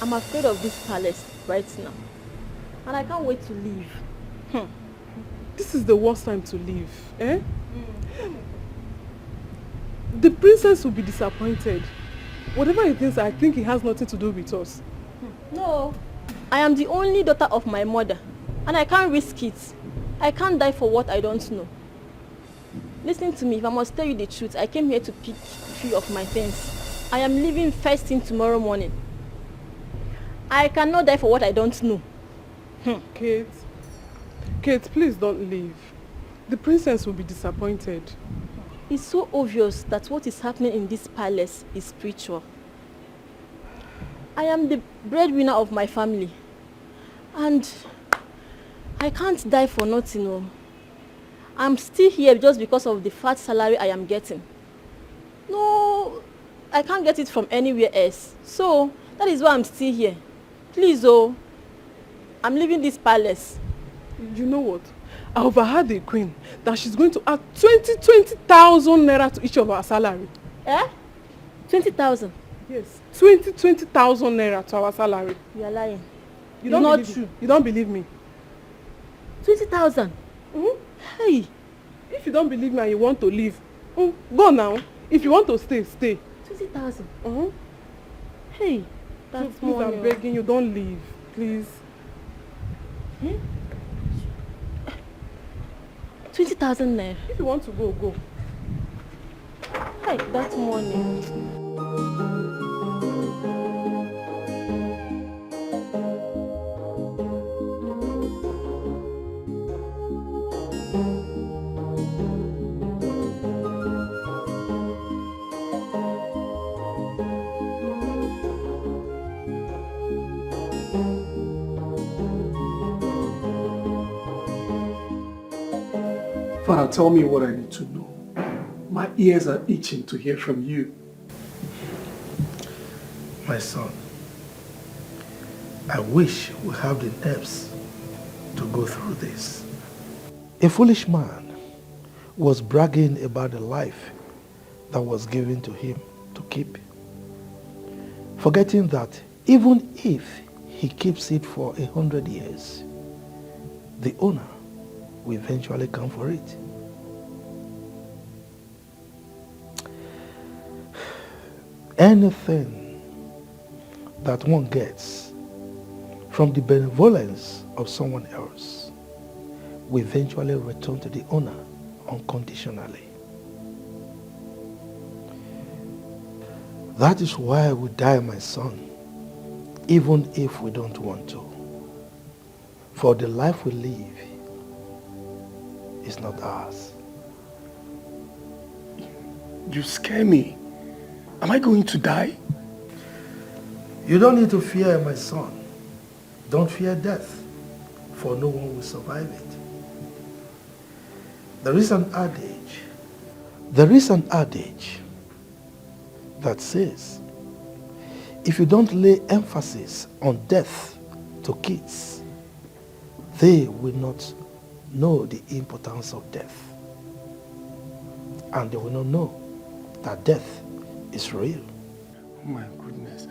I'm afraid of this palace right now. And I can't wait to leave. This is the worst time to leave, eh? The princess will be disappointed. Whatever he thinks, I think it has nothing to do with us. No, I am the only daughter of my mother. And I can't risk it. I can't die for what I don't know. Listen to me, if I must tell you the truth, I came here to pick 3 of my things. I am leaving first thing tomorrow morning. I cannot die for what I don't know. Kate, please don't leave. The princess will be disappointed. It's so obvious that what is happening in this palace is spiritual. I am the breadwinner of my family. And I can't die for nothing. No. I'm still here just because of the fat salary I am getting. No, I can't get it from anywhere else. So, that is why I'm still here. Please, I'm leaving this palace. You know what? I overheard the queen that she's going to add 20,000 naira to each of our salary. 20,000? Yes, 20,000 naira to our salary. You are lying. You don't not believe true. Me. You don't believe me. 20,000? Hey. If you don't believe me and you want to leave, go now. If you want to stay, stay. 20,000? Hey, that's please, I'm begging you, don't leave, please. 20,000 naira. If you want to go, go. Hey, that's money. Father, tell me what I need to know. My ears are itching to hear from you. My son, I wish we have the nerves to go through this. A foolish man was bragging about the life that was given to him to keep, forgetting that even if he keeps it for 100 years, the owner will eventually come for it. Anything that one gets from the benevolence of someone else will eventually return to the owner unconditionally. That is why we die, my son, even if we don't want to. For the life we live is not ours. You scare me. Am I going to die? You don't need to fear, my son. Don't fear death, for no one will survive it. There is an adage that says, if you don't lay emphasis on death to kids, they will not know the importance of death. And they will not know that death is real. Oh my goodness.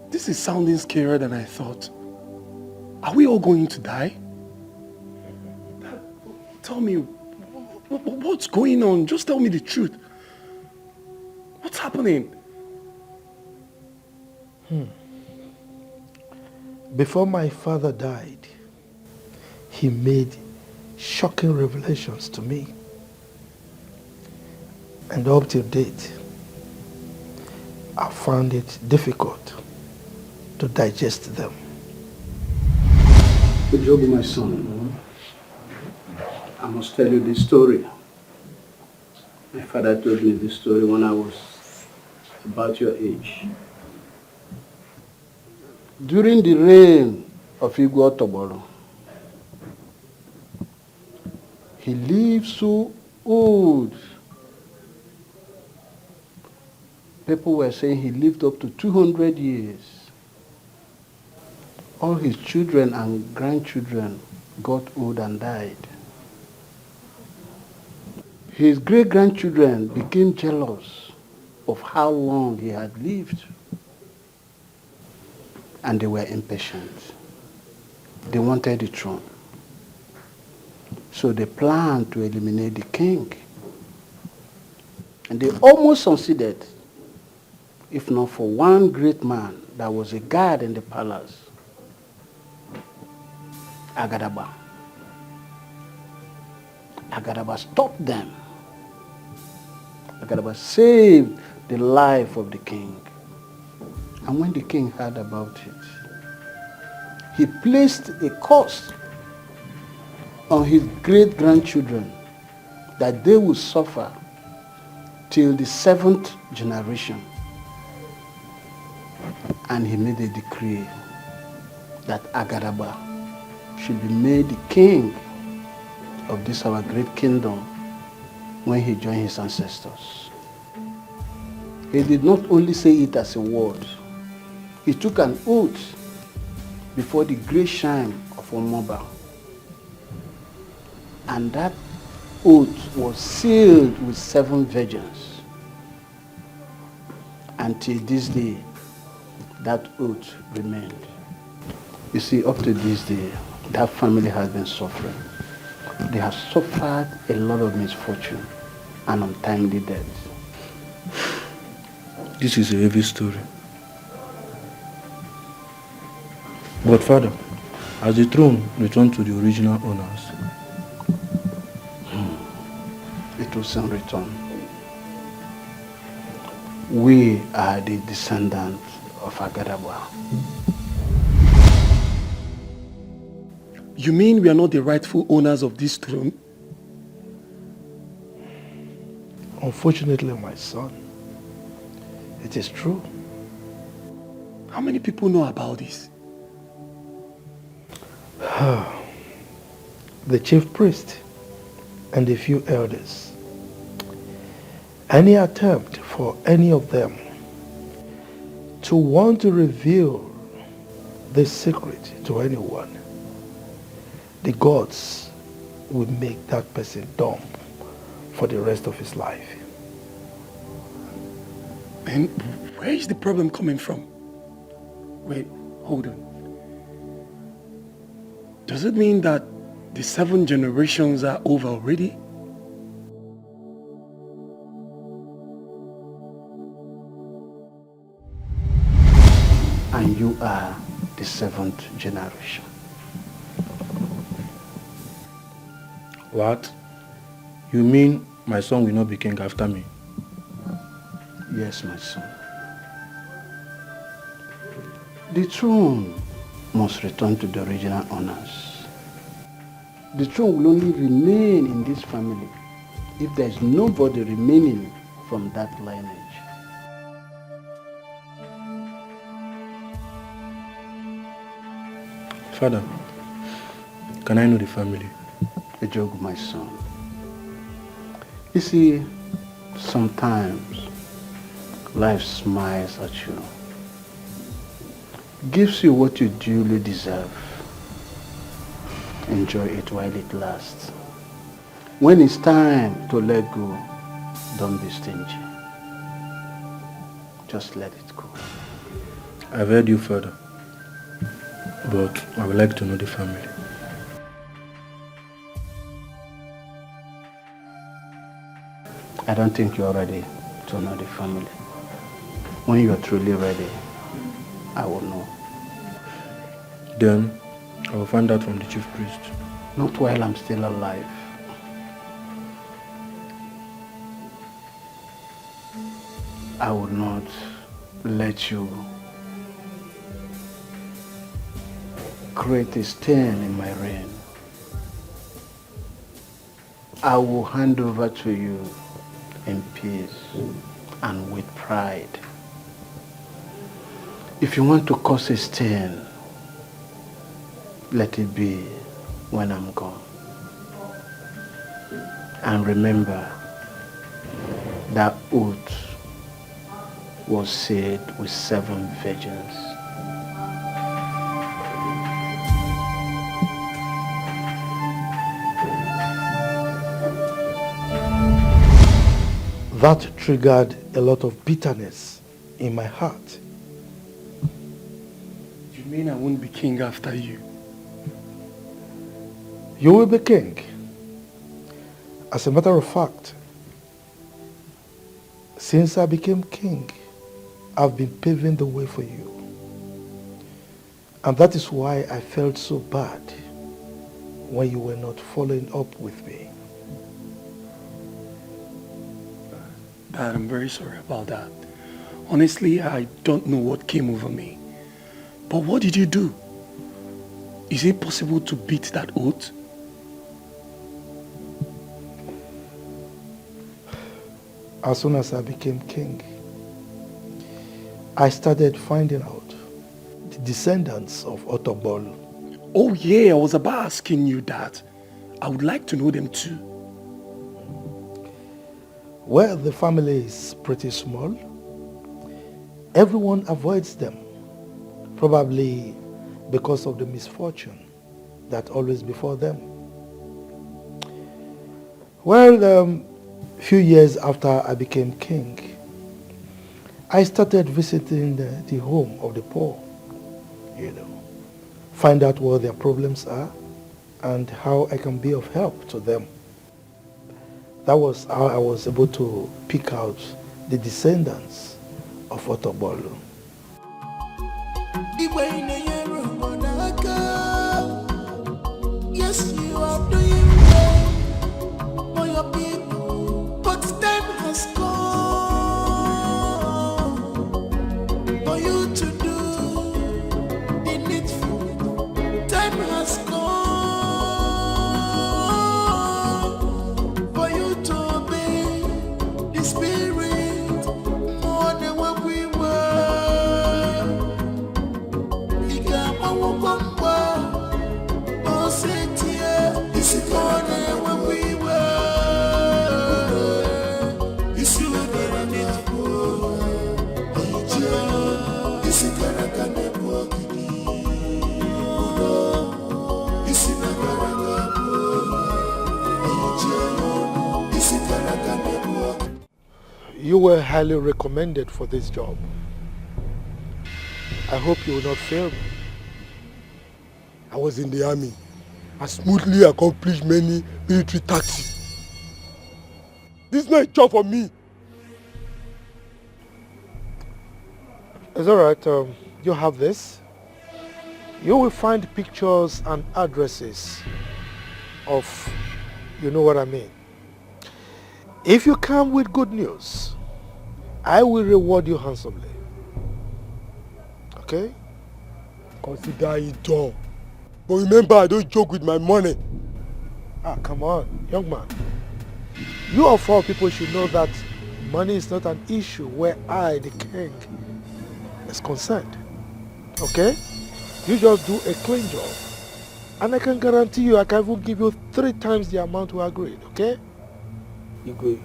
This is sounding scarier than I thought. Are we all going to die? Tell me, what's going on? Just tell me the truth. What's happening? Before my father died, he made shocking revelations to me. And up to date, I found it difficult to digest them. Job, my son, I must tell you this story. My father told me this story when I was about your age. During the reign of Igwe Otobolo, he lived so old. People were saying he lived up to 200 years. All his children and grandchildren got old and died. His great-grandchildren became jealous of how long he had lived. And they were impatient. They wanted the throne. So they planned to eliminate the king. And they almost succeeded, if not for one great man that was a guard in the palace, Agadaba. Agadaba stopped them. Agadaba saved the life of the king. And when the king heard about it, he placed a curse on his great-grandchildren that they would suffer till the 7th generation. And he made a decree that Agadaba should be made the king of this our great kingdom when he joined his ancestors. He did not only say it as a word, he took an oath before the great shrine of Omoba. And that oath was sealed with 7 virgins. Until this day, that oath remained. You see, up to this day, that family has been suffering. They have suffered a lot of misfortune and untimely death. This is a heavy story. But Father, as the throne returned to the original owners, it will soon return. We are the descendants of Agadaba. You mean we are not the rightful owners of this throne? Unfortunately, my son, it is true. How many people know about this? The chief priest and a few elders. Any attempt for any of them to want to reveal this secret to anyone, the gods will make that person dumb for the rest of his life. And where is the problem coming from? Wait, hold on. Does it mean that the 7 generations are over already? And you are the 7th generation. what? You mean my son will not be king after me? Yes, my son. The throne must return to the original owners. The throne will only remain in this family if there is nobody remaining from that lineage. Father, can I know the family? Ejogu, my son. You see, sometimes life smiles at you, gives you what you duly deserve. Enjoy it while it lasts. When it's time to let go, don't be stingy. Just let it go. I've heard you, Father, but I would like to know the family. I don't think you're ready to know the family. When you're truly ready, I will know. Then I will find out from the chief priest. Not while I'm still alive. I will not let you create a stain in my reign. I will hand over to you in peace and with pride. If you want to cause a stain, let it be when I'm gone. And remember, that oath was said with 7 virgins. That triggered a lot of bitterness in my heart. You mean I won't be king after you? You will be king. As a matter of fact, since I became king, I've been paving the way for you. And that is why I felt so bad when you were not following up with me. Dad, I'm very sorry about that. Honestly, I don't know what came over me. But what did you do? Is it possible to beat that oath? As soon as I became king, I started finding out the descendants of Otobol. Oh yeah, I was about asking you that. I would like to know them too. Well, the family is pretty small. Everyone avoids them, probably because of the misfortune that always befall them. Well, a few years after I became king, I started visiting the home of the poor, find out what their problems are and how I can be of help to them. That was how I was able to pick out the descendants of Otobolo. Yes, you are doing well for your people, but time has come for you to do the needful. Time has come for you to obey the Spirit more than what we were. You were highly recommended for this job. I hope you will not fail me. I was in the army. I smoothly accomplished many military tasks. This is not a job for me. It's all right. You have this. You will find pictures and addresses of, you know what I mean. If you come with good news, I will reward you handsomely. Okay? Consider it done. But remember, I don't joke with my money. Ah, come on, young man. You of all people should know that money is not an issue where I, the king, is concerned. Okay? You just do a clean job. And I can guarantee you I can even give you 3 times the amount we agreed, okay? Igwe,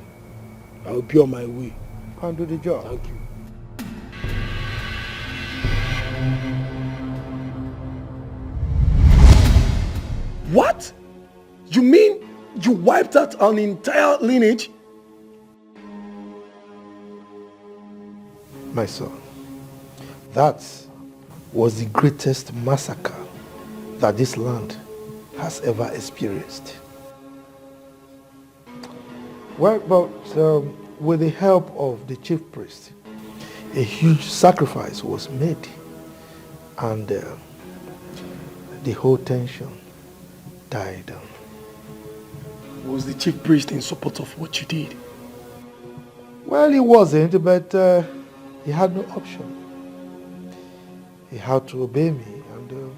I will be on my way. Go and do the job. Thank you. What? You mean you wiped out an entire lineage? My son, that was the greatest massacre that this land has ever experienced. Well, but with the help of the chief priest, a huge sacrifice was made, and the whole tension died down. Was the chief priest in support of what you did? Well, he wasn't, but he had no option. He had to obey me and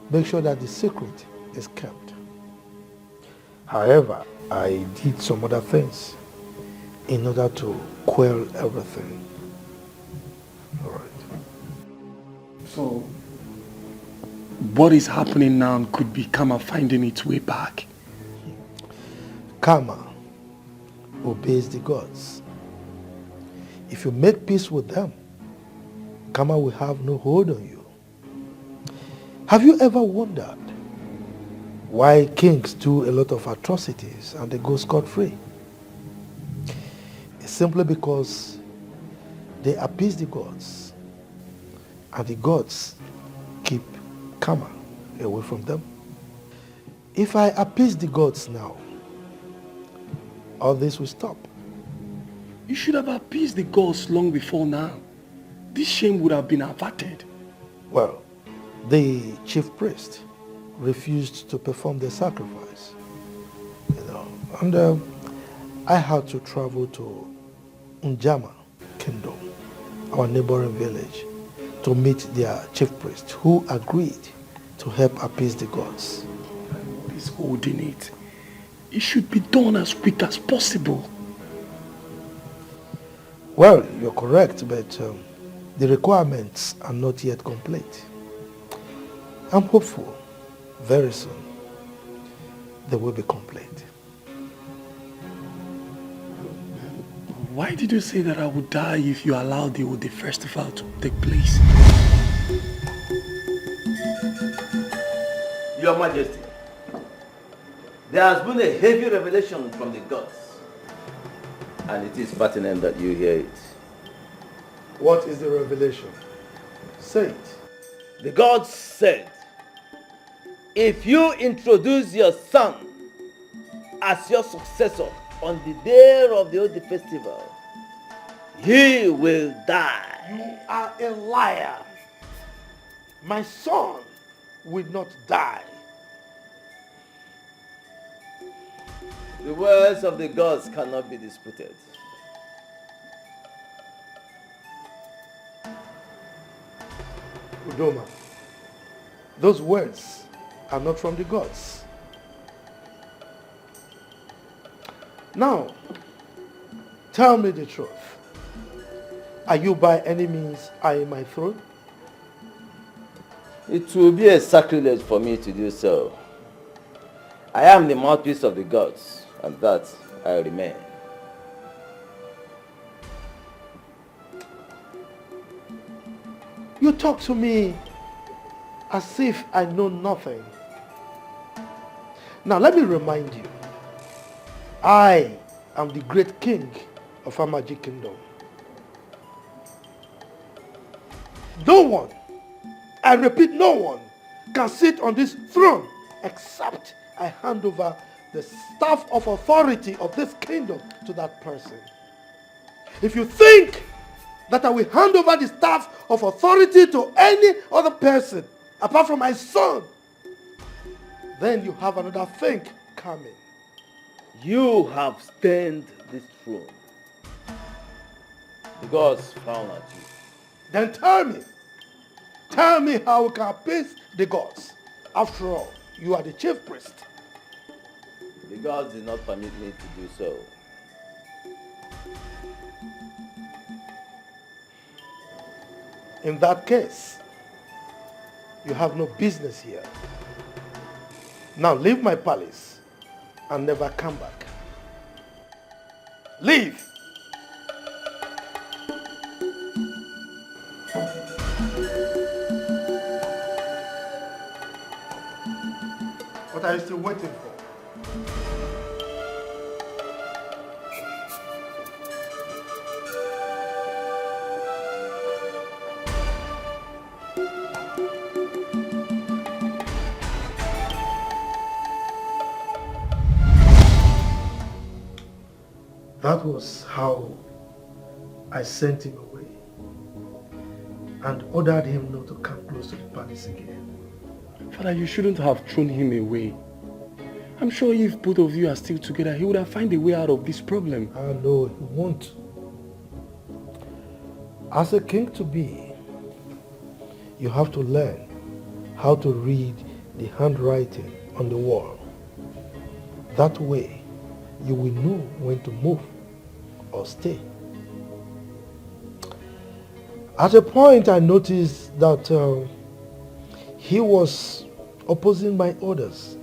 make sure that the secret is kept. However, I did some other things in order to quell everything. All right. So, what is happening now could be karma finding its way back. Karma obeys the gods. If you make peace with them, karma will have no hold on you. Have you ever wondered why kings do a lot of atrocities and they go scot-free? It's simply because they appease the gods, and the gods keep karma away from them. If I appease the gods now, all this will stop. You should have appeased the gods long before now. This shame would have been averted. Well, the chief priest refused to perform the sacrifice, and I had to travel to Njama Kingdom, our neighboring village, to meet their chief priest, who agreed to help appease the gods. He's holding it. It should be done as quick as possible. Well, you're correct, but the requirements are not yet complete. I'm hopeful very soon they will be complete. Why did you say that I would die if you allowed the festival to take place? Your Majesty, there has been a heavy revelation from the gods, and it is pertinent that you hear it. What is the revelation? Say it. The gods said, if you introduce your son as your successor on the day of the Odi festival, he will die. You are a liar. My son will not die. The words of the gods cannot be disputed. Udoma, those words are not from the gods. Now, tell me the truth. Are you by any means eyeing my throne? It will be a sacrilege for me to do so. I am the mouthpiece of the gods, and that I remain. You talk to me as if I know nothing. Now let me remind you, I am the great king of Amaji Kingdom. No one, I repeat, no one can sit on this throne except I hand over the staff of authority of this kingdom to that person. If you think that I will hand over the staff of authority to any other person apart from my son, then you have another thing coming. You have stained this throne. The gods frown at you. Then tell me how we can appease the gods. After all, you are the chief priest. The gods did not permit me to do so. In that case, you have no business here. Now leave my palace and never come back. Leave! What are you still waiting for? That was how I sent him away and ordered him not to come close to the palace again. Father, you shouldn't have thrown him away. I'm sure if both of you are still together, he would have found a way out of this problem. I know he won't. As a king to be, you have to learn how to read the handwriting on the wall. That way, you will know when to move or stay. At a point, I noticed that he was opposing my orders.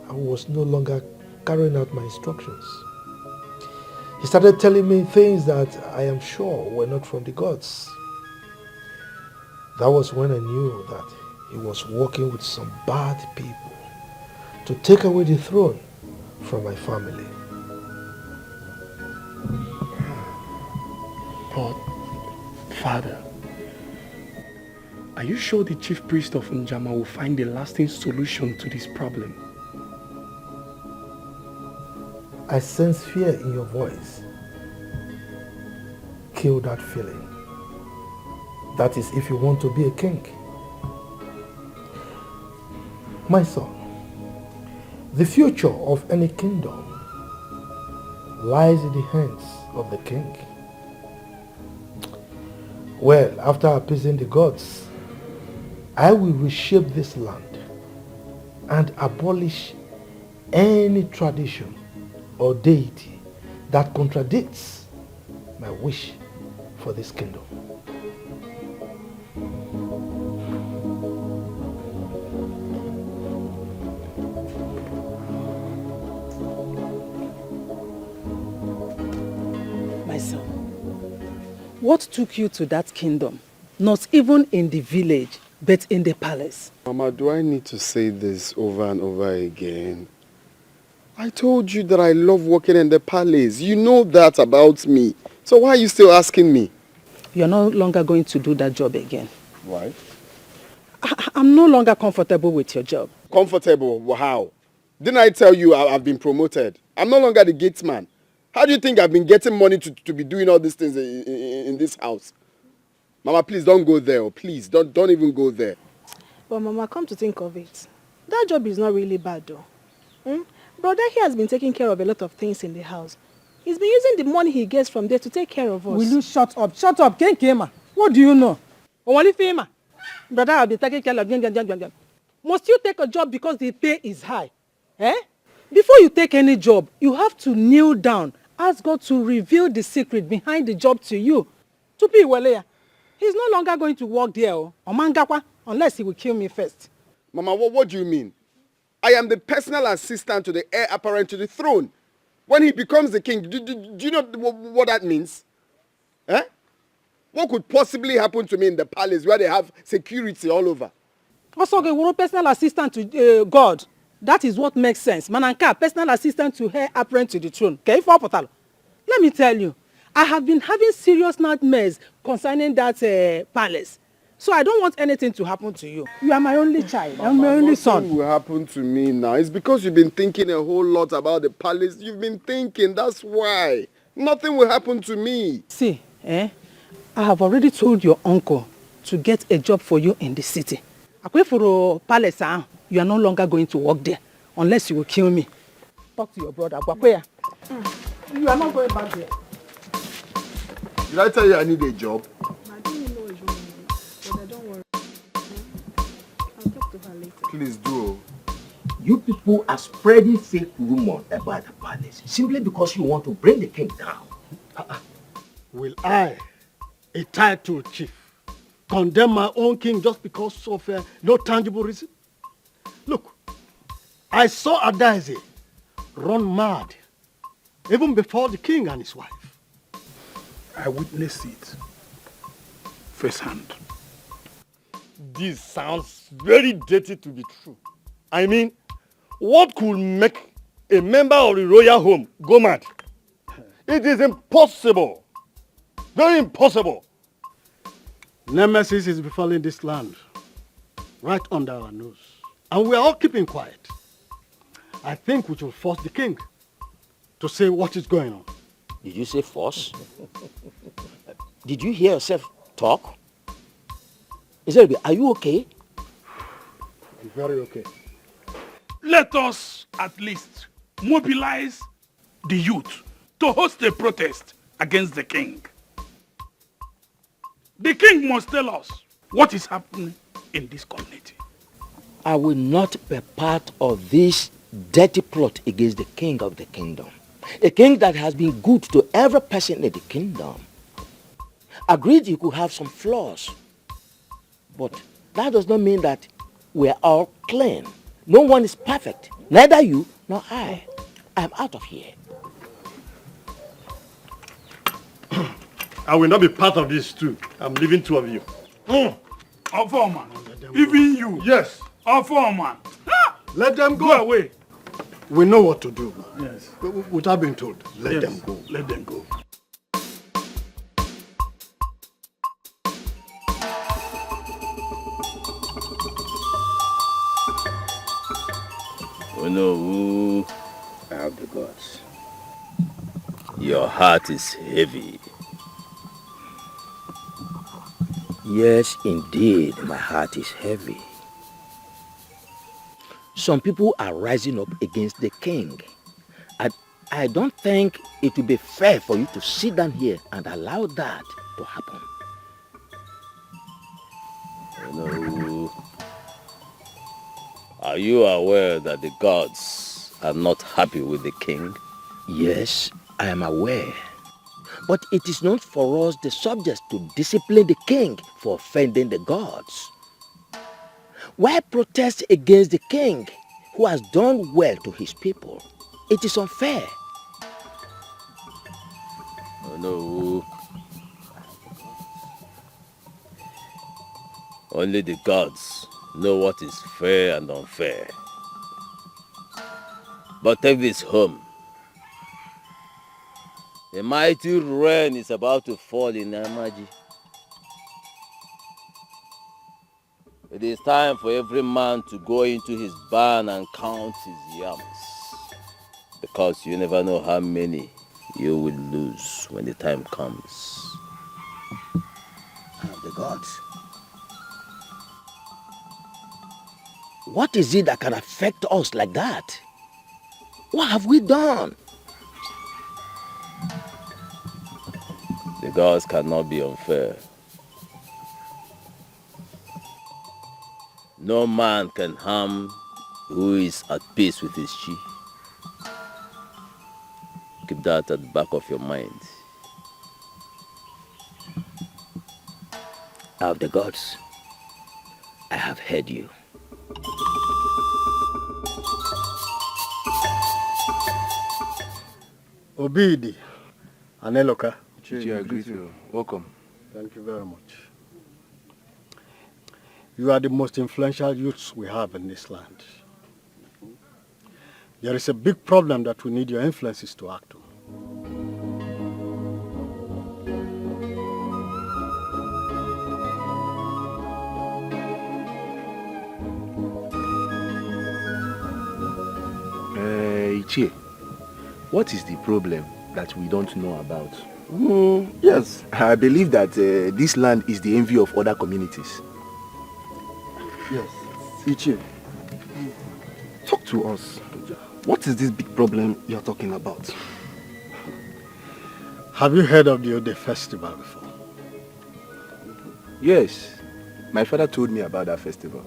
I was no longer carrying out my instructions. He started telling me things that I am sure were not from the gods. That was when I knew that he was working with some bad people to take away the throne from my family. But, Father, are you sure the chief priest of Njama will find a lasting solution to this problem? I sense fear in your voice. Kill that feeling. That is if you want to be a king. My son, the future of any kingdom lies in the hands of the king. Well, after appeasing the gods, I will reshape this land and abolish any tradition or deity that contradicts my wish for this kingdom. My son, what took you to that kingdom? Not even in the village, but in the palace. Mama, do I need to say this over and over again? I told you that I love working in the palace. You know that about me. So why are you still asking me? You're no longer going to do that job again. Why? I'm no longer comfortable with your job. Comfortable? How? Didn't I tell you I've been promoted? I'm no longer the gate man. How do you think I've been getting money to be doing all these things in this house? Mama, please don't go there. Oh, please, don't even go there. But Mama, come to think of it, that job is not really bad though. Brother here has been taking care of a lot of things in the house. He's been using the money he gets from there to take care of us. Will you shut up? Shut up, Kenkema. What do you know? Only Fema. Brother, I'll be taking care of. Must you take a job because the pay is high? Before you take any job, you have to kneel down, ask God to reveal the secret behind the job to you. Tupi Waleya, he's no longer going to work there, unless he will kill me first. Mama, what do you mean? I am the personal assistant to the heir apparent to the throne. When he becomes the king, do you know what that means? What could possibly happen to me in the palace where they have security all over? Also, a personal assistant to God. That is what makes sense. Mananka, personal assistant to heir apparent to the throne. Let me tell you, I have been having serious nightmares concerning that palace. So I don't want anything to happen to you. You are my only child. I'm my only son. Nothing will happen to me now. It's because you've been thinking a whole lot about the palace. You've been thinking, that's why. Nothing will happen to me. See, I have already told your uncle to get a job for you in the city. Akwe for palace, you are no longer going to work there unless you will kill me. Talk to your brother. You are not going back there. Did I tell you I need a job? I didn't know you but don't worry. I'll talk to her later. Please do. You people are spreading fake rumors about the palace simply because you want to bring the king down. Will I, a titled chief, condemn my own king just because of no tangible reason? Look, I saw Adaeze run mad even before the king and his wife. I witnessed it firsthand. This sounds very dirty to be true. I mean, what could make a member of the royal home go mad? It is impossible. Very impossible. Nemesis is befalling this land right under our nose. And we are all keeping quiet. I think we should force the king to say what is going on. Did you say force? Did you hear yourself talk? Are you okay? I'm very okay. Let us at least mobilize the youth to host a protest against the king. The king must tell us what is happening in this community. I will not be part of this dirty plot against the king of the kingdom. A king that has been good to every person in the kingdom. Agreed, you could have some flaws. But that does not mean that we are all clean. No one is perfect. Neither you nor I. I'm out of here. I will not be part of this too. I'm leaving two of you. Foreman, even you. Yes. Foreman. Let them go. Go away. We know what to do. Yes. Without being told. Let them go. Let them go. Oh no, I have the gods. Your heart is heavy. Yes, indeed, my heart is heavy. Some people are rising up against the king. I don't think it will be fair for you to sit down here and allow that to happen. Oh no. Are you aware that the gods are not happy with the king? Yes, I am aware. But it is not for us, the subjects, to discipline the king for offending the gods. Why protest against the king who has done well to his people? It is unfair. Oh no. Only the gods know what is fair and unfair. But take this home. A mighty rain is about to fall in Amaji. It is time for every man to go into his barn and count his yams. Because you never know how many you will lose when the time comes. The gods. What is it that can affect us like that? What have we done? The gods cannot be unfair. No man can harm who is at peace with his chief. Keep that at the back of your mind. Of the gods, I have heard you. Obidi, Aneloka. I greet you. Welcome. Thank you very much. You are the most influential youths we have in this land. There is a big problem that we need your influences to act on. Ichie, what is the problem that we don't know about? Yes, I believe that this land is the envy of other communities. Yes. Ichie, talk to us. What is this big problem you're talking about? Have you heard of the Ode festival before? Yes, my father told me about that festival,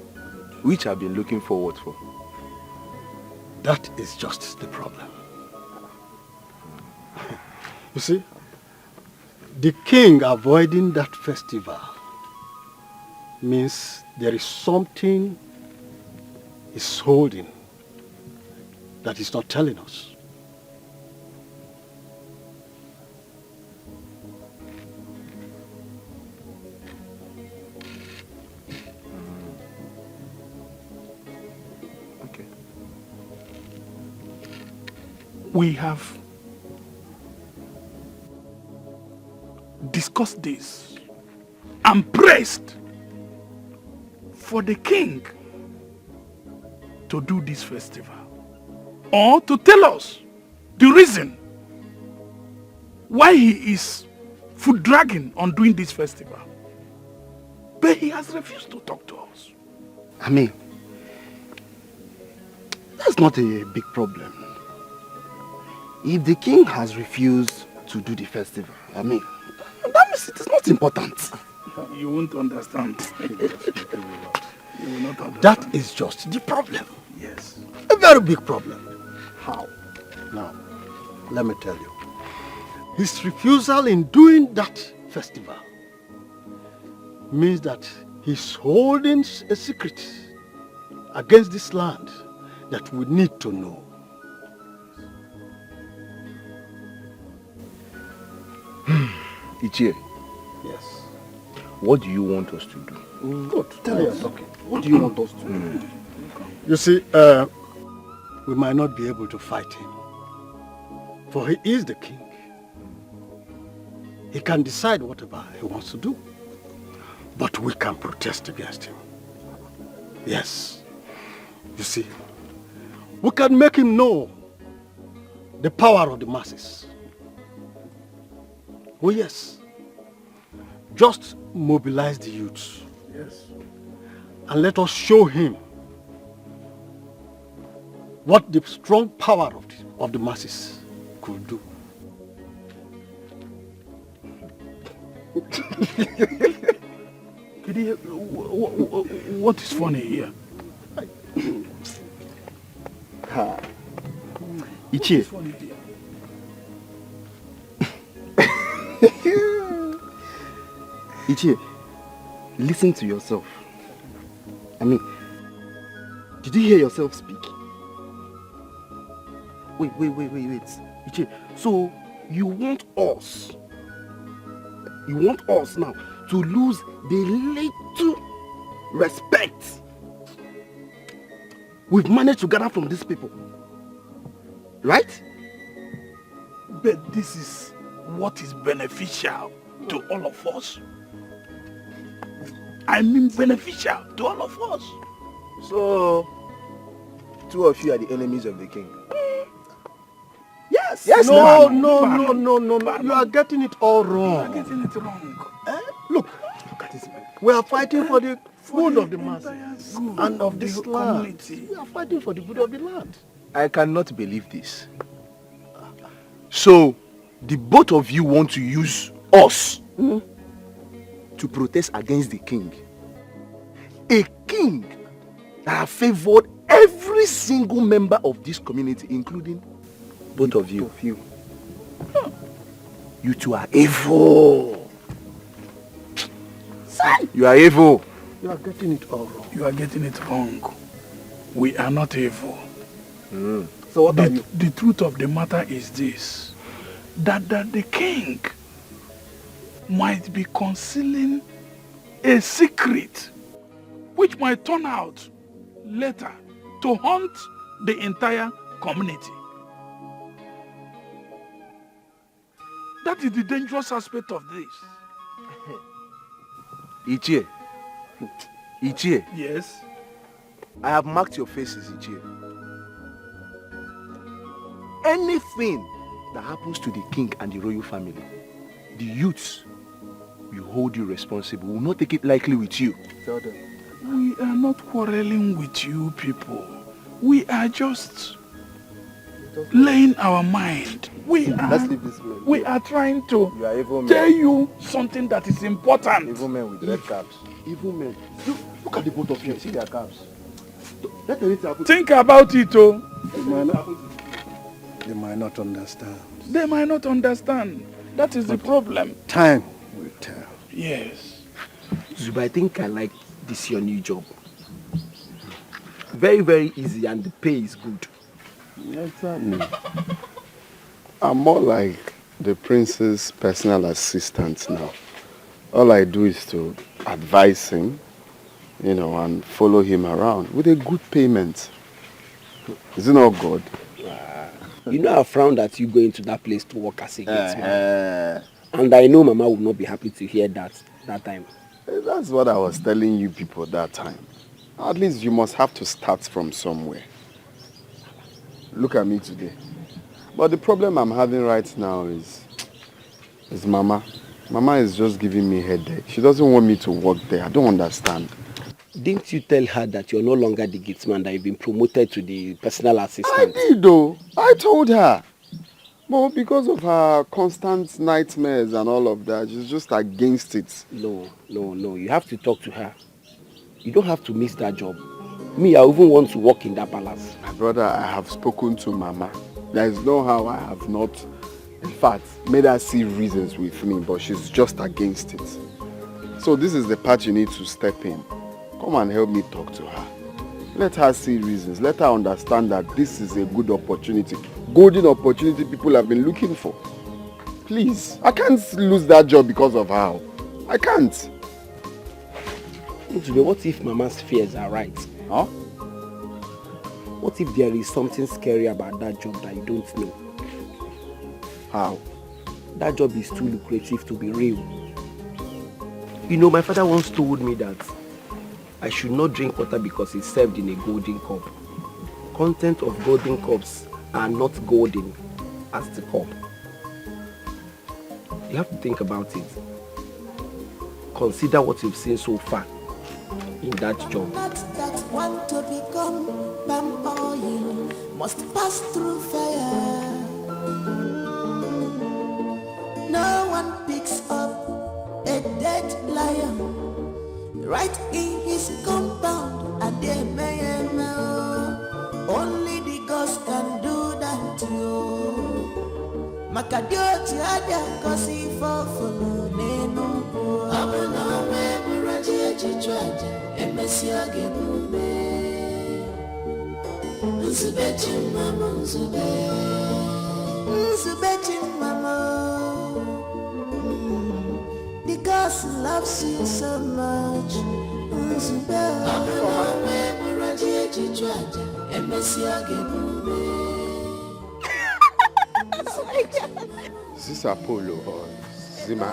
which I've been looking forward for. That is just the problem. You see, the king avoiding that festival means there is something he's holding that he's not telling us. Okay. We have discussed this and pressed for the king to do this festival, or to tell us the reason why he is foot dragging on doing this festival. But he has refused to talk to us. I mean, that's not a big problem. If the king has refused to do the festival, I mean, that means it is not important. You won't understand. You will not understand. That is just the problem. Yes. A very big problem. How? Now, let me tell you. His refusal in doing that festival means that he's holding a secret against this land that we need to know. Ichie. Yes. What do you want us to do? Good. Tell us. Okay. What do you want us to do? You see, we might not be able to fight him. For he is the king. He can decide whatever he wants to do. But we can protest against him. Yes. You see, we can make him know the power of the masses. Oh yes. Just mobilize the youths. Yes. And let us show him what the strong power of the masses could do. What is funny here? Ichie. Ichie, listen to yourself. I mean, did you hear yourself speak? Wait. Ichie, so you want us now to lose the little respect we've managed to gather from these people, right? But this is what is beneficial to all of us. I mean beneficial to all of us. So, two of you are the enemies of the king. Yes. Yes. No. Man. You are getting it all wrong. You are getting it wrong. Look at this man. We are fighting for the good of the masses and of this land. We are fighting for the good of the land. I cannot believe this. So, the both of you want to use us to protest against the king. A king that has favored every single member of this community, including both of you. You two are evil. Son. You are evil. You are getting it all wrong. You are getting it wrong. We are not evil. So what are you? The truth of the matter is this, that the king might be concealing a secret which might turn out later to haunt the entire community. That is the dangerous aspect of this. Ichie. Yes? I have marked your faces, Ichie. Anything that happens to the king and the royal family, the youths will hold you responsible. We will not take it lightly with you. Tell them. We are not quarreling with you people. We are just laying our mind. Let's leave this man. We are trying to You are evil men. tell you something that is important. Evil men with red caps. Evil men. Look at the both of you. See their caps. Let anything happen. Think about it, oh. They might not understand. They might not understand. That is the problem. Time will tell. Yes. Zuba, I think I like this your new job. Very, very easy and the pay is good. Exactly. I'm more like the prince's personal assistant now. All I do is to advise him, and follow him around with a good payment. Is it not good? You know I frowned at you going to that place to work as a gatesman. And I know Mama would not be happy to hear that time. That's what I was telling you people that time. At least you must have to start from somewhere. Look at me today. But the problem I'm having right now is Mama. Mama is just giving me headache. She doesn't want me to work there. I don't understand. Didn't you tell her that you're no longer the gatesman, that you've been promoted to the personal assistant? I did though. I told her. But because of her constant nightmares and all of that, she's just against it. No. You have to talk to her. You don't have to miss that job. Me, I even want to work in that palace. My brother, I have spoken to Mama. There is no how I have not, in fact, made her see reasons with me, but she's just against it. So this is the part you need to step in. Come and help me talk to her. Let her see reasons. Let her understand that this is a good opportunity. Golden opportunity people have been looking for. Please, I can't lose that job because of her. I can't. What if Mama's fears are right? Huh? What if there is something scary about that job that you don't know? How? That job is too lucrative to be real. You know, my father once told me that I should not drink water because it's served in a golden cup. Content of golden cups are not golden as the cup. You have to think about it. Consider what you've seen so far in that job. Not that want to become palm oil must pass through fire. No one picks up a dead lion right in his compound, and they may know only the ghost can do that to you. Makadio tiada kosi fofolo nenu abuna me buraji chichwaja emesia gebumbe nzubechi mama nzubechi mama. The ghost loves you so much. Is this Apollo or Zima?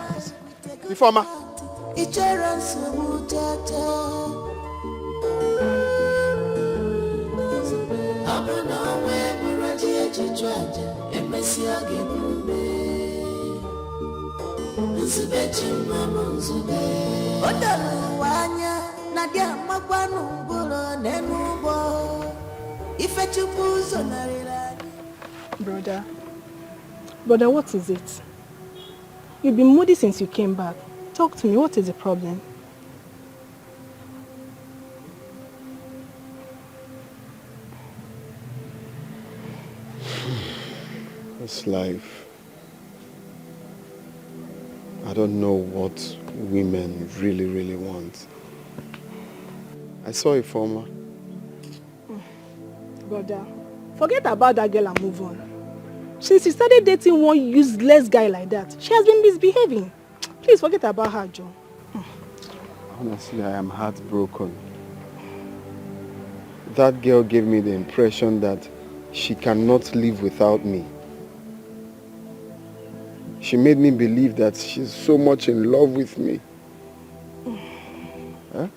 The former. Brother, what is it? You've been moody since you came back. Talk to me, what is the problem? It's life. I don't know what women really want. I saw a former. Brother, forget about that girl and move on. Since you started dating one useless guy like that, she has been misbehaving. Please forget about her, Joe. Honestly, I am heartbroken. That girl gave me the impression that she cannot live without me. She made me believe that she's so much in love with me. Huh?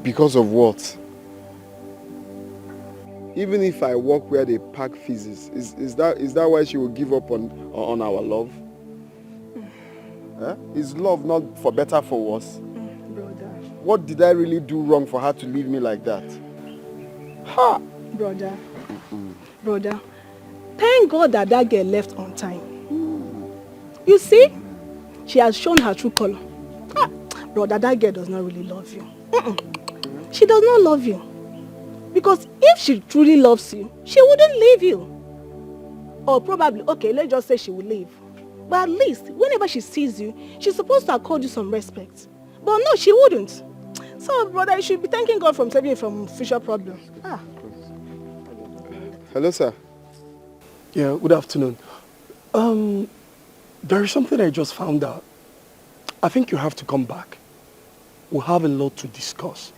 Because of what? Even if I walk where they pack feces, is that why she will give up on our love? Huh? Is love not for better, for worse? Brother. What did I really do wrong for her to leave me like that? Ha! Brother. Brother. Thank God that that girl left on time. You see, she has shown her true color. Brother, that girl does not really love you. She does not love you. Because if she truly loves you, she wouldn't leave you. Or probably, okay, let's just say she will leave. But at least, whenever she sees you, she's supposed to accord you some respect. But no, she wouldn't. So, brother, you should be thanking God for saving you from future problems. Hello, sir. Yeah, good afternoon. There is something I just found out. I think you have to come back. We'll have a lot to discuss.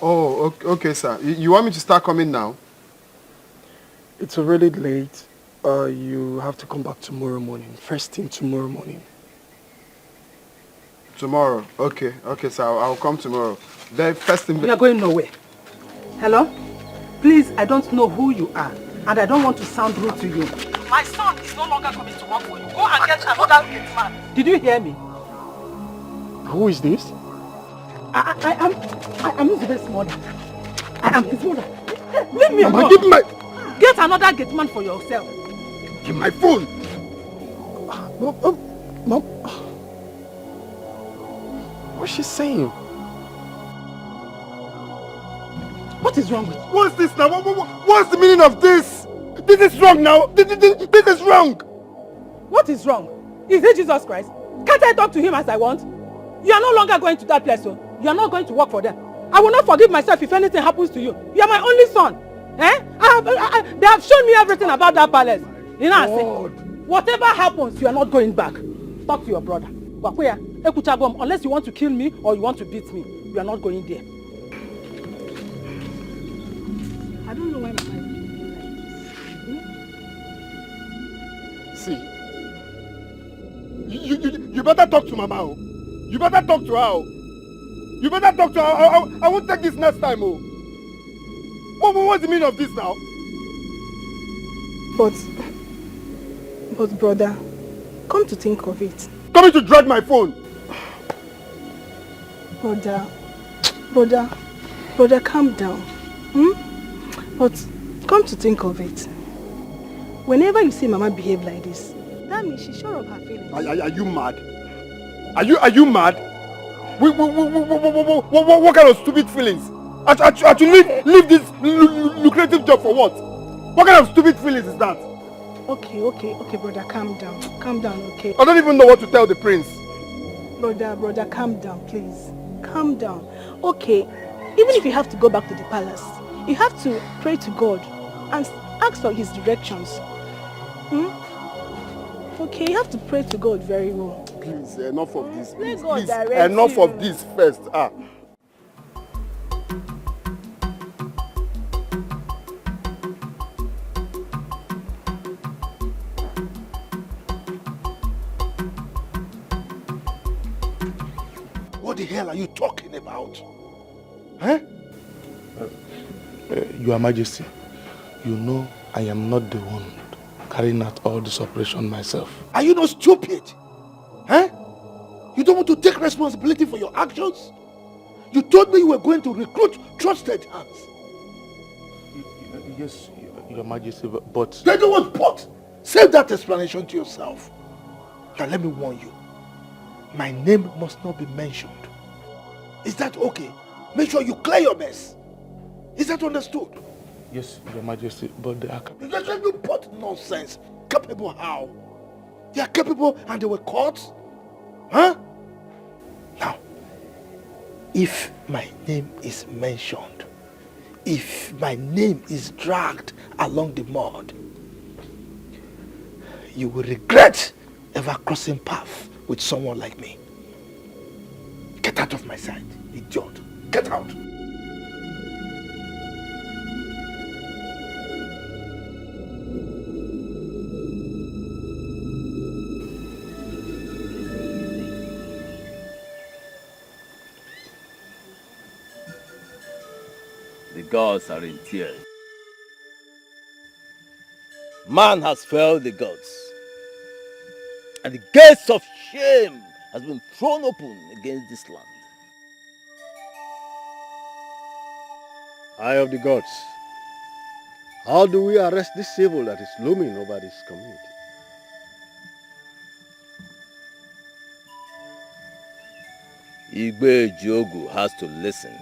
Oh, okay, sir. You want me to start coming now? It's already late. You have to come back tomorrow morning. First thing tomorrow morning. Tomorrow? Okay, sir. I'll come tomorrow. The first thing... We are going nowhere. Hello? Please, I don't know who you are, and I don't want to sound rude to you. My son is no longer coming to work for you. Go and get another gate man. Did you hear me? Who is this? I am his mother. I am his mother. Leave me alone. Give my... Get another gate man for yourself. Give my phone. Mom. What's she saying? What is wrong with you? What's this now? What's the meaning of this? This is wrong now. This is wrong. What is wrong? Is it Jesus Christ? Can't I talk to him as I want? You are no longer going to that place, so you are not going to work for them. I will not forgive myself if anything happens to you. You are my only son. Eh? They have shown me everything about that palace. You know, I say, whatever happens, you are not going back. Talk to your brother. Unless you want to kill me or you want to beat me, you are not going there. I don't know why Mama is See, you better talk to Mama. Oh. You better talk to her. Oh. You better talk to her. I won't take this next time. Oh. What's the meaning of this now? But brother, come to think of it. Coming to drag my phone. Brother, calm down. But come to think of it. Whenever you see Mama behave like this, that means she's sure of her feelings. Are you mad? Are you mad? What kind of stupid feelings? I should leave this lucrative job for what? What kind of stupid feelings is that? Okay, brother, calm down. Calm down, okay? I don't even know what to tell the prince. Brother, calm down, please. Calm down. Okay, even if you have to go back to the palace, you have to pray to God and ask for his directions. Okay, you have to pray to God very well. Please, enough of this. Please, direct enough you. of this first. What the hell are you talking about? Huh? Your Majesty, you know I am not the one carrying out all this operation myself. Are you not stupid? Huh? You don't want to take responsibility for your actions? You told me you were going to recruit trusted hands. Yes, Your Majesty, but... They don't want but. Save that explanation to yourself. Now let me warn you. My name must not be mentioned. Is that okay? Make sure you clear your mess. Is that understood? Yes, Your Majesty, but they are capable. You put nonsense. Capable how? They are capable and they were caught? Huh? Now, if my name is mentioned, if my name is dragged along the mud, you will regret ever crossing path with someone like me. Get out of my sight, idiot. Get out. The gods are in tears. Man has failed the gods. And the gates of shame has been thrown open against this land. Eye of the gods, how do we arrest this evil that is looming over this community? Igwe Jogu has to listen.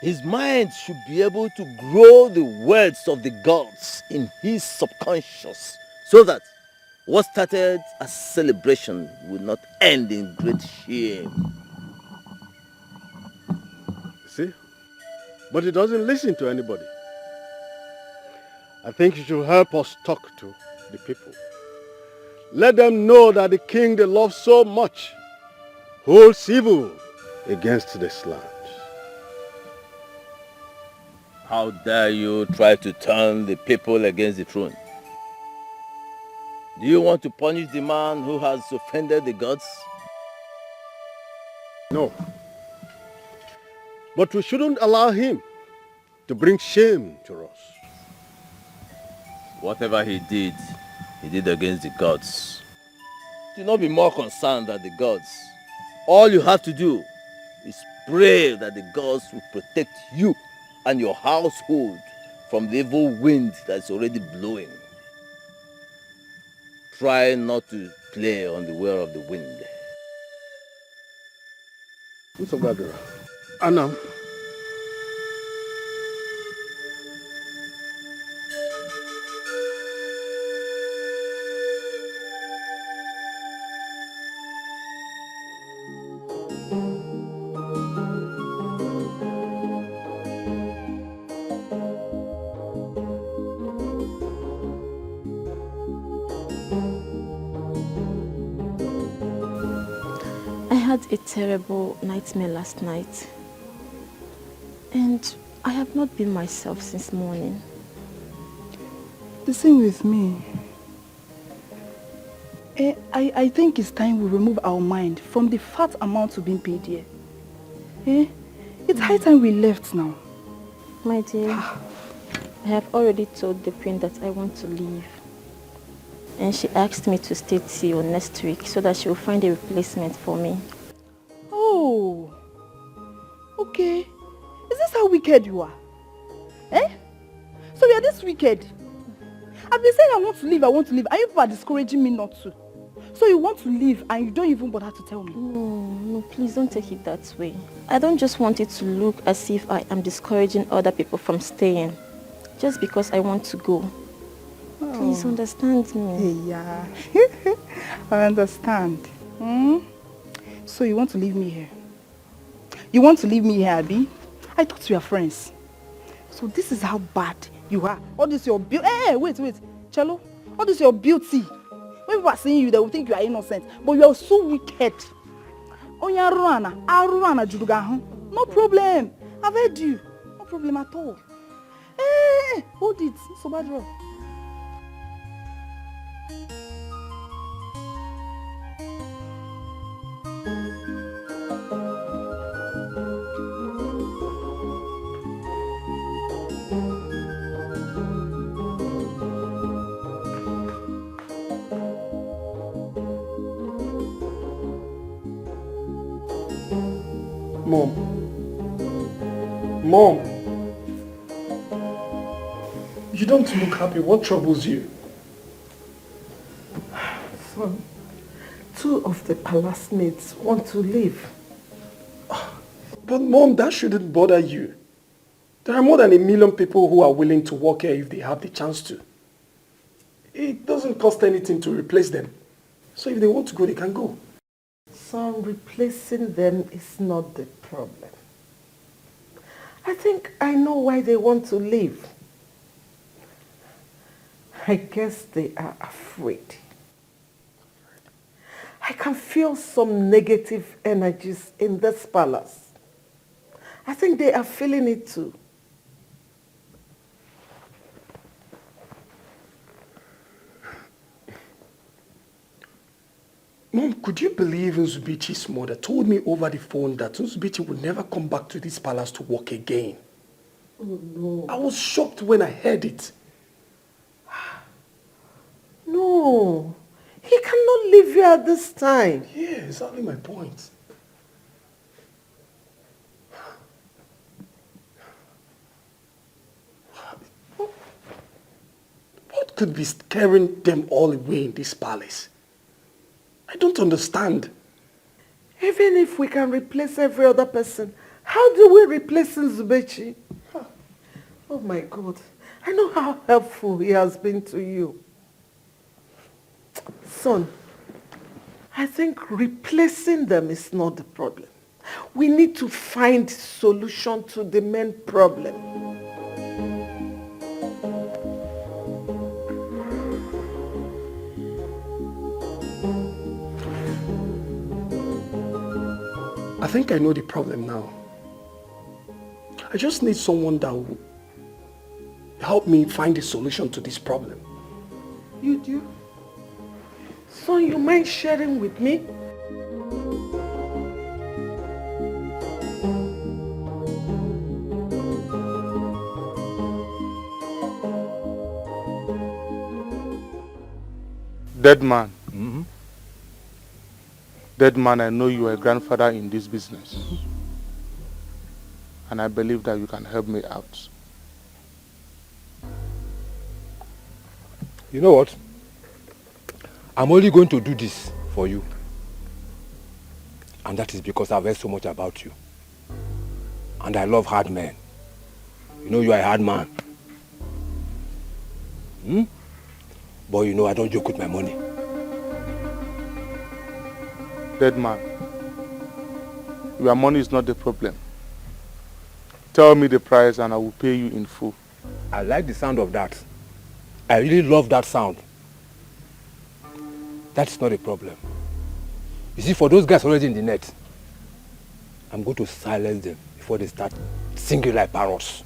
His mind should be able to grow the words of the gods in his subconscious so that what started as celebration will not end in great shame. See? But he doesn't listen to anybody. I think you should help us talk to the people. Let them know that the king they love so much holds evil against this land. How dare you try to turn the people against the throne? Do you want to punish the man who has offended the gods? No. But we shouldn't allow him to bring shame to us. Whatever he did against the gods. Do not be more concerned than the gods. All you have to do is pray that the gods will protect you and your household from the evil wind that's already blowing. Try not to play on the will of the wind. Anam. I had a terrible nightmare last night. And I have not been myself since morning. The same with me. I think it's time we remove our mind from the fat amount we've been paid here. It's high time we left now. My dear, I have already told the queen that I want to leave. And she asked me to stay till next week so that she will find a replacement for me. Oh, okay. Is this how wicked you are? So you are this wicked? I've been saying I want to leave, and you people are discouraging me not to. So you want to leave and you don't even bother to tell me? No, please don't take it that way. I don't just want it to look as if I am discouraging other people from staying. Just because I want to go. Please understand me. Yeah, I understand. So you want to leave me here? You want to leave me here, Abby? I thought we were friends. So this is how bad you are. All this your beauty. Hey, wait. Cello. All this your beauty. When people are seeing you, they will think you are innocent. But you are so wicked. No problem. I've heard you. No problem at all. Hey, hold it. So bad. Mom, you don't look happy. What troubles you? Son, 2 of the palace maids want to leave. But Mom, that shouldn't bother you. There are more than 1 million people who are willing to work here if they have the chance to. It doesn't cost anything to replace them. So if they want to go, they can go. Son, replacing them is not the problem. I think I know why they want to leave. I guess they are afraid. I can feel some negative energies in this palace. I think they are feeling it too. Mom, could you believe Nzubichi's mother told me over the phone that Nzubichi would never come back to this palace to work again? Oh, no. I was shocked when I heard it. No, he cannot leave you at this time. Yeah, exactly my point. What could be scaring them all away in this palace? I don't understand. Even if we can replace every other person, how do we replace Nzubechi? Oh my God, I know how helpful he has been to you. Son, I think replacing them is not the problem. We need to find solution to the main problem. I think I know the problem now. I just need someone that will help me find a solution to this problem. You do? So you mind sharing with me? Dead man. Dead man, I know you are a grandfather in this business. And I believe that you can help me out. You know what? I'm only going to do this for you. And that is because I've heard so much about you. And I love hard men. You know you are a hard man. But you know I don't joke with my money. Dead man, your money is not the problem. Tell me the price and I will pay you in full. I like the sound of that. I really love that sound. That's not a problem. You see, for those guys already in the net, I'm going to silence them before they start singing like parrots.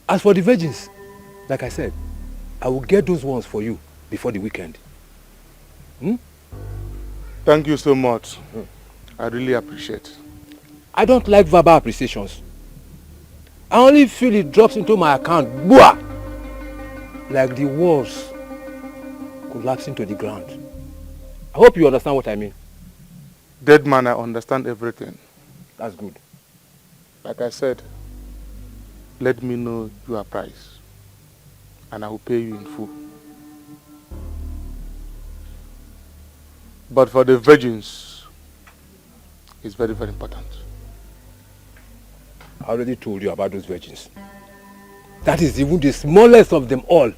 As for the virgins, like I said, I will get those ones for you before the weekend. Thank you so much. I really appreciate it. I don't like verbal appreciations. I only feel it drops into my account, boah, like the walls collapsing to the ground. I hope you understand what I mean. Dead man, I understand everything. That's good. Like I said, let me know your price and I will pay you in full. But for the virgins, it's very, very important. I already told you about those virgins. That is even the smallest of them all.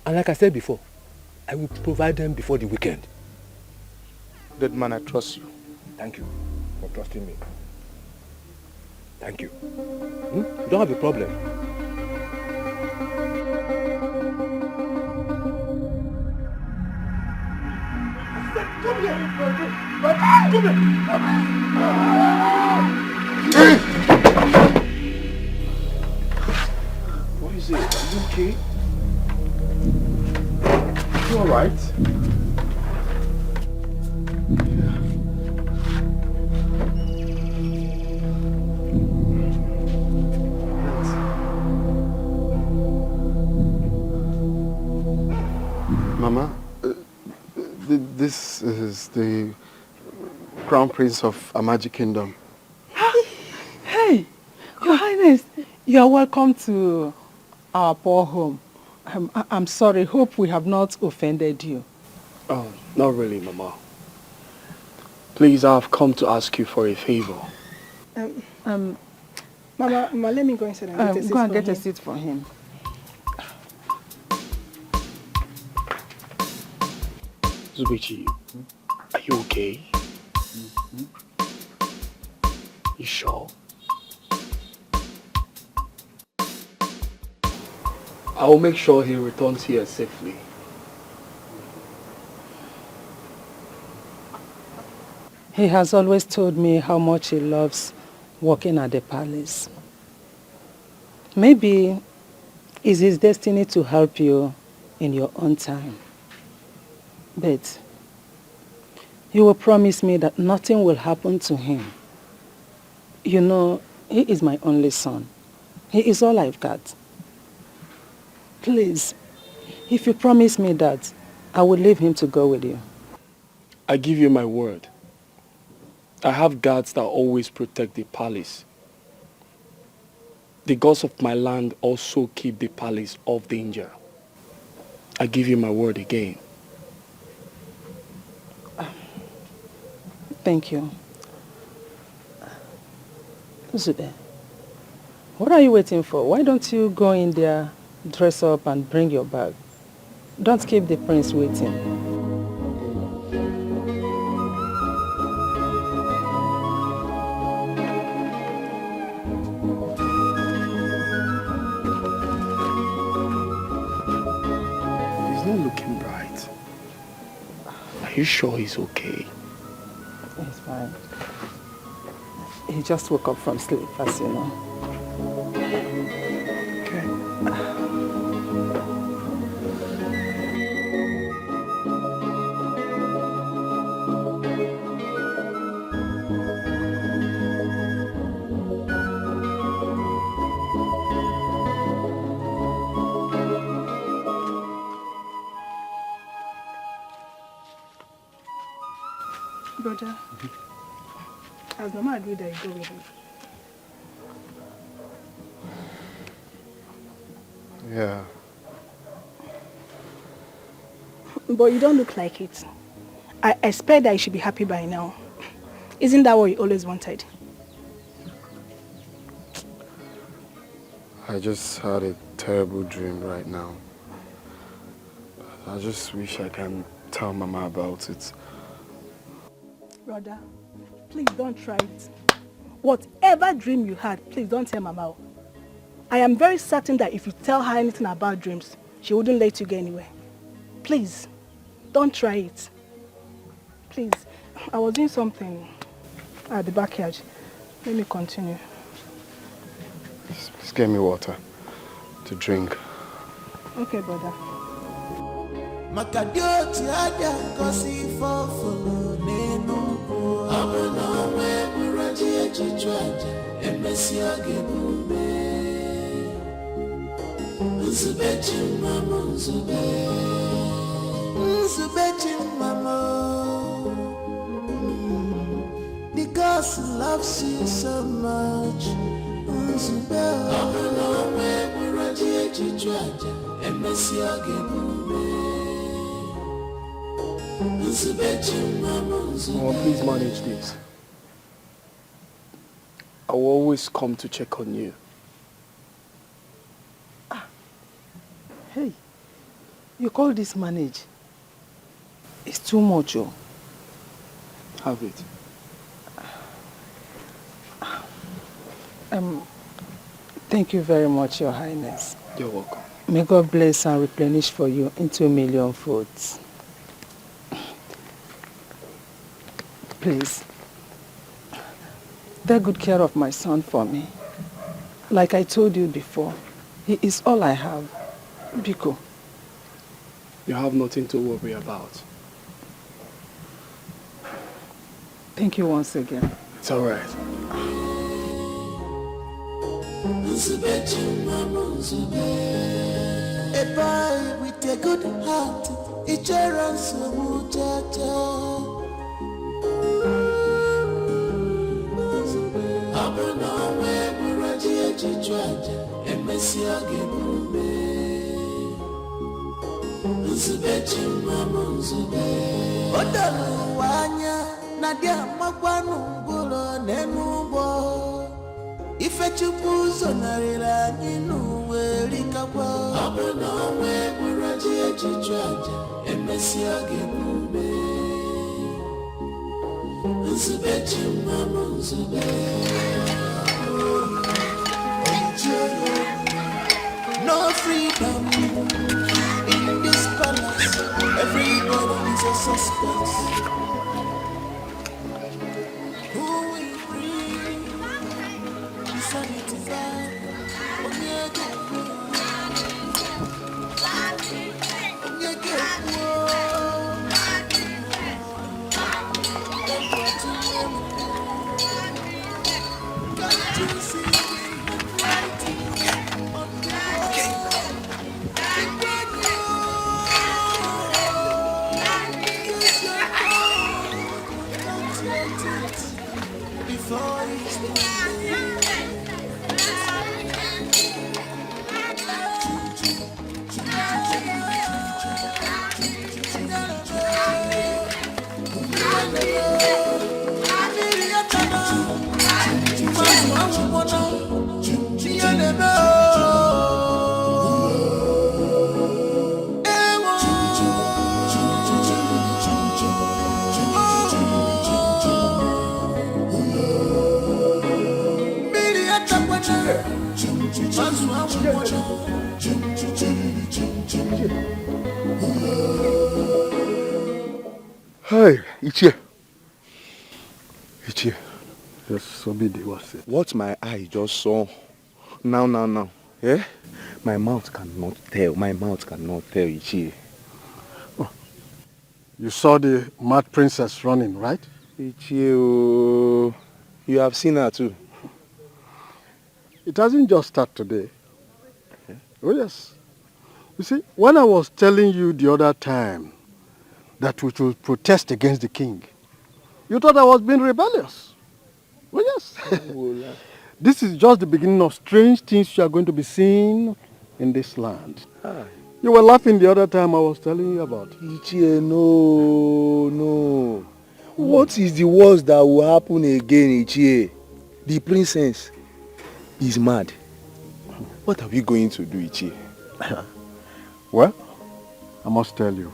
And like I said before, I will provide them before the weekend. Dead man, I trust you. Thank you for trusting me. Thank you. You don't have a problem. Come here! What is it? Are you okay? You alright? Mama, this is the Crown Prince of Amaji Kingdom. Hey, Your Highness, you are welcome to our poor home. I'm sorry, hope we have not offended you. Oh, not really, Mama. Please, I have come to ask you for a favor. Mama, let me go inside and get a seat go and for get a him. seat for him. Zubichi, are you okay? You sure? I will make sure he returns here safely. He has always told me how much he loves working at the palace. Maybe it's his destiny to help you in your own time. But you will promise me that nothing will happen to him. You know, he is my only son. He is all I've got. Please, if you promise me that, I will leave him to go with you. I give you my word. I have guards that always protect the palace. The gods of my land also keep the palace off danger. I give you my word again. Thank you. Zube, what are you waiting for? Why don't you go in there, dress up and bring your bag? Don't keep the prince waiting. He's not looking bright. Are you sure he's okay? He's fine. He just woke up from sleep, as you know. Brother, has Mama agreed that you go with him? Yeah. But you don't look like it. I expect that you should be happy by now. Isn't that what you always wanted? I just had a terrible dream right now. I just wish I can tell Mama about it. Brother, please don't try it. Whatever dream you had, please don't tell Mama. I am very certain that if you tell her anything about dreams, she wouldn't let you get anywhere. Please, don't try it. Please, I was doing something at the backyard. Let me continue. Please get me water to drink. Okay, brother. Makadioti aja kosi fofolo nenu Abuna we muraji echichwaja emesi agebume Nzubechi mama nzube Nzubechi mama Because he loves you so much Nzube Abuna we muraji echichwaja emesi agebume Mama, please manage this. I will always come to check on you. Hey, you call this manage? It's too much, oh. Have it. Thank you very much, Your Highness. You're welcome. May God bless and replenish for you into 1,000,000 folds. Please, take good care of my son for me. Like I told you before, he is all I have. Biko. You have nothing to worry about. Thank you once again. It's all right. A boy with a good heart, it runs so much. Abuna we muraji echichwaja emesi agebume Nzubechi mama nzube Odalu wanya nadia makwanu ngulo nenubo Ifechupu zonarira ninu werikakwa Abuna we muraji echichwaja emesi agebume Nzubechi mama nzube No freedom in this palace. Everybody is a suspect. Who will bring sanity back? Hey, Ichie. Ichie. Yes, Obidi was it. What my eye just saw. Now. Eh? My mouth cannot tell. Ichie. Oh. You saw the mad princess running, right? Ichie, you have seen her too. It hasn't just started today. Okay. Oh yes. You see, when I was telling you the other time that we should protest against the king, you thought I was being rebellious. Oh yes. This is just the beginning of strange things you are going to be seeing in this land. You were laughing the other time I was telling you about. Ichie, no. What is the worst that will happen again, Ichie? The princess is mad. What are we going to do, Ichie? Well, I must tell you,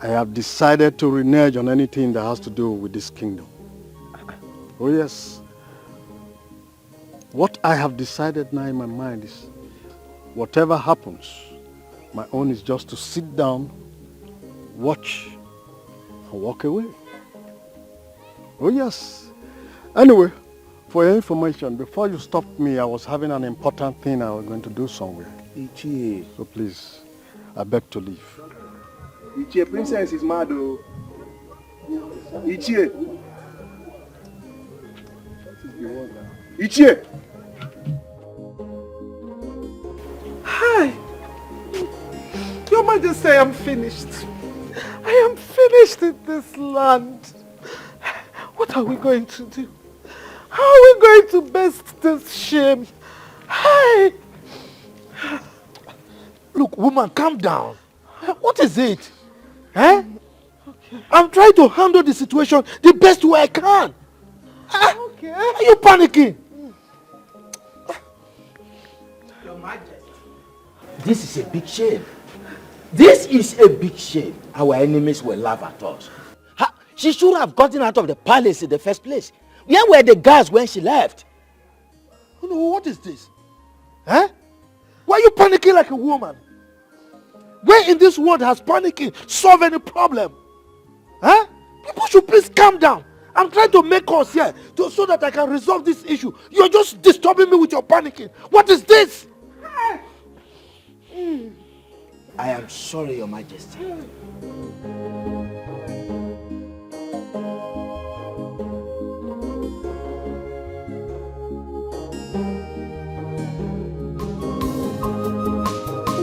I have decided to renege on anything that has to do with this kingdom. Oh yes. What I have decided now in my mind is, whatever happens, my own is just to sit down, watch, and walk away. Oh yes. Anyway, for your information, before you stopped me, I was having an important thing I was going to do somewhere. Ichie. So please, I beg to leave. Ichie, princess is mad though. Ichie. Ichie. Hi. Your Majesty, I am finished. I am finished in this land. What are we going to do? How are we going to best this shame? Hi. Look, woman, calm down. What is it? Eh? Okay. I'm trying to handle the situation the best way I can. Okay. Are you panicking? Your Majesty. This is a big shame. This is a big shame. Our enemies will laugh at us. She should have gotten out of the palace in the first place. Where were the guards when she left? Oh, no, what is this? Eh? Why are you panicking like a woman? Where in this world has panicking solved any problem? Huh? People should please calm down. I'm trying to make us here so that I can resolve this issue. You're just disturbing me with your panicking. What is this? I am sorry, Your Majesty.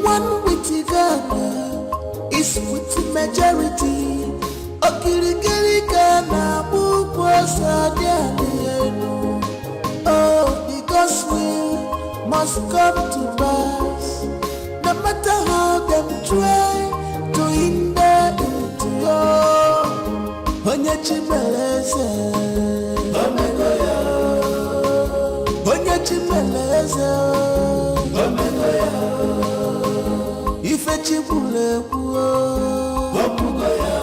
One witty Ghana is with the majority. Okirikiri Ghana, oh, because we must come to pass. No matter how them try to hinder it, Onye Chimeleze, Omegoya, Onye Chimeleze, Omegoya, Ife Chibule, Omegoya,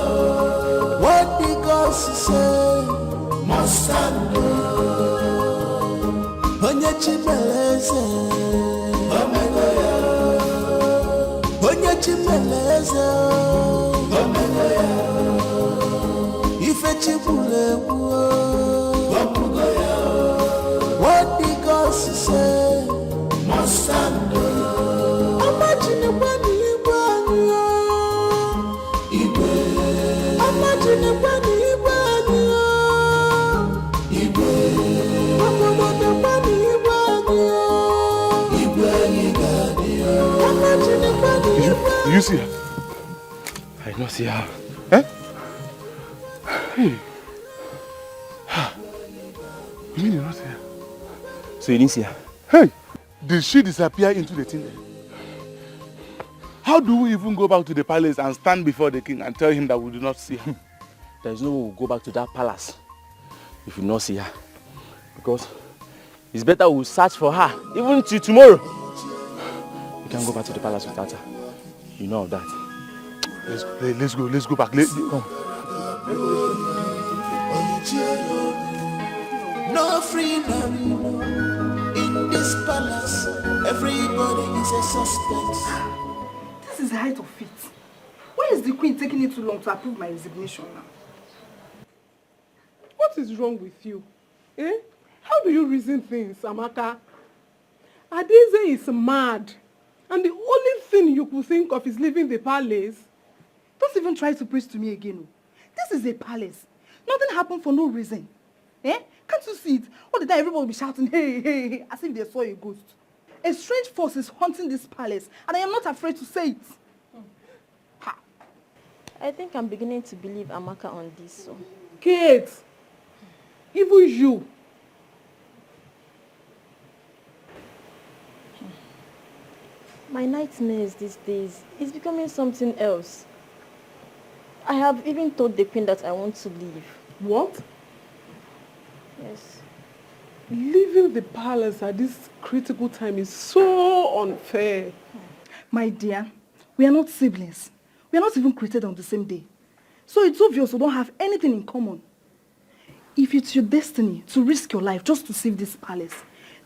what the gods say, must stand. Onye Chimeleze, Omegoya, Onye Chimeleze, Omegoya, Ife Chibule, Omegoya, what the gods say, must stand. Imagine when Imagine You see her? I don't see her. Eh? Hey. You mean you don't see her? So you didn't see her? Hey! Did she disappear into the thing? How do we even go back to the palace and stand before the king and tell him that we do not see her? There is no way we'll go back to that palace if we not see her. Because it's better we'll search for her, even till tomorrow. We can't go back to the palace without her. You know of that. Let's go back. Come. No freedom in this palace. Everybody is a suspect. This is the height of it. Why is the queen taking it too long to approve my resignation now? What is wrong with you? Eh? How do you reason things, Amaka? Adize is mad. And the only thing you could think of is leaving the palace. Don't even try to preach to me again. This is a palace. Nothing happened for no reason. Eh? Can't you see it? All the time everybody will be shouting, hey, hey, hey, as if they saw a ghost. A strange force is haunting this palace, and I am not afraid to say it. Ha. I think I'm beginning to believe Amaka on this. So. Kate, even you. My nightmares these days is becoming something else. I have even told the queen that I want to leave. What? Yes. Leaving the palace at this critical time is so unfair. My dear, we are not siblings. We are not even created on the same day. So it's obvious we don't have anything in common. If it's your destiny to risk your life just to save this palace,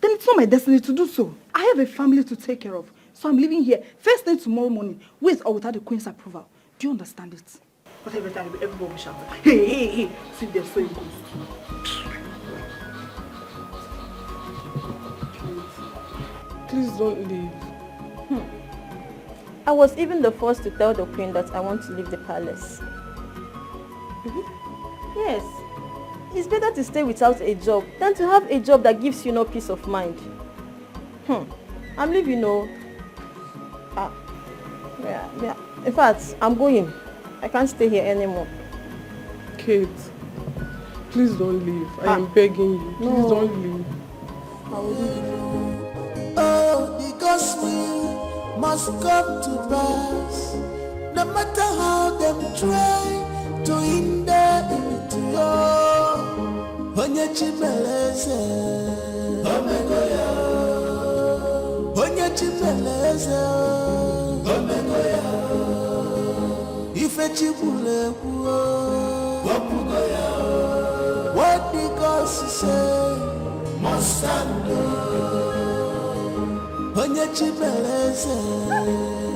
then it's not my destiny to do so. I have a family to take care of. So I'm leaving here first thing tomorrow morning, with or without the queen's approval. Do you understand it? But every time everybody will shout, hey, hey, hey, see them so it goes. Please don't leave. I was even the first to tell the queen that I want to leave the palace. Yes. It's better to stay without a job than to have a job that gives you no peace of mind. I'm leaving, Yeah. In fact, I'm going. I can't stay here anymore. Kate, please don't leave. I am begging you. Please don't leave. I will leave. Oh, the gospel must come to pass. No matter how them try to hinder it, Onye chimeleze, Omegoya. Onye chimeleze, Omegoya. Ife chibule kuo, Wapugoya. What the gospel say, Mosando. Onye chimeleze,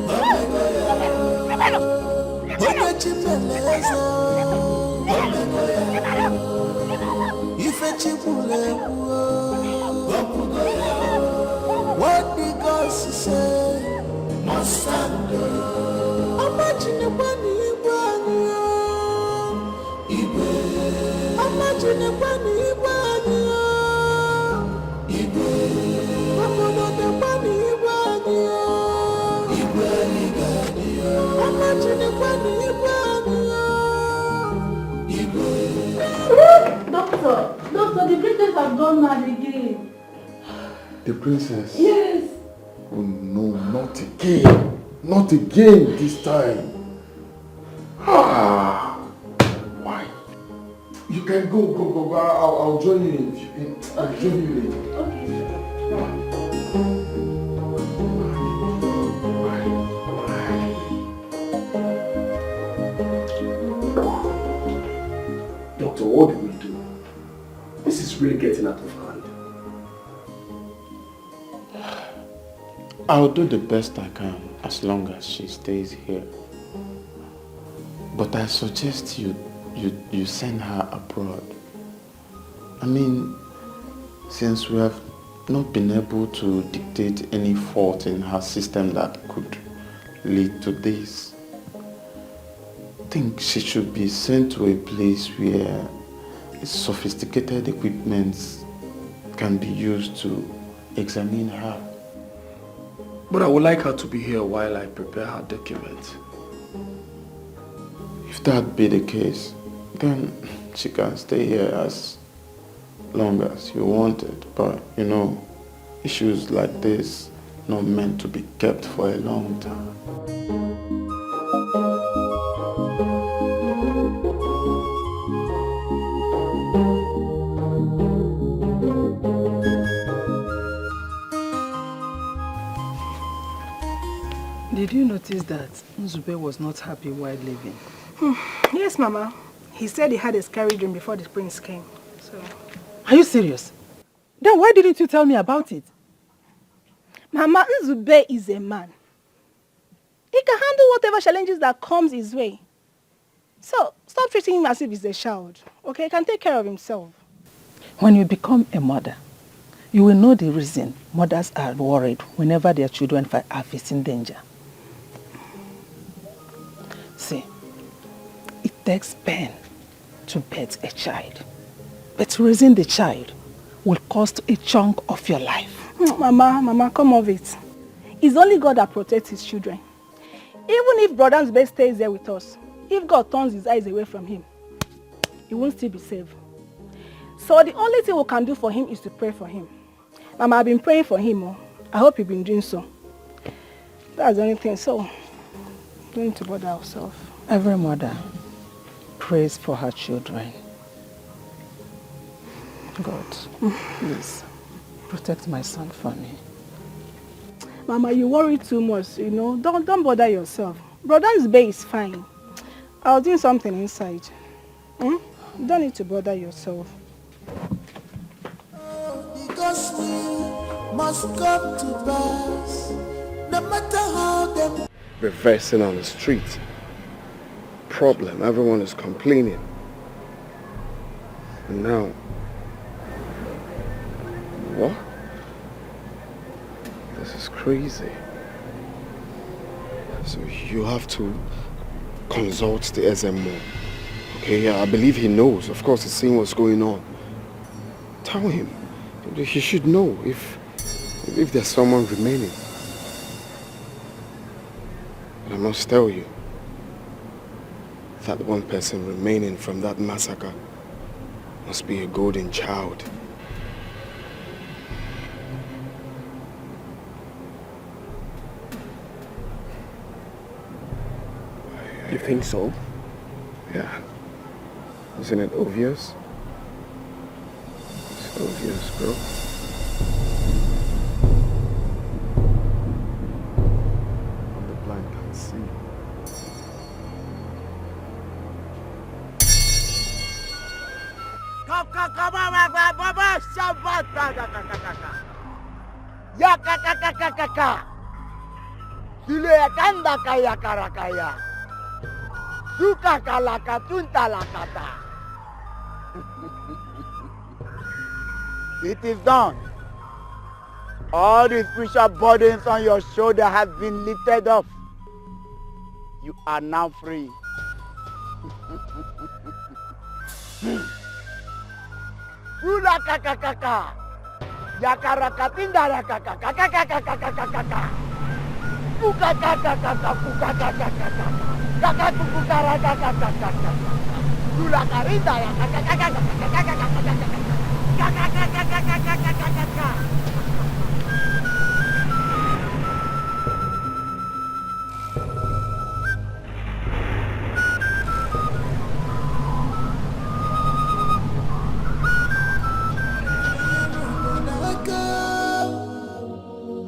Omegoya. Onye chimeleze, Omegoya. Ife chibule kuo, Wapugoya. What the gospel say, Mosando. Imagine kwani Igwe. Imagine kwani Igwe. Doctor, the princess has gone mad again. The princess? Yes. Oh no, not again. Not again this time. Why? You can go. I'll join you in. I'll join you in. Okay. Doctor, what do we do? This is really getting out of hand. I'll do the best I can as long as she stays here. But I suggest you send her abroad. I mean, since we have not been able to dictate any fault in her system that could lead to this, I think she should be sent to a place where sophisticated equipment can be used to examine her. But I would like her to be here while I prepare her documents. If that be the case, then she can stay here as long as you want it. But, you know, issues like this are not meant to be kept for a long time. Did you notice that Nzube was not happy while leaving? Yes, Mama. He said he had a scary dream before the prince came. So. Are you serious? Then why didn't you tell me about it? Mama, Nzube is a man. He can handle whatever challenges that comes his way. So, stop treating him as if he's a child. Okay, he can take care of himself. When you become a mother, you will know the reason mothers are worried whenever their children are facing danger. See, it takes pain to birth a child, but raising the child will cost a chunk of your life. Mama, come off it. It's only God that protects his children. Even if Brother Nzube stays there with us, if God turns his eyes away from him, he won't still be saved. So the only thing we can do for him is to pray for him. Mama, I've been praying for him. I hope you've been doing so. That's the only thing. So, don't need to bother ourselves. Every mother prays for her children. God, please protect my son for me. Mama, you worry too much, you know. Don't bother yourself. Brother Nzube is fine. I was doing something inside. You don't need to bother yourself. Because we must come to pass, no matter how them Reversing on the street, problem. Everyone is complaining. And now, what? This is crazy. So you have to consult the SMO. Okay, yeah, I believe he knows. Of course, he's seeing what's going on. Tell him. He should know if there's someone remaining. But I must tell you, that one person remaining from that massacre must be a golden child. You think so? Yeah. Isn't it obvious? It's obvious, bro. And the blind can see. Yakakakakaka. Sile yakanda kaya karakaya. Suka kalaka tunta lakata. It is done. All the spiritual burdens on your shoulder have been lifted off. You are now free. Sula kakakaka. Yakarakatinda rakakakakakakakakaka. Kukakakakaka kukakakakaka. Kakakukukarakakakakaka. Sula karinda yakakakakakakakakakakaka. Kakakakakakakakakaka.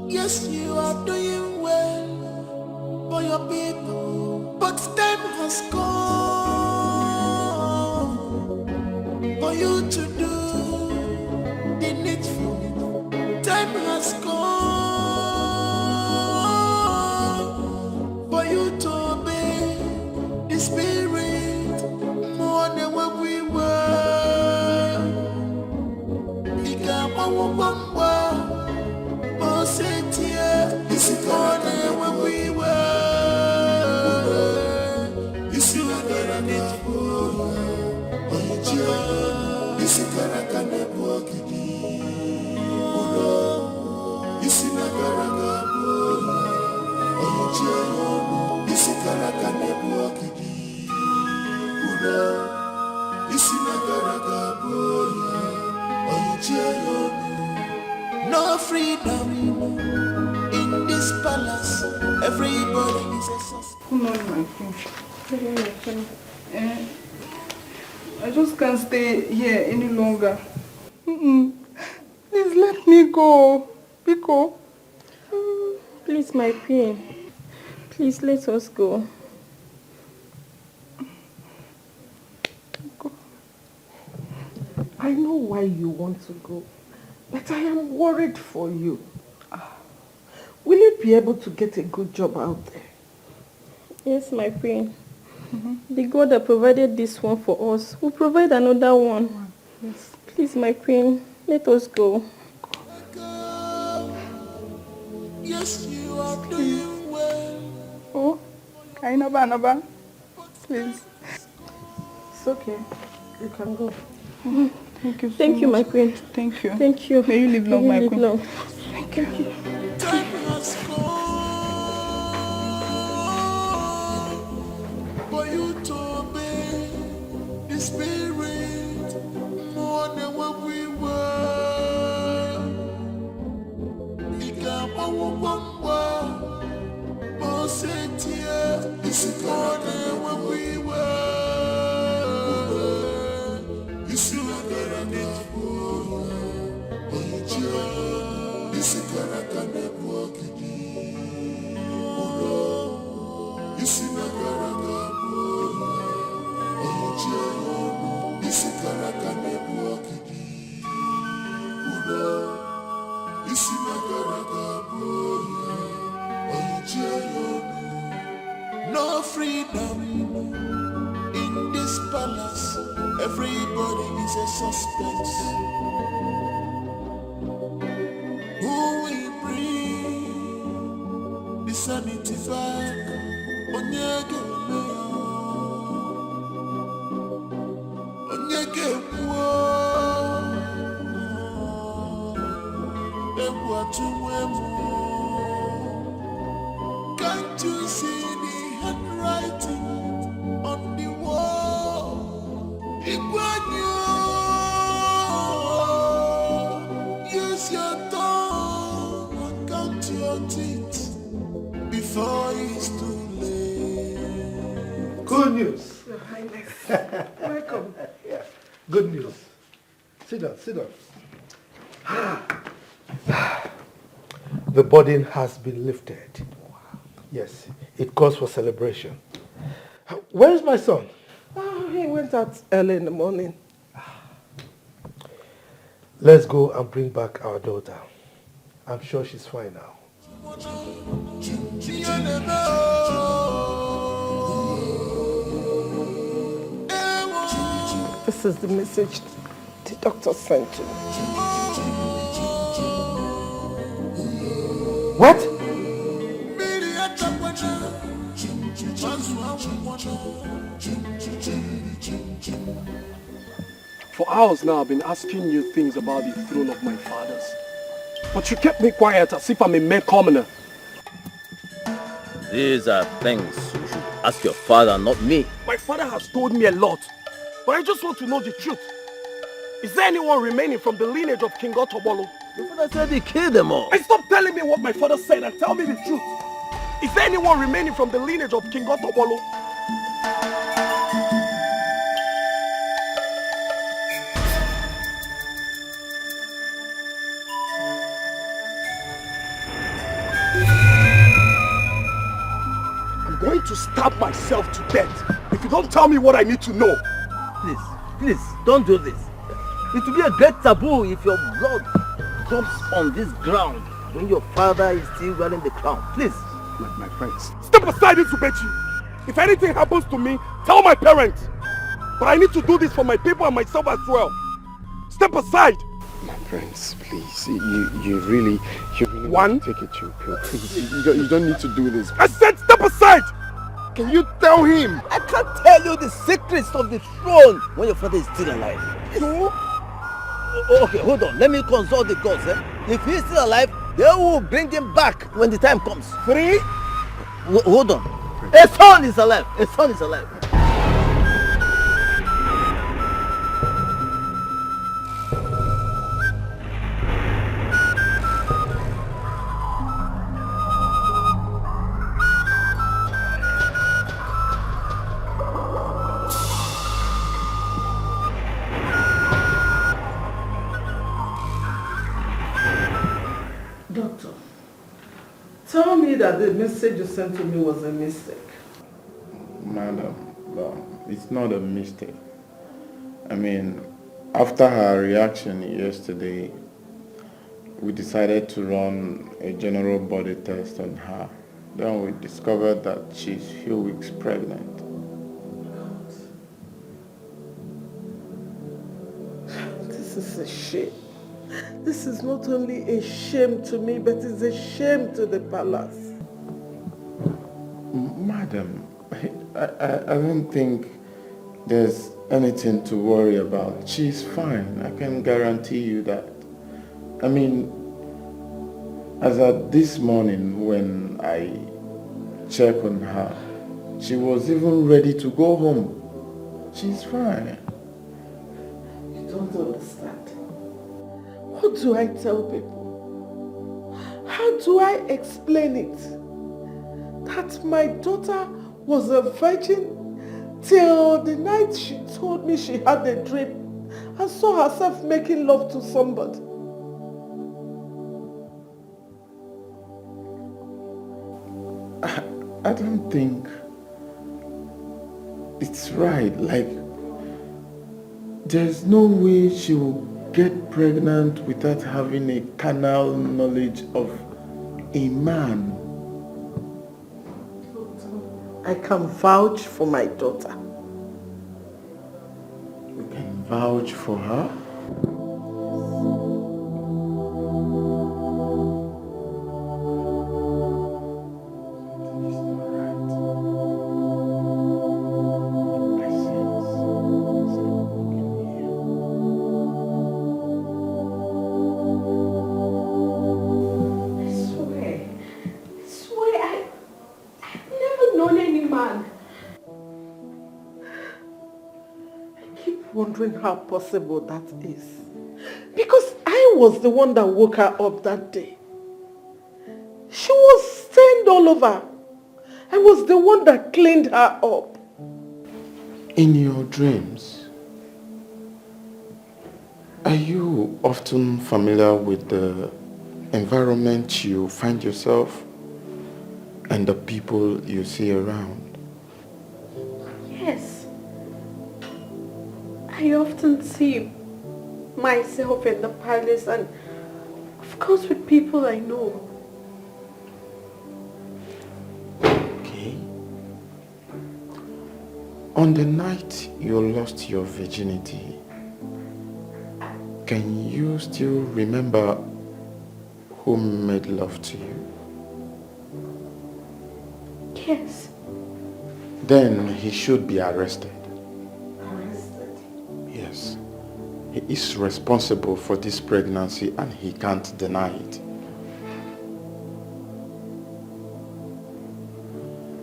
Yes, you are doing well for your people, but time has come for you to do the needful. Time has come for you to obey the Spirit more than what we were. Oh, sit here, this is gonna when we were. This is gonna need for you. This is gonna walk in you. This is gonna this is gonna walk in you. This is gonna no freedom in this palace. Everybody is a suspect. Come on, my friend. I just can't stay here any longer. Please let me go. Biko. Please, my queen. Please let us go. I know why you want to go, but I am worried for you. Will you be able to get a good job out there? Yes, my queen. The God that provided this one for us will provide another one. Yes. Please, my queen, let us go. Yes, you are doing well. Oh, Kainaba, please. It's okay. You can go. Thank you so Thank you, much. my queen. Thank you. Thank you. May you live long, my queen. Long. Thank you. Time has come for you to obey the Spirit more than what we were. Oh, sit here, this is more than what we were. You see what I need for you. This is what I can walk in. You see what I got for you. This is what I can walk in. You see what I got for you. No freedom palace, everybody is a suspect. Who will bring the sanity back? Onyege Mayor, Onyege Wo, Ewatumwemu. Can't you see the handwriting on the wall? Igwanyo, use your tongue and count your teeth before it's too late. Good news. Your Highness. Welcome. Yeah. Good news. Sit down, sit down. The burden has been lifted. Yes, it calls for celebration. Where is my son? Oh, he went out early in the morning. Let's go and bring back our daughter. I'm sure she's fine now. This is the message the doctor sent to me. What? For hours now, I've been asking you things about the throne of my fathers. But you kept me quiet as if I'm a mere commoner. These are things you should ask your father, not me. My father has told me a lot, but I just want to know the truth. Is there anyone remaining from the lineage of King Otobolo? Your father said he killed them all. And stop telling me what my father said and tell me the truth. Is there anyone remaining from the lineage of King Otobolo? I'm going to stab myself to death if you don't tell me what I need to know. Please, don't do this. It will be a great taboo if your blood drops on this ground when your father is still wearing the crown. Please. My friends, step aside, Isubechi. If anything happens to me, tell my parents. But I need to do this for my people and myself as well. Step aside. My friends, please. You really One, take it chill pill. Please, you don't need to do this. I said step aside. Can you tell him? I can't tell you the secrets of the throne when your father is still alive. Two. Okay, hold on. Let me consult the gods. If he's still alive, they will bring him back when the time comes. 3. Hold on. A son is alive. A son is alive. Doctor, tell me that the message you sent to me was a mistake. Madam, well, it's not a mistake. I mean, after her reaction yesterday, we decided to run a general body test on her. Then we discovered that she's a few weeks pregnant. This is a shame. This is not only a shame to me, but it's a shame to the palace. Madam, I don't think there's anything to worry about. She's fine. I can guarantee you that. I mean, as at this morning when I checked on her, she was even ready to go home. She's fine. You don't understand. What do I tell people? How do I explain it? That my daughter was a virgin till the night she told me she had a dream and saw herself making love to somebody. I don't think it's right. Like, there's no way she will get pregnant without having a carnal knowledge of a man. I can vouch for my daughter. vouch for her? Wondering how possible that is. Because I was the one that woke her up that day. She was stained all over. I was the one that cleaned her up. In your dreams, are you often familiar with the environment you find yourself and the people you see around? Yes. I often see myself in the palace and of course with people I know. Okay. On the night you lost your virginity, can you still remember who made love to you? Yes. Then he should be arrested. Yes. He is responsible for this pregnancy and he can't deny it.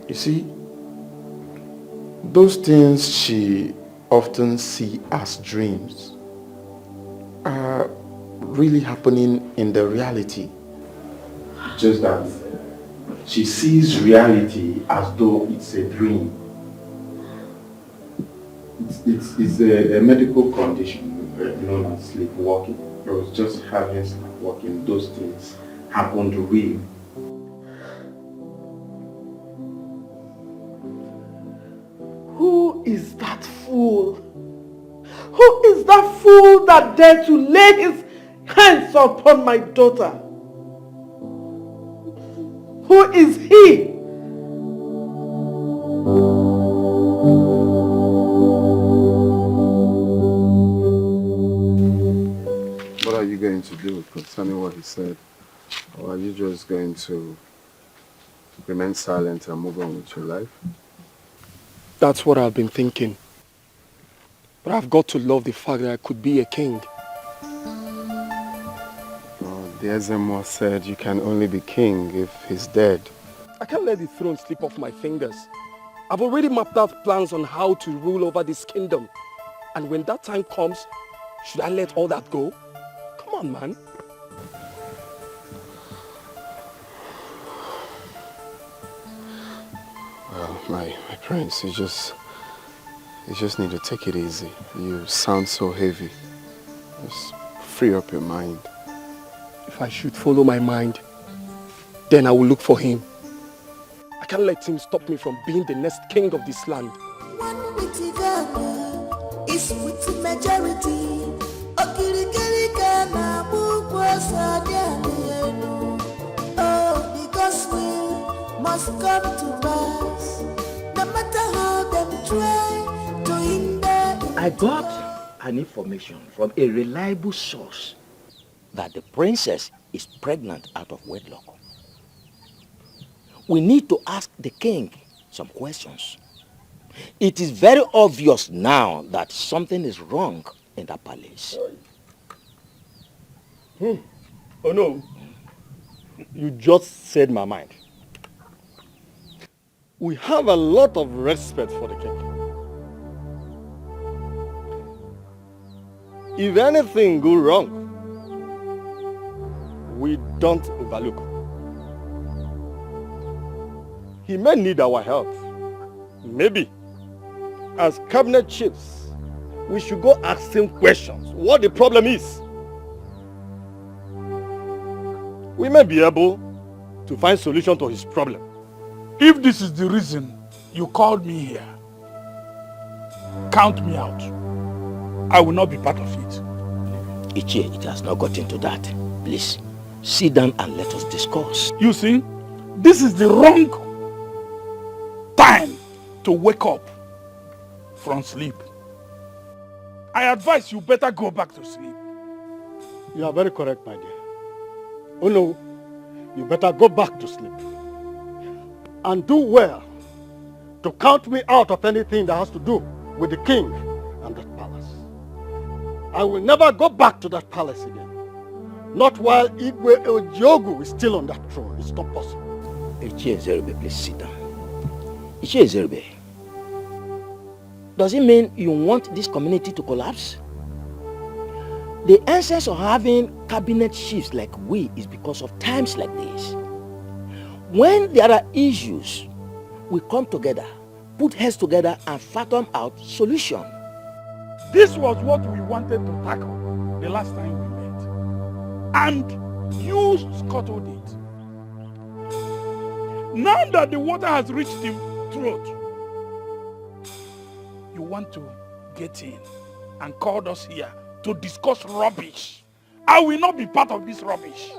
You see, those things she often sees as dreams are really happening in the reality. Just that she sees reality as though it's a dream. It's a medical condition known as sleepwalking. I was just having sleepwalking. Those things happened real. Who is that fool? Who is that fool that dared to lay his hands upon my daughter? Who is he? What are you going to do concerning what he said? Or are you just going to remain silent and move on with your life? That's what I've been thinking. But I've got to love the fact that I could be a king. The Ezemo said you can only be king if he's dead. I can't let the throne slip off my fingers. I've already mapped out plans on how to rule over this kingdom. And when that time comes, should I let all that go? Come on, man. Well, my prince, you just need to take it easy. You sound so heavy. Just free up your mind. If I should follow my mind, then I will look for him. I can't let him stop me from being the next king of this land. One witty Ghana is with the majority. Oh, because we must come to pass. No matter how them try to hinder. I got an information from a reliable source that the princess is pregnant out of wedlock. We need to ask the king some questions. It is very obvious now that something is wrong in that palace. Oh no, you just said my mind. We have a lot of respect for the king. If anything goes wrong, we don't overlook. He may need our help. Maybe, as cabinet chiefs, we should go ask him questions, what the problem is. We may be able to find solution to his problem. If this is the reason you called me here, count me out. I will not be part of it. Ichie, it has not got into that. Please, sit down and let us discuss. You see, this is the wrong time to wake up from sleep. I advise you better go back to sleep. You are very correct, my dear. Oh no, you better go back to sleep. And do well to count me out of anything that has to do with the king and that palace. I will never go back to that palace again. Not while Igwe Ojiogu is still on that throne. It's not possible. Ichie Zerbe, please sit down. Ichie Zerbe, does it mean you want this community to collapse? The essence of having cabinet chiefs like we is because of times like this. When there are issues, we come together, put heads together and fathom out solution. This was what we wanted to tackle the last time we met. And you scuttled it. Now that the water has reached the throat, you want to get in and called us here to discuss rubbish. I will not be part of this rubbish.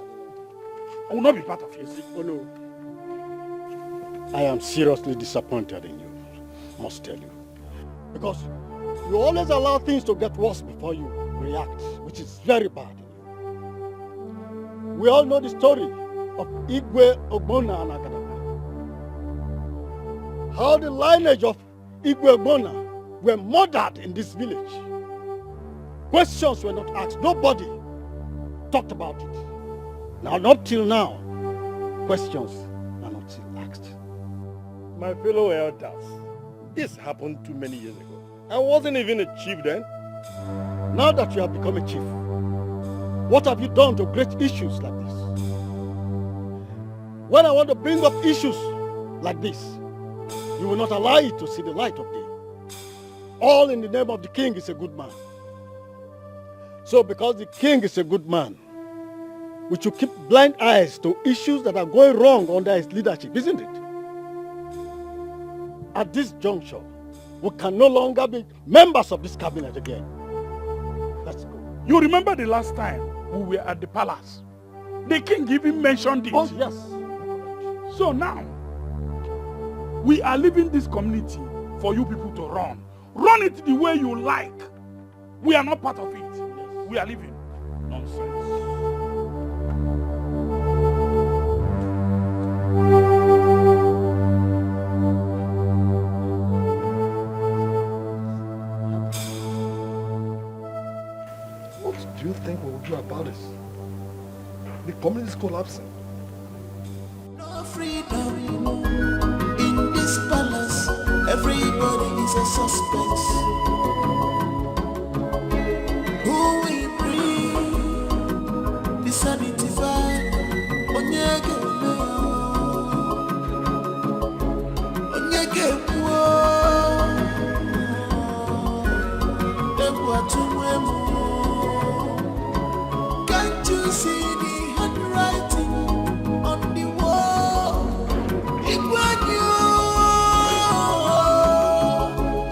I will not be part of it. Oh no. I am seriously disappointed in you, must tell you. Because you always allow things to get worse before you react, which is very bad in you. We all know the story of Igwe Ogbonna and Agadaka. How the lineage of Igwe Ogbonna were murdered in this village. Questions were not asked. Nobody talked about it. Now, up till now, questions are not still asked. My fellow elders, this happened too many years ago. I wasn't even a chief then. Now that you have become a chief, what have you done to great issues like this? When I want to bring up issues like this, you will not allow it to see the light of day. All in the name of the king is a good man. So because the king is a good man, we should keep blind eyes to issues that are going wrong under his leadership, isn't it? At this juncture, we can no longer be members of this cabinet again. Let's go. You remember the last time we were at the palace? The king even mentioned it. Oh, yes. So now, we are leaving this community for you people to run. Run it the way you like. We are not part of it. Yes. We are leaving. Nonsense. What do you think we will do about this? The community is collapsing. No freedom in this palace. Everybody is a suspect. Who will bring the sanity back? Onyege Can't you see the handwriting on the wall?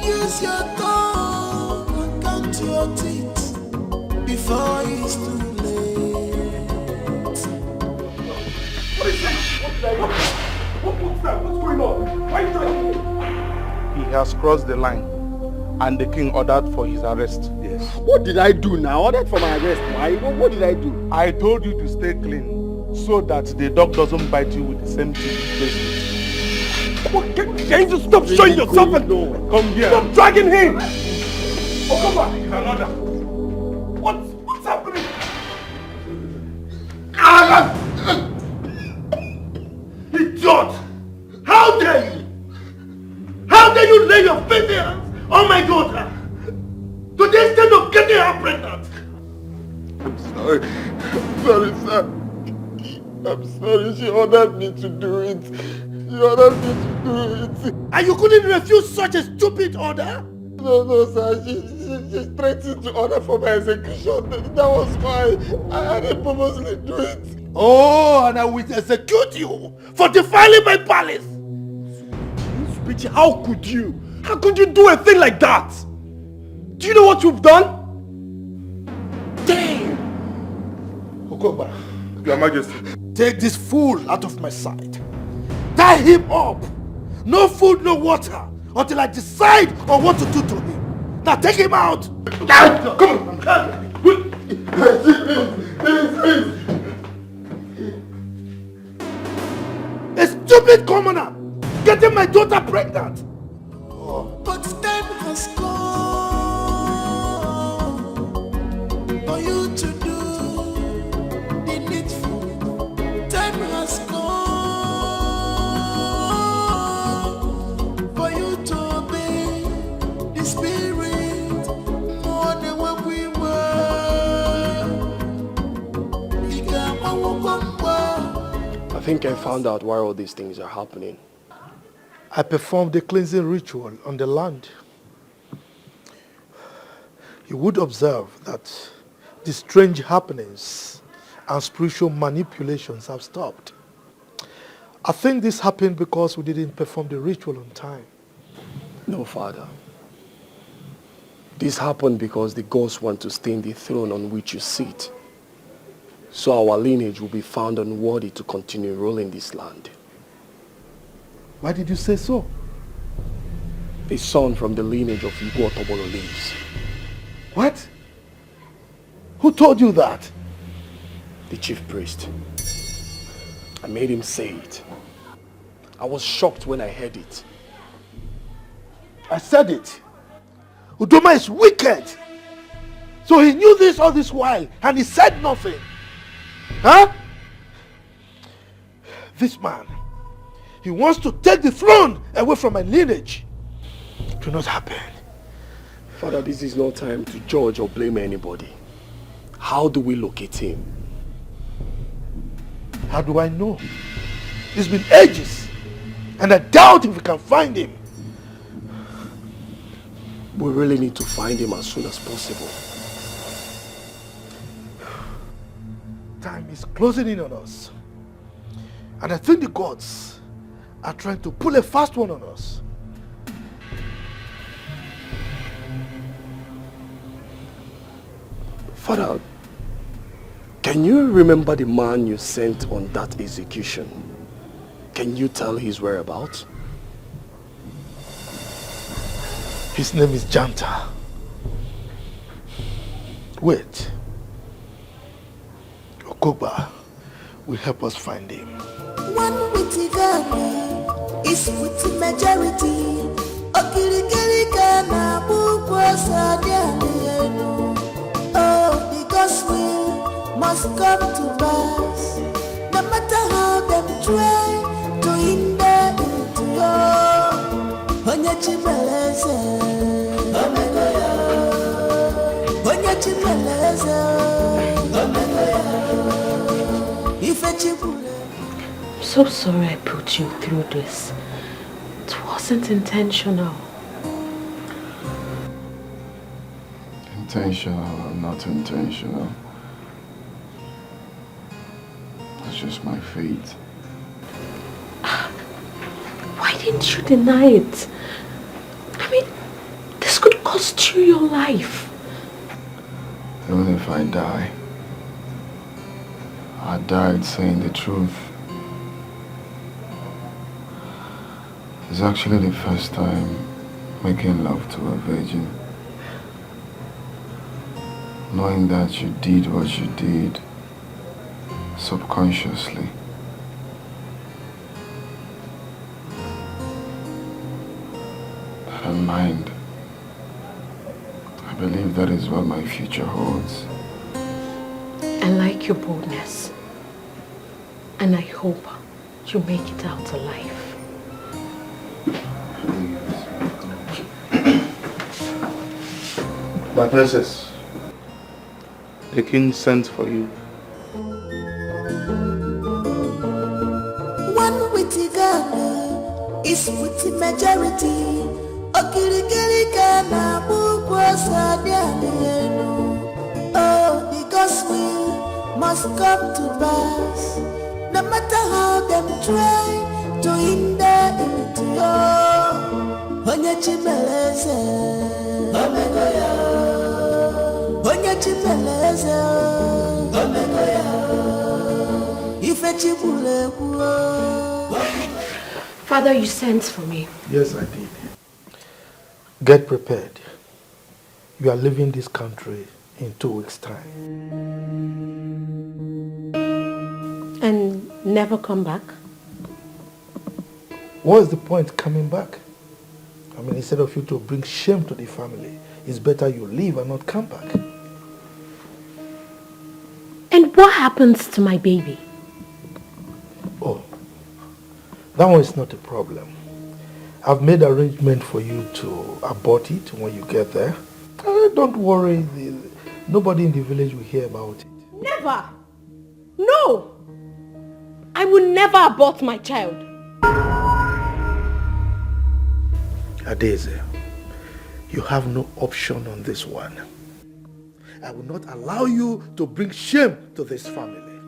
Use your tongue and count your teeth before it's too late. What is that? What's that? What's going on? Why are you talking? He has crossed the line, and the king ordered for his arrest. Yes. What did I do now? Ordered for my arrest. Why? What did I do? I told you to stay clean, so that the dog doesn't bite you with the same teeth. Can you just stop showing yourself and come here? Stop dragging him! Oh, come back! Another. What's happening? Idiot! How dare you? How dare you lay your filthy hands on my daughter? To the extent of getting her pregnant? I'm sorry. I'm sorry, sir. I'm sorry. She ordered me to do it. She ordered me to do it. And you couldn't refuse such a stupid order? No, sir. She threatened to order for my execution. That was why I had purposely do it. Oh, and I will execute you for defiling my palace. How could you? How could you do a thing like that? Do you know what you've done? Damn! Okoba, Your Majesty. Take this fool out of my sight. Tie him up. No food, no water, until I decide on what to do to him. Now take him out. Come on. A stupid commoner getting my daughter pregnant. But time has come for you to do the needful. Time has come for you to obey the Spirit more than what we were. I think I found out why all these things are happening. I performed the cleansing ritual on the land. You would observe that the strange happenings and spiritual manipulations have stopped. I think this happened because we didn't perform the ritual on time. No, Father. This happened because the gods want to stain the throne on which you sit. So our lineage will be found unworthy to continue ruling this land. Why did you say so? A son from the lineage of Igbo Otobolo lives. What? Who told you that? The chief priest. I made him say it. I was shocked when I heard it. I said it. Udoma is wicked. So he knew this all this while and he said nothing. Huh? This man, he wants to take the throne away from my lineage. It will not happen. Father, this is no time to judge or blame anybody. How do we locate him? How do I know? It's been ages and I doubt if we can find him. We really need to find him as soon as possible. Time is closing in on us. And I think the gods are trying to pull a fast one on us. Father, can you remember the man you sent on that execution? Can you tell his whereabouts? His name is Janta. Wait. Okogba will help us find him. One witty Ghana is with the majority. Okirikirika na bukwa sadianu. Oh, the gospel must come to pass. No matter how them try to hinder into your Onyachimeleze. Onyachimeleze. I'm so sorry I put you through this. It wasn't intentional. Intentional or not intentional, it's just my fate. Why didn't you deny it? I mean, this could cost you your life. Even if I die, I died saying the truth. It's actually the first time making love to a virgin. Knowing that you did what you did subconsciously. I don't mind. I believe that is what my future holds. I like your boldness. And I hope you make it out alive. My princess, the king sent for you. One witty Ghana is with the majority. Okirikirika na bukwa sadianu. Oh, the gospel must come to pass. No matter how them try to hinder into your Onyachimeleze. Onyachimeleze. Father, you sent for me. Yes, I did. Get prepared. You are leaving this country in 2 weeks' time. And never come back? What is the point coming back? I mean, instead of you to bring shame to the family, it's better you leave and not come back. And what happens to my baby? Oh, that one is not a problem. I've made arrangement for you to abort it when you get there. Don't worry, nobody in the village will hear about it. Never! No! I will never abort my child. Adeze, you have no option on this one. I will not allow you to bring shame to this family.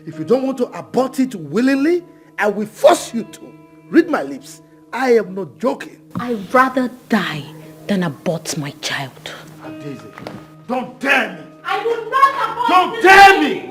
If you don't want to abort it willingly, I will force you to. Read my lips. I am not joking. I'd rather die than abort my child. Adeze, don't dare me. I will not abort. Don't dare me.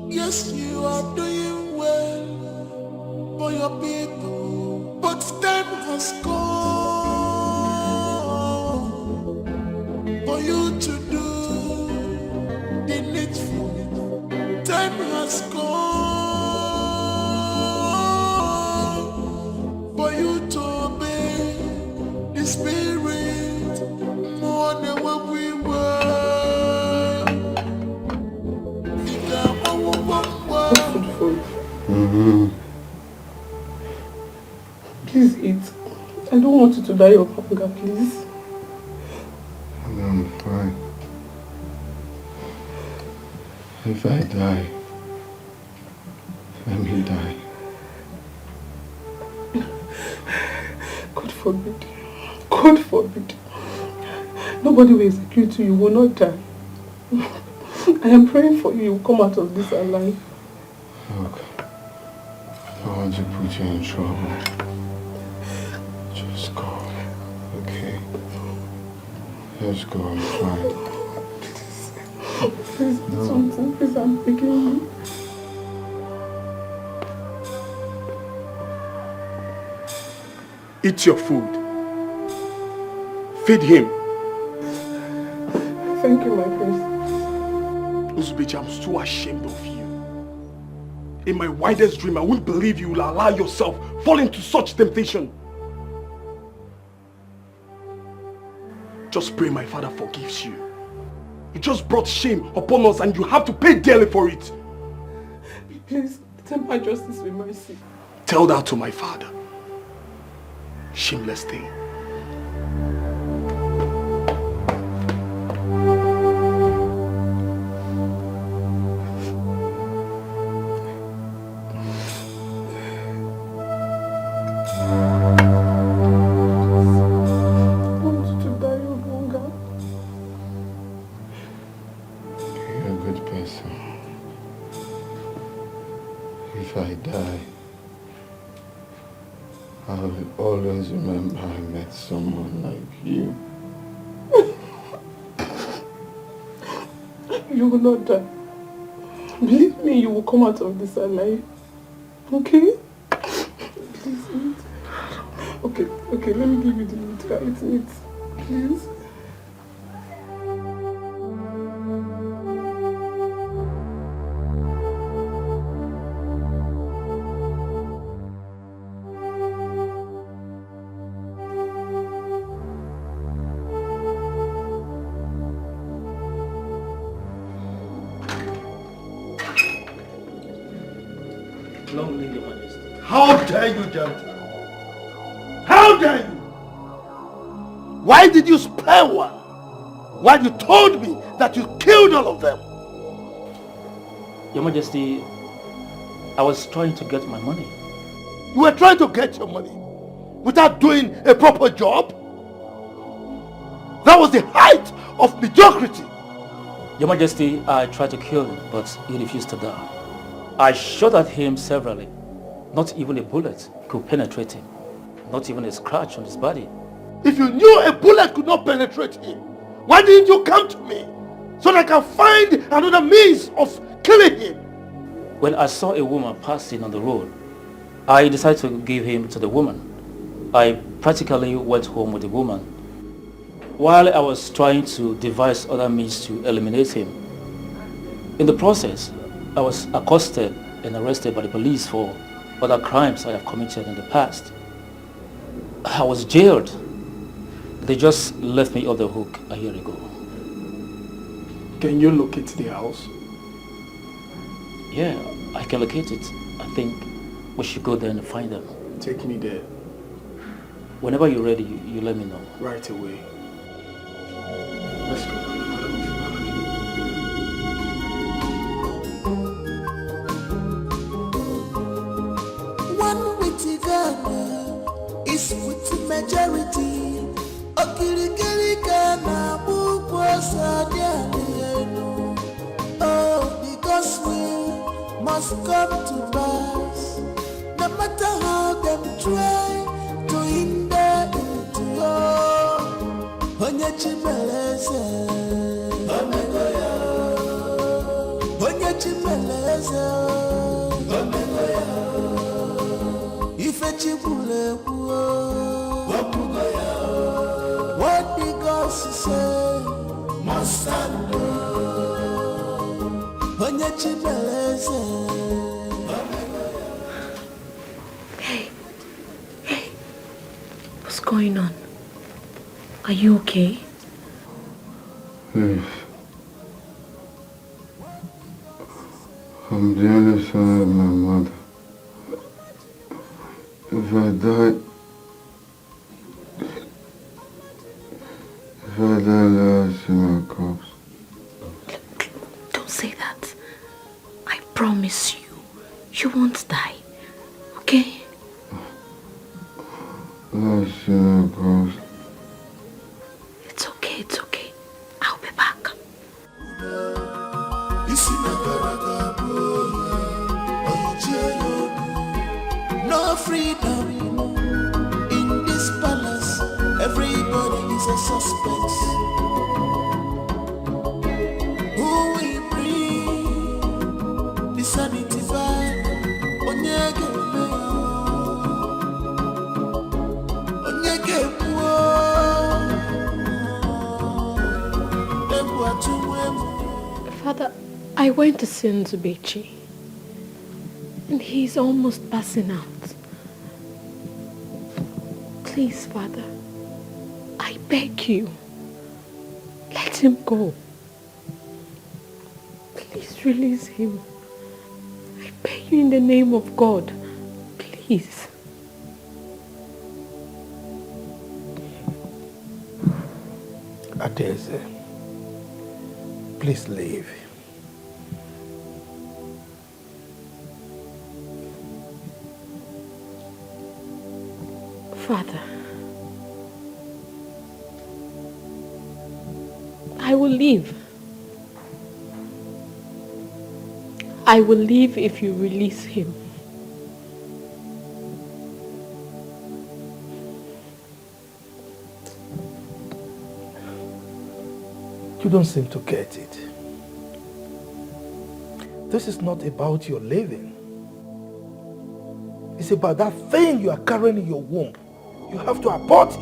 Yes, you are doing well for your people, but time has come for you to do the needful. Time has come for you to obey the Spirit more than what we were. Please eat. I don't want you to die of hunger, please. I'm fine. If I die, let me die. God forbid. God forbid. Nobody will execute you. You will not die. I am praying for you. You will come out of this alive. Look, I don't want to put you in trouble. Just go, okay? Just go, I'm fine. Please do something. Please, I'm begging you. Eat your food. Feed him. Thank you, my prince. Uzbeji, I'm so ashamed of you. In my wildest dream, I wouldn't believe you will allow yourself fall into such temptation. Just pray my father forgives you. You just brought shame upon us and you have to pay dearly for it. Please, temper justice with mercy. Tell that to my father. Shameless thing. If I die, I will always remember I met someone like you. You will not die. Believe me, you will come out of this alive. Okay? Please eat. Okay, let me give you the meat. Eat, please. dare you, gentlemen? How dare you? Why did you spare one while you told me that you killed all of them? Your Majesty, I was trying to get my money. You were trying to get your money without doing a proper job? That was the height of mediocrity. Your Majesty, I tried to kill him, but he refused to die. I shot at him severally. Not even a bullet could penetrate him. Not even a scratch on his body. If you knew a bullet could not penetrate him, why didn't you come to me so that I can find another means of killing him? When I saw a woman passing on the road, I decided to give him to the woman. I practically went home with the woman. While I was trying to devise other means to eliminate him, in the process, I was accosted and arrested by the police for other crimes I have committed in the past. I was jailed. They just left me off the hook a year ago. Can you locate the house? Yeah, I can locate it. I think we should go there and find them. Take me there. Whenever you're ready, you let me know. Right away. Let's go. One witty Ghana is with the majority. Okirikiri Ghana, oh, because we must come to pass. No matter how them try to hinder it, oh, Onye Chimeleze, Omegoya, Onye Chimeleze, Omegoya, Ife Chibule, Omegoya, what the gods say must stand. Onye Chimeleze. Hey, what's going on? Are you okay? Please. I'm the only son of my mother. If I die, let her see my corpse. Don't say that. I promise you won't die. Okay? Let her see my corpse. It's okay. I'll be back. No freedom in this palace. Everybody is a suspect. Who will bring the sanity back? Onyege Father, I went to see Nzubechi, and he's almost passing out. Please, Father, I beg you, let him go. Please release him. I beg you in the name of God. Please. Adeze, please leave. Father, I will leave. I will leave if you release him. You don't seem to get it. This is not about your living. It's about that thing you are carrying in your womb. You have to abort it.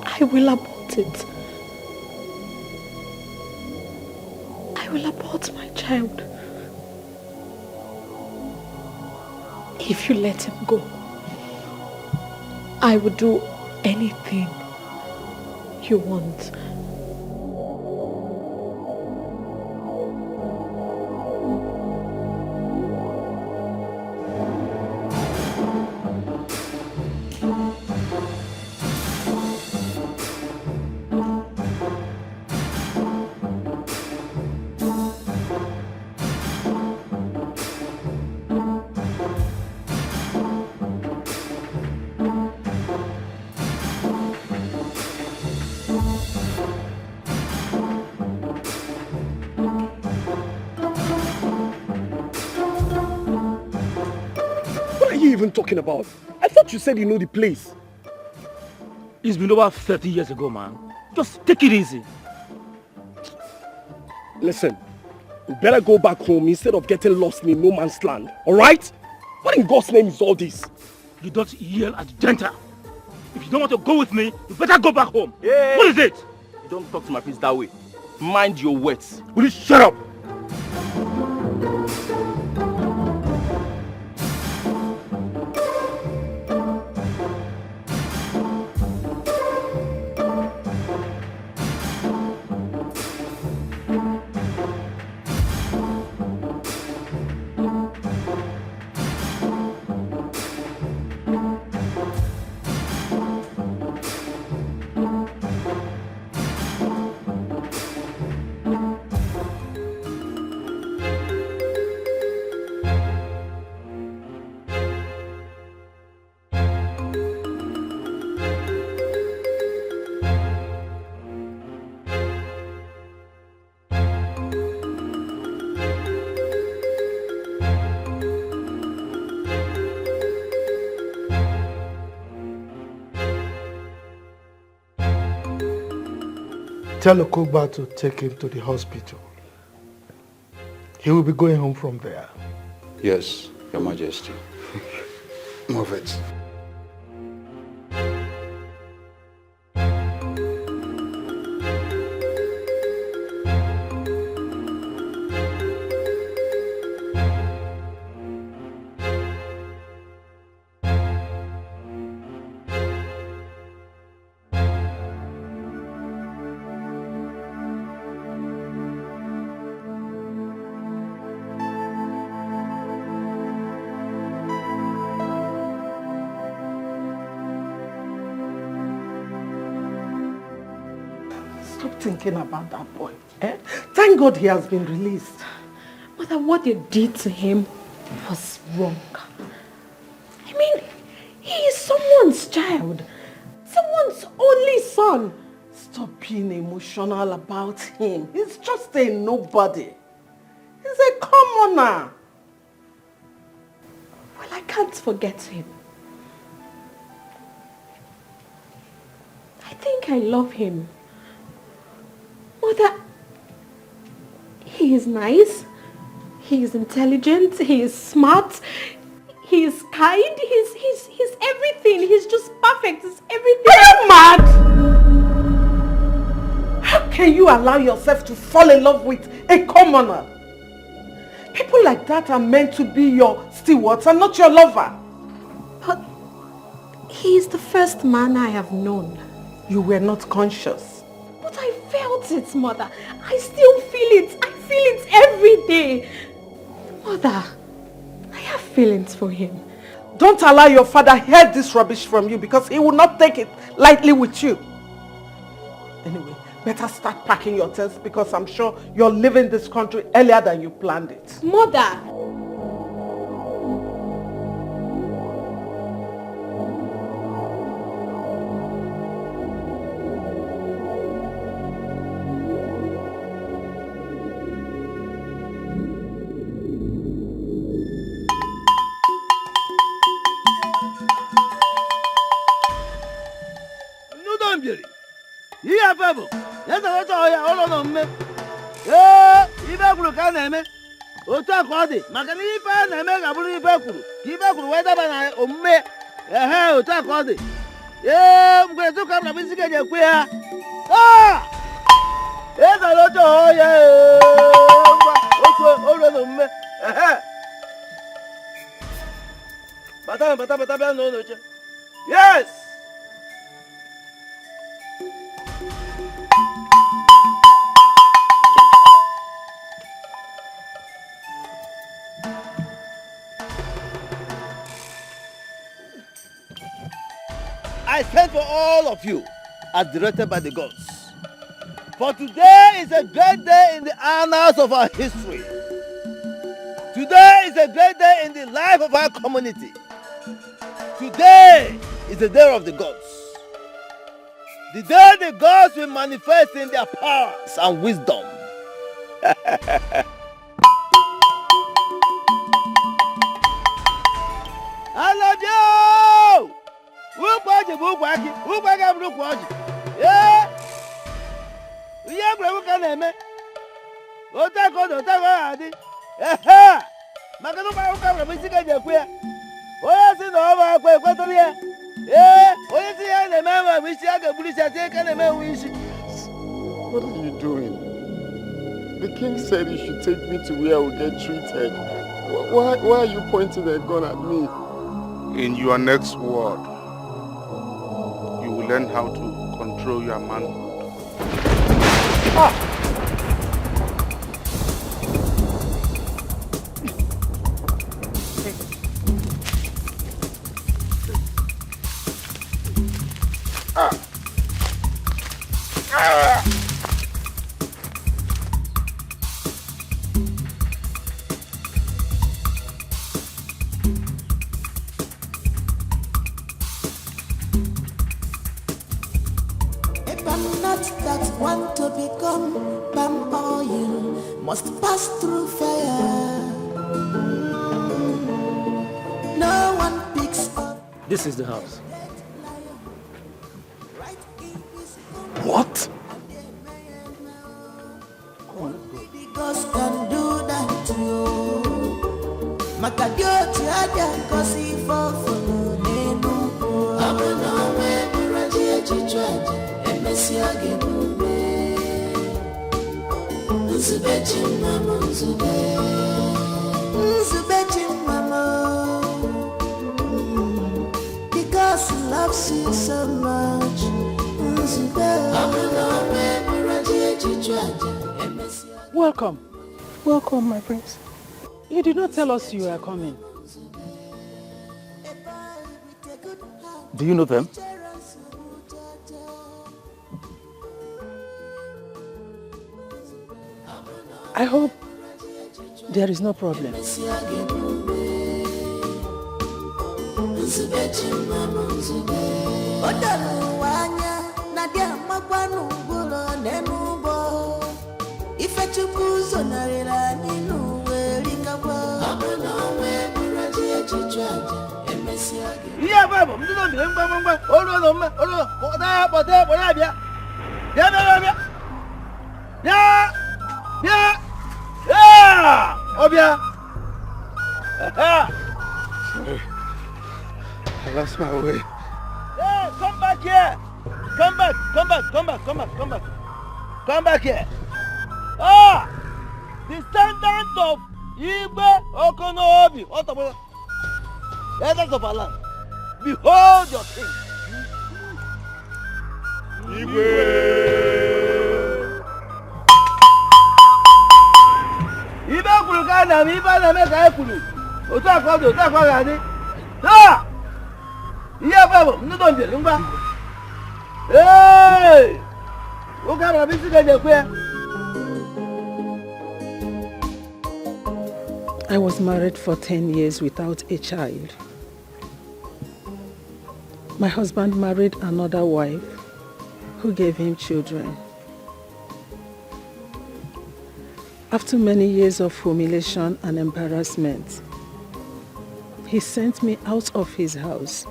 I will abort it. I will abort my child. If you let him go, I would do anything you want. Even talking about? I thought you said you know the place. It's been over 30 years ago, man. Just take it easy. Listen, you better go back home instead of getting lost in no man's land, alright? What in God's name is all this? You don't yell at Genta. If you don't want to go with me, you better go back home. Hey. What is it? You don't talk to my prince that way. Mind your words. Will you shut up? Tell Okuba to take him to the hospital. He will be going home from there. Yes, Your Majesty. Move it. Thinking about that boy. Thank God he has been released. Mother, what you did to him was wrong. I mean, he is someone's child. Someone's only son. Stop being emotional about him. He's just a nobody. He's a commoner. Well, I can't forget him. I think I love him. Mother, he is nice, he is intelligent, he is smart, he is kind, he's everything, he's just perfect, he's everything. Are you mad? How can you allow yourself to fall in love with a commoner? People like that are meant to be your stewards and not your lover. But he is the first man I have known. You were not conscious. But I felt it, Mother. I still feel it. I feel it every day. Mother, I have feelings for him. Don't allow your father hear this rubbish from you because he will not take it lightly with you. Anyway, better start packing your things because I'm sure you're leaving this country earlier than you planned it. Mother! otu a ka ọ dị maka na ife a na-eme ga-abụrụ ife kwuru ka ife kwuru wee daba na omume otu a ka ọ dị mgbe etu ka m na isi ga-eji ekwe ya ezara otu ọhịa ngwa otu olu na omume Bata, no. Yes! I sent for all of you as directed by the gods. For today is a great day in the annals of our history. Today is a great day in the life of our community. Today is the day of the gods. The day the gods will manifest in their powers and wisdom. I love you! What are you doing? The king said you should take me to where I will get treated. Why are you pointing a gun at me? In your next word, you will learn how to control your manhood. Ah! Must pass through fire. No one picks up. This is the house. What? Because can do that to you. Makadio tiada kosi fofo nenu. Abana we buraji echichwaje emesi agebume. Nzube chimama nzube. Nzube chimama. Because he loves you so much. Nzube. Abana we buraji echichwaje. Welcome. Welcome, my prince. You did not tell us you are coming. Do you know them? I hope there is no problem. Obia! Sorry. I lost my way. Hey, come back here! Come back! Come back here! Ah! Descendant of Igbe Okonobi, Otobo, elders of our land, behold your king. Ibe kulu kana mi ibe na meka ekulu. Otu akọdo ani. Ah! Iye babo, ndo nje ngba. Hey! O ka bra bisi ke je pe. I was married for 10 years without a child. My husband married another wife who gave him children. After many years of humiliation and embarrassment, he sent me out of his house.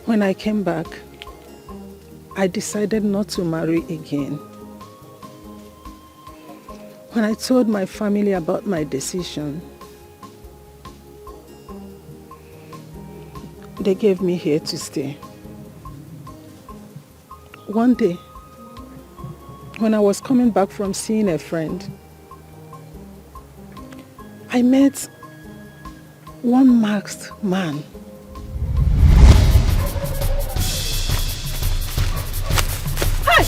When I came back, I decided not to marry again. When I told my family about my decision, they gave me here to stay. One day, when I was coming back from seeing a friend, I met one masked man. Hey!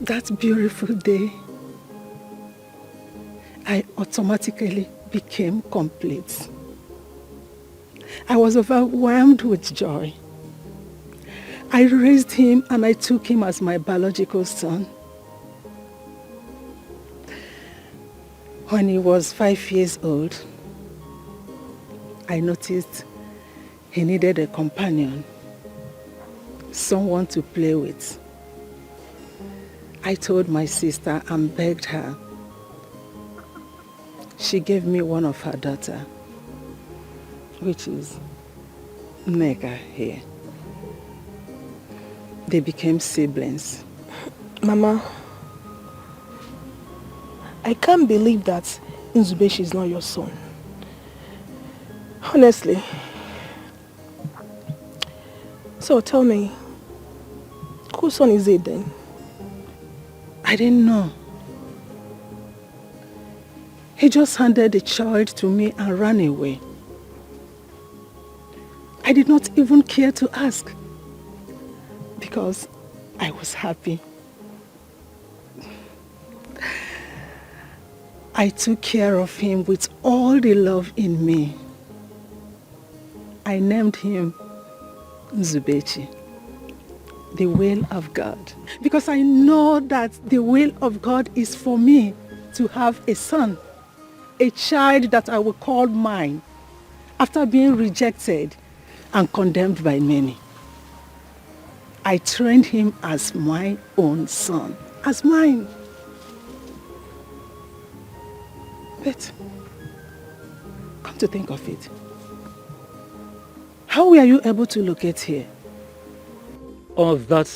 That beautiful day, I automatically became complete. I was overwhelmed with joy. I raised him and I took him as my biological son. When he was 5 years old, I noticed he needed a companion, someone to play with. I told my sister and begged her. She gave me one of her daughter, which is Nega here. They became siblings. Mama, I can't believe that Nzubechi is not your son. Honestly. So tell me, whose son is it then? I didn't know. He just handed the child to me and ran away. I did not even care to ask because I was happy. I took care of him with all the love in me. I named him Nzubechi, the will of God, because I know that the will of God is for me to have a son, a child that I will call mine after being rejected and condemned by many. I trained him as my own son, as mine. But come to think of it, how were you able to locate here? On that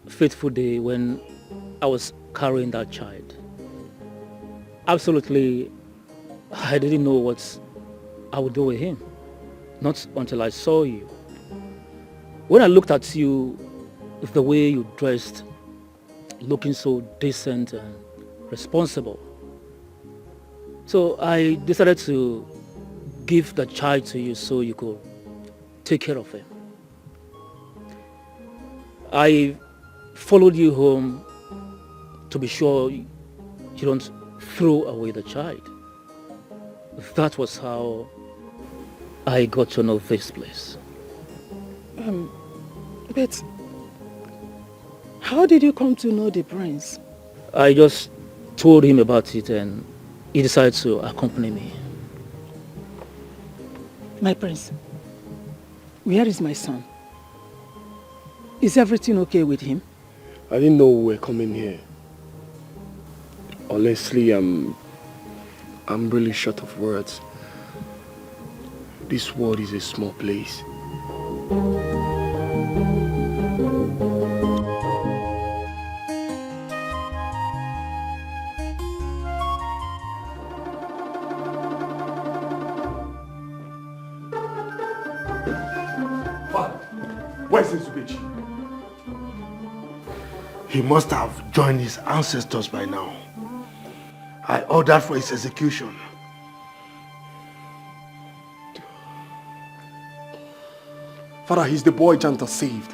fateful day when I was carrying that child, absolutely, I didn't know what I would do with him. Not until I saw you. When I looked at you, the way you dressed, looking so decent and responsible. So I decided to give the child to you so you could take care of him. I followed you home to be sure you don't throw away the child. That was how I got to know this place. But how did you come to know the prince? I just told him about it and he decided to accompany me. My prince, where is my son? Is everything okay with him? I didn't know we were coming here. Honestly, I'm really short of words. This world is a small place. Where's Nzubechi? He must have joined his ancestors by now. I ordered for his execution. Father, he's the boy Janta saved.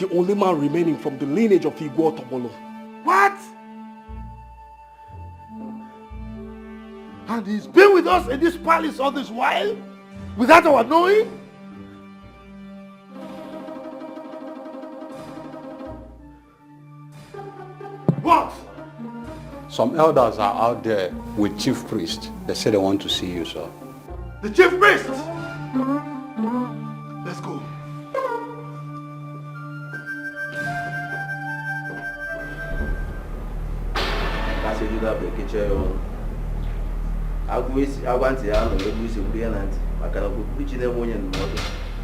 The only man remaining from the lineage of Igbo Tobolo. What? And he's been with us in this palace all this while? Without our knowing? What? Some elders are out there with chief priest. They say they want to see you, sir. The chief priest! Let's go.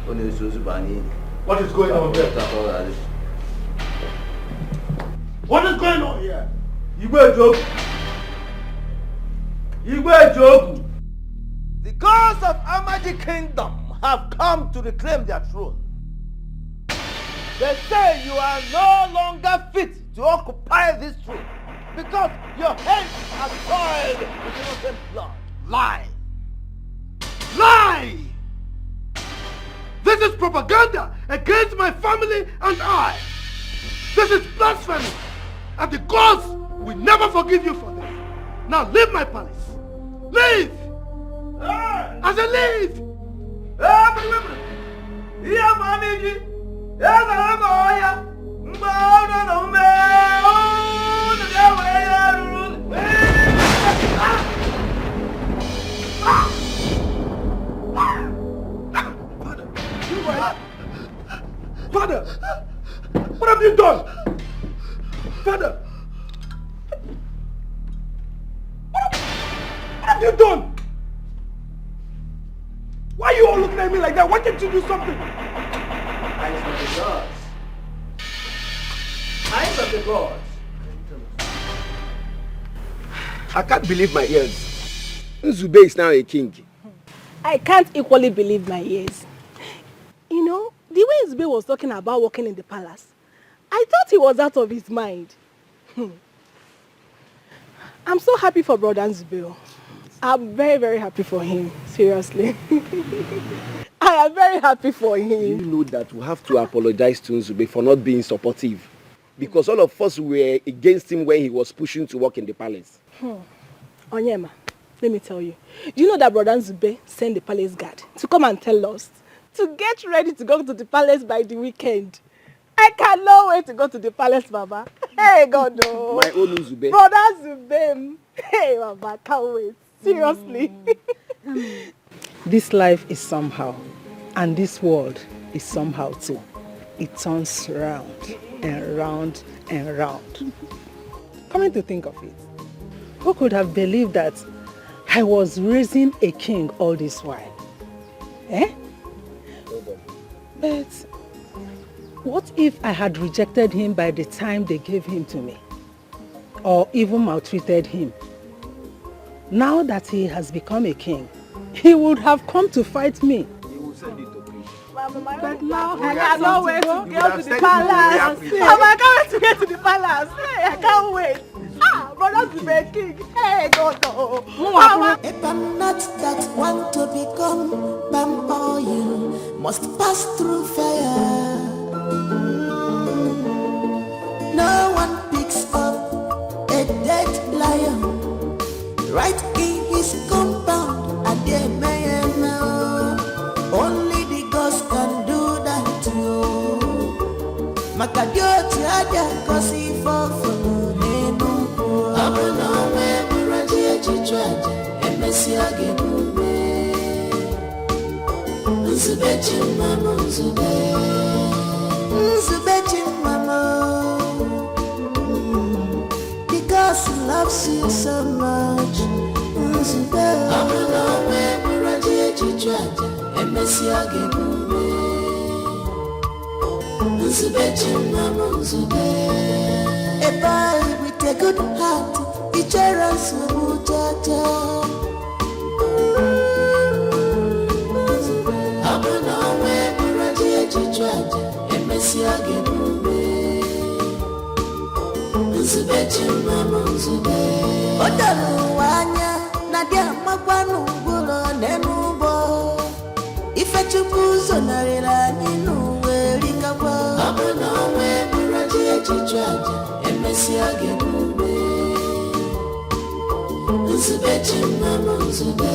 What is going on here? What is going on here? You go joke. You go joke. The gods of Amaji Kingdom have come to reclaim their throne. They say you are no longer fit to occupy this throne because your hands are soiled with innocent blood. Lie! Lie! This is propaganda against my family and I. This is blasphemy. And the gods will never forgive you for this. Now leave my palace. Leave! I said leave! Father, what have you done? Father, what have you done? Why are you all looking at me like that? Why can't you do something? Eyes of the gods. Eyes of the gods. I can't believe my ears. Nzube is now a king. I can't equally believe my ears. You know, the way Nzube was talking about working in the palace, I thought he was out of his mind. I'm so happy for Brother Nzube. I'm very, very happy for him. Seriously. I am very happy for him. You know that we have to apologize to Nzube for not being supportive. Because all of us were against him when he was pushing to work in the palace. Onyema, let me tell you. Do you know that Brother Nzube sent the palace guard to come and tell us to get ready to go to the palace by the weekend? I cannot wait to go to the palace, Baba. Hey, God, no. My own Nzube. Brother Nzube. Hey, Baba, can't wait. Seriously. This life is somehow, and this world is somehow too. It turns round and round and round. Coming to think of it, who could have believed that I was raising a king all this while? Eh? But what if I had rejected him by the time they gave him to me? Or even maltreated him? Now that he has become a king, he would have come to fight me. But now I cannot wait to go to the palace. I can't wait to get to the palace. Hey, I can't wait. Brother Nzube king. Hey, God, no. If I'm not that one to become palm oil, must pass through fire. No one picks up a dead lion right in his compound, and they may know only the gods can do that to you. Makadioti aja kosi fofo nenu. Abuna me buraji echichwaje emesi agebume. Nzube chimama nzube. Nzube chimama. Because he loves you so much. Nzube. Abuna me buraji echichwaje emesi agebume. Nzube chimama nzube. A boy with a good heart, he cherishes Mujaja. Abuna we buraji echichwaje emesi agebume. Nzube chimama nzube. Odalu wanya nadia magwanu gulo nenubo. Ife chukuzo narira ninu werikabwa. Abuna we buraji echichwaje emesi agebume. Nzube chimama nzube.